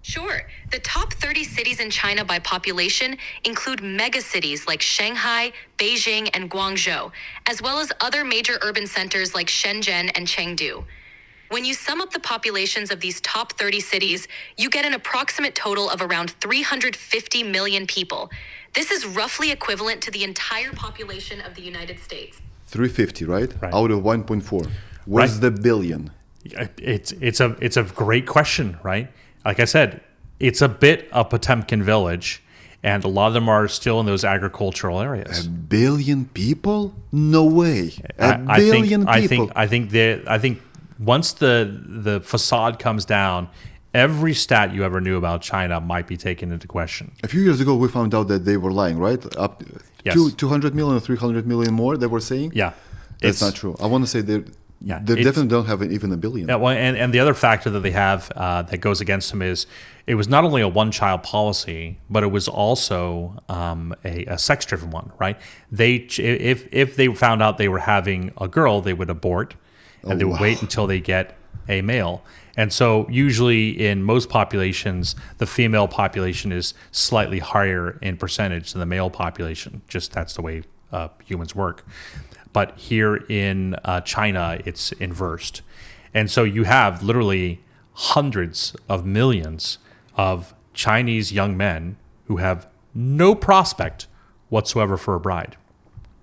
Sure. The top 30 cities in China by population include megacities like Shanghai, Beijing, and Guangzhou, as well as other major urban centers like Shenzhen and Chengdu. When you sum up the populations of these top 30 cities, you get an approximate total of around 350 million people. This is roughly equivalent to the entire population of the United States. 350, right? Right. Out of 1.4. Where's Right. the billion? It's a great question, right? Like I said, it's a bit of Potemkin village, and a lot of them are still in those agricultural areas. A billion people? No way. A billion people. I think once the facade comes down, every stat you ever knew about China might be taken into question. A few years ago, we found out that they were lying, right? Up Yes. 200 million or 300 million more, they were saying? Yeah. That's not true. I want to say they definitely don't have even a billion. Yeah, well, and the other factor that they have that goes against them is it was not only a one-child policy, but it was also a sex-driven one, right? If they found out they were having a girl, they would abort, and they would wait until they get a male. And so usually in most populations, the female population is slightly higher in percentage than the male population. Just that's the way humans work. But here in China, it's inversed. And so you have literally hundreds of millions of Chinese young men who have no prospect whatsoever for a bride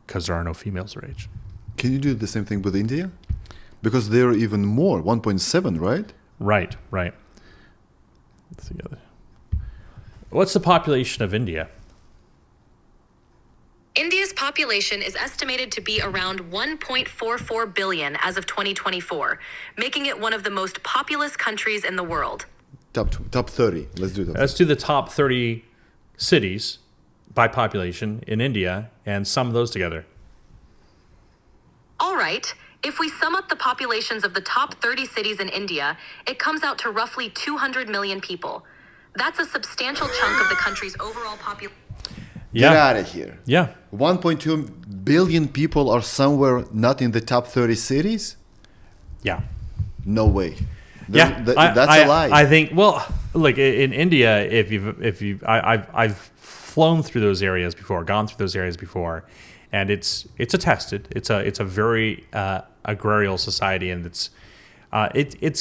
because there are no females their age. Can you do the same thing with India? Because they're even more, 1.7, right? Right. Let's see. What's the population of India? India's population is estimated to be around 1.44 billion as of 2024, making it one of the most populous countries in the world. Top 30. Let's do that. Let's do the top 30 cities by population in India and sum those together. All right. If we sum up the populations of the top 30 cities in India, it comes out to roughly 200 million people. That's a substantial chunk of the country's overall population. Get out of here. Yeah. 1.2 billion people are somewhere not in the top 30 cities? Yeah. No way. Yeah, That's a lie. I think. Well, look, in India, I've flown through those areas before, gone through those areas before, and it's attested. It's a very agrarial society, and it's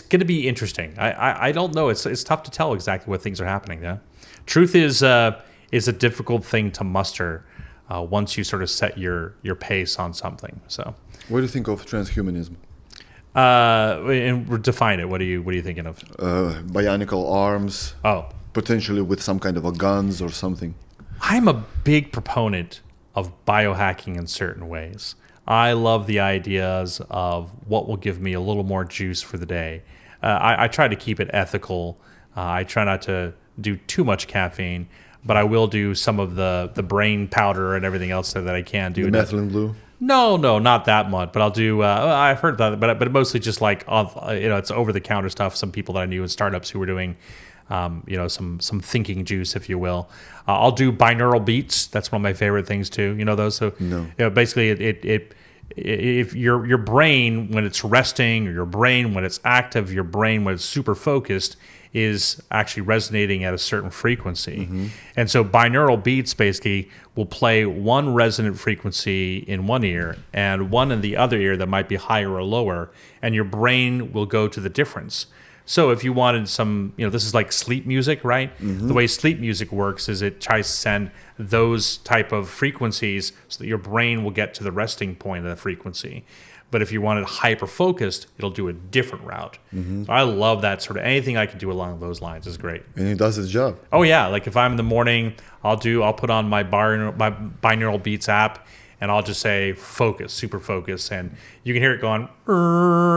going to be interesting. I don't know. It's tough to tell exactly what things are happening. Yeah, truth is a difficult thing to muster once you sort of set your pace on something. So, what do you think of transhumanism? And define it. What are you thinking of? Bionicle arms. Oh, potentially with some kind of a guns or something. I'm a big proponent of biohacking in certain ways. I love the ideas of what will give me a little more juice for the day. I try to keep it ethical. I try not to do too much caffeine, but I will do some of the brain powder and everything else that I can do. The methylene blue? No, not that much. But I'll do. I've heard that, but mostly just like it's over the counter stuff. Some people that I knew in startups who were doing, some thinking juice, if you will. I'll do binaural beats. That's one of my favorite things too. You know those? So no. Basically, if your brain when it's resting, or your brain when it's active, your brain when it's super focused, is actually resonating at a certain frequency. Mm-hmm. And so binaural beats basically will play one resonant frequency in one ear and one in the other ear that might be higher or lower, and your brain will go to the difference. So if you wanted some, this is like sleep music, right? Mm-hmm. The way sleep music works is it tries to send those type of frequencies so that your brain will get to the resting point of the frequency. But if you want it hyper-focused, it'll do a different route. Mm-hmm. So I love that sort of, anything I can do along those lines is great. And it does its job. Oh yeah, like if I'm in the morning, I'll put on my binaural beats app, and I'll just say focus, super focus, and you can hear it going,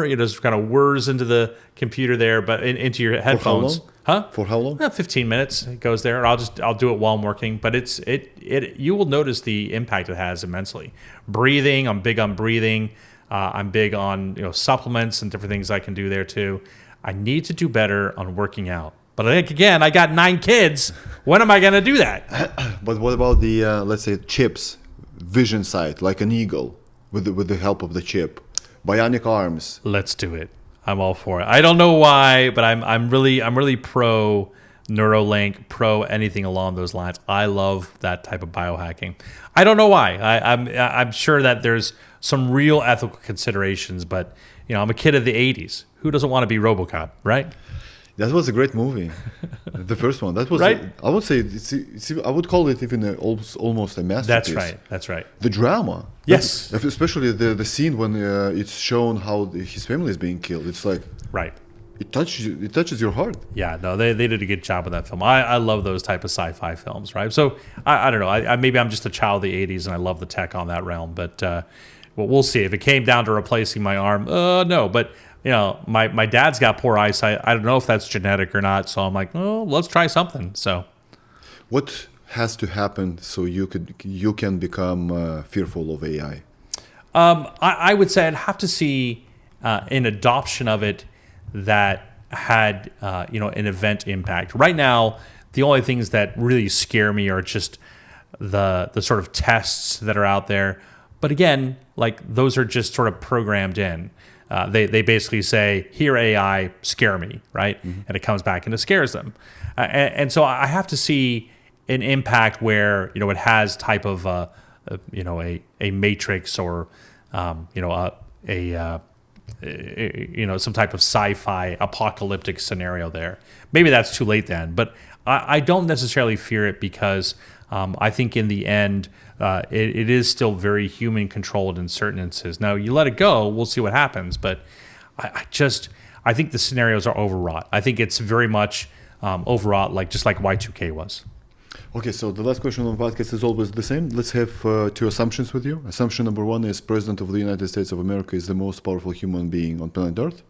it just kind of whirs into the computer there, but into your headphones. For how long? Huh? For how long? 15 minutes it goes there. I'll do it while I'm working, but you will notice the impact it has immensely. Breathing, I'm big on breathing. I'm big on supplements and different things I can do there too. I need to do better on working out. But I got 9 kids. When am I going to do that? But what about the let's say chips, vision sight, like an eagle, with the help of the chip, bionic arms? Let's do it. I'm all for it. I don't know why, but I'm really pro Neuralink, pro anything along those lines. I love that type of biohacking. I don't know why. I'm sure that there's some real ethical considerations, but I'm a kid of the 80s. Who doesn't want to be RoboCop, right? That was a great movie, the first one. That was, right? I would say, I would call it even almost a masterpiece. That's right. The drama. Yes. Especially the scene when it's shown how his family is being killed. It's like, right. It touches your heart. Yeah, no, they did a good job with that film. I love those type of sci-fi films, right? So I don't know. Maybe I'm just a child of the 80s and I love the tech on that realm, but well, we'll see. If it came down to replacing my arm, no. But my dad's got poor eyesight. I don't know if that's genetic or not. So I'm like, oh, let's try something. So, what has to happen so you can become fearful of AI? I would say I'd have to see an adoption of it that had an event impact. Right now, the only things that really scare me are just the sort of tests that are out there. But again, like those are just sort of programmed in. They basically say, "Here AI, scare me," right? Mm-hmm. And it comes back and it scares them. And so I have to see an impact where it has type of a matrix or some type of sci-fi apocalyptic scenario there. Maybe that's too late then, but I don't necessarily fear it because I think in the end it is still very human controlled in certain instances. Now you let it go, we'll see what happens, but I think the scenarios are overwrought. I think it's very much overwrought, just like Y2K was. Okay, so the last question on the podcast is always the same. Let's have two assumptions with you. Assumption number one is President of the United States of America is the most powerful human being on planet Earth.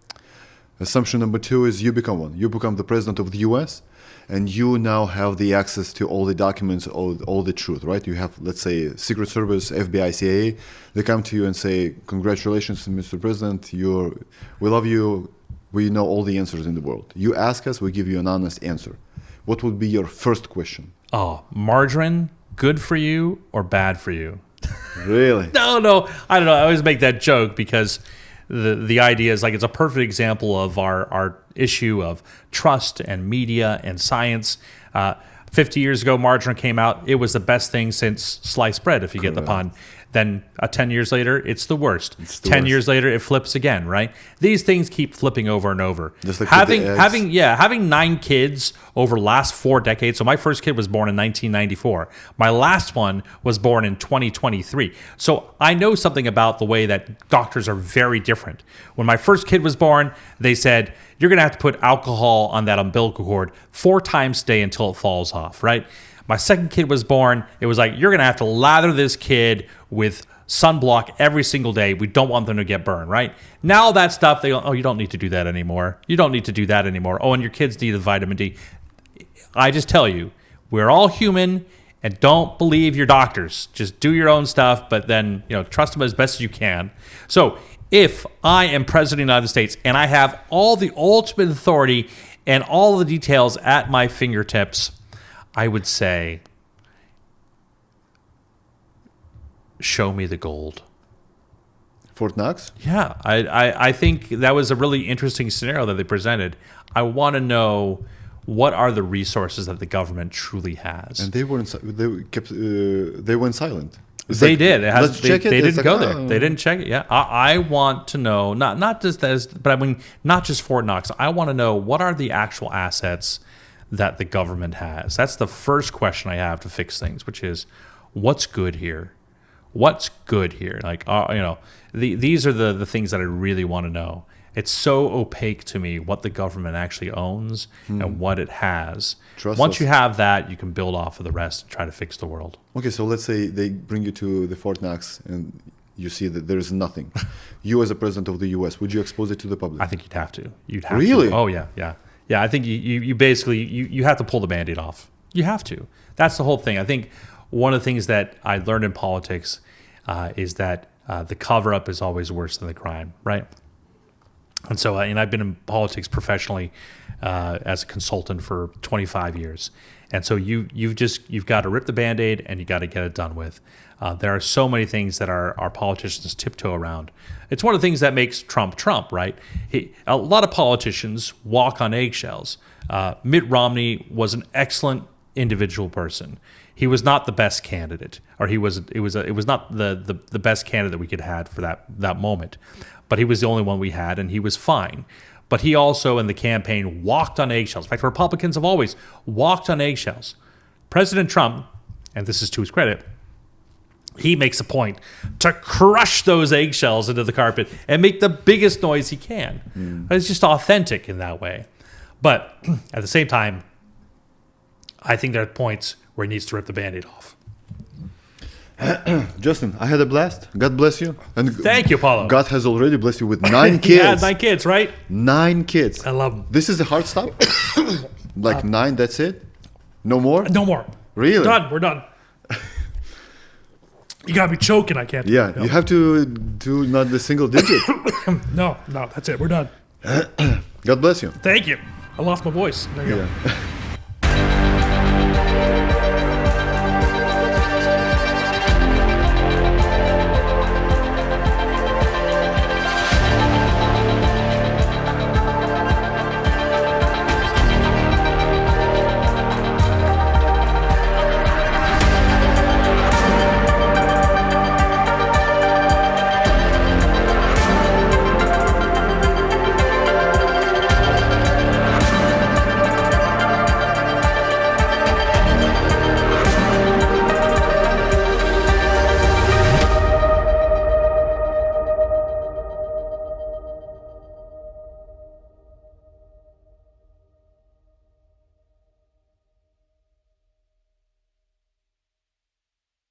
Assumption number two is you become one. You become the president of the US, and you now have the access to all the documents, all the truth, right? You have, let's say, Secret Service, FBI, CIA. They come to you and say, congratulations, Mr. President. We love you. We know all the answers in the world. You ask us, we give you an honest answer. What would be your first question? Oh, margarine, good for you or bad for you? Really? No, I don't know. I always make that joke because the idea is like it's a perfect example of our issue of trust and media and science. 50 years ago, margarine came out. It was the best thing since sliced bread, if you get the pun. Then 10 years later, it's the worst. 10 years later, it flips again, right? These things keep flipping over and over. Just like having 9 kids over the last 4 decades. So my first kid was born in 1994. My last one was born in 2023. So I know something about the way that doctors are very different. When my first kid was born, they said, you're going to have to put alcohol on that umbilical cord 4 times a day until it falls off, right? My second kid was born. It was like, you're going to have to lather this kid with sunblock every single day. We don't want them to get burned, right? Now that stuff, they go, oh, you don't need to do that anymore. You don't need to do that anymore. Oh, and your kids need the vitamin D. I just tell you, we're all human, and don't believe your doctors. Just do your own stuff, but then, trust them as best as you can. So if I am president of the United States and I have all the ultimate authority and all the details at my fingertips, I would say, show me the gold. Fort Knox? Yeah, I think that was a really interesting scenario that they presented. I want to know what are the resources that the government truly has. And they weren't. They went silent. They did. Let's check it. They didn't like, go there. They didn't check it. Yeah, I want to know not just this, but I mean not just Fort Knox. I want to know what are the actual assets that the government has. That's the first question I have to fix things, which is what's good here? What's good here? Like, these are the things that I really want to know. It's so opaque to me what the government actually owns and what it has. Once you have that, you can build off of the rest and try to fix the world. Okay, so let's say they bring you to the Fort Knox and you see that there is nothing. You as a president of the U.S., would you expose it to the public? I think you'd have to. You'd have really? to. Oh, yeah. Yeah, I think you basically, you have to pull the Band-Aid off. You have to. That's the whole thing. I think one of the things that I learned in politics is that the cover-up is always worse than the crime, right? And so, and I've been in politics professionally as a consultant for 25 years. And so you've got to rip the Band-Aid and you got to get it done with. There are so many things that our politicians tiptoe around. It's one of the things that makes Trump, right? A lot of politicians walk on eggshells. Mitt Romney was an excellent individual person. He was not the best candidate, or it was not the best candidate we could have for that moment. But he was the only one we had, and he was fine. But he also, in the campaign, walked on eggshells. In fact, Republicans have always walked on eggshells. President Trump, and this is to his credit, he makes a point to crush those eggshells into the carpet and make the biggest noise he can. It's just authentic in that way. But at the same time, I think there are points where he needs to rip the Band-Aid off. Justin, I had a blast. God bless you. And thank you, Paulo. God has already blessed you with 9 kids. Yeah, 9 kids, right? 9 kids. I love them. This is a hard stop? 9, that's it? No more? No more. Really? We're done. You got me choking. I can't. Yeah, you have to do not the single digit. No, that's it. We're done. God bless you. Thank you. I lost my voice. There you go.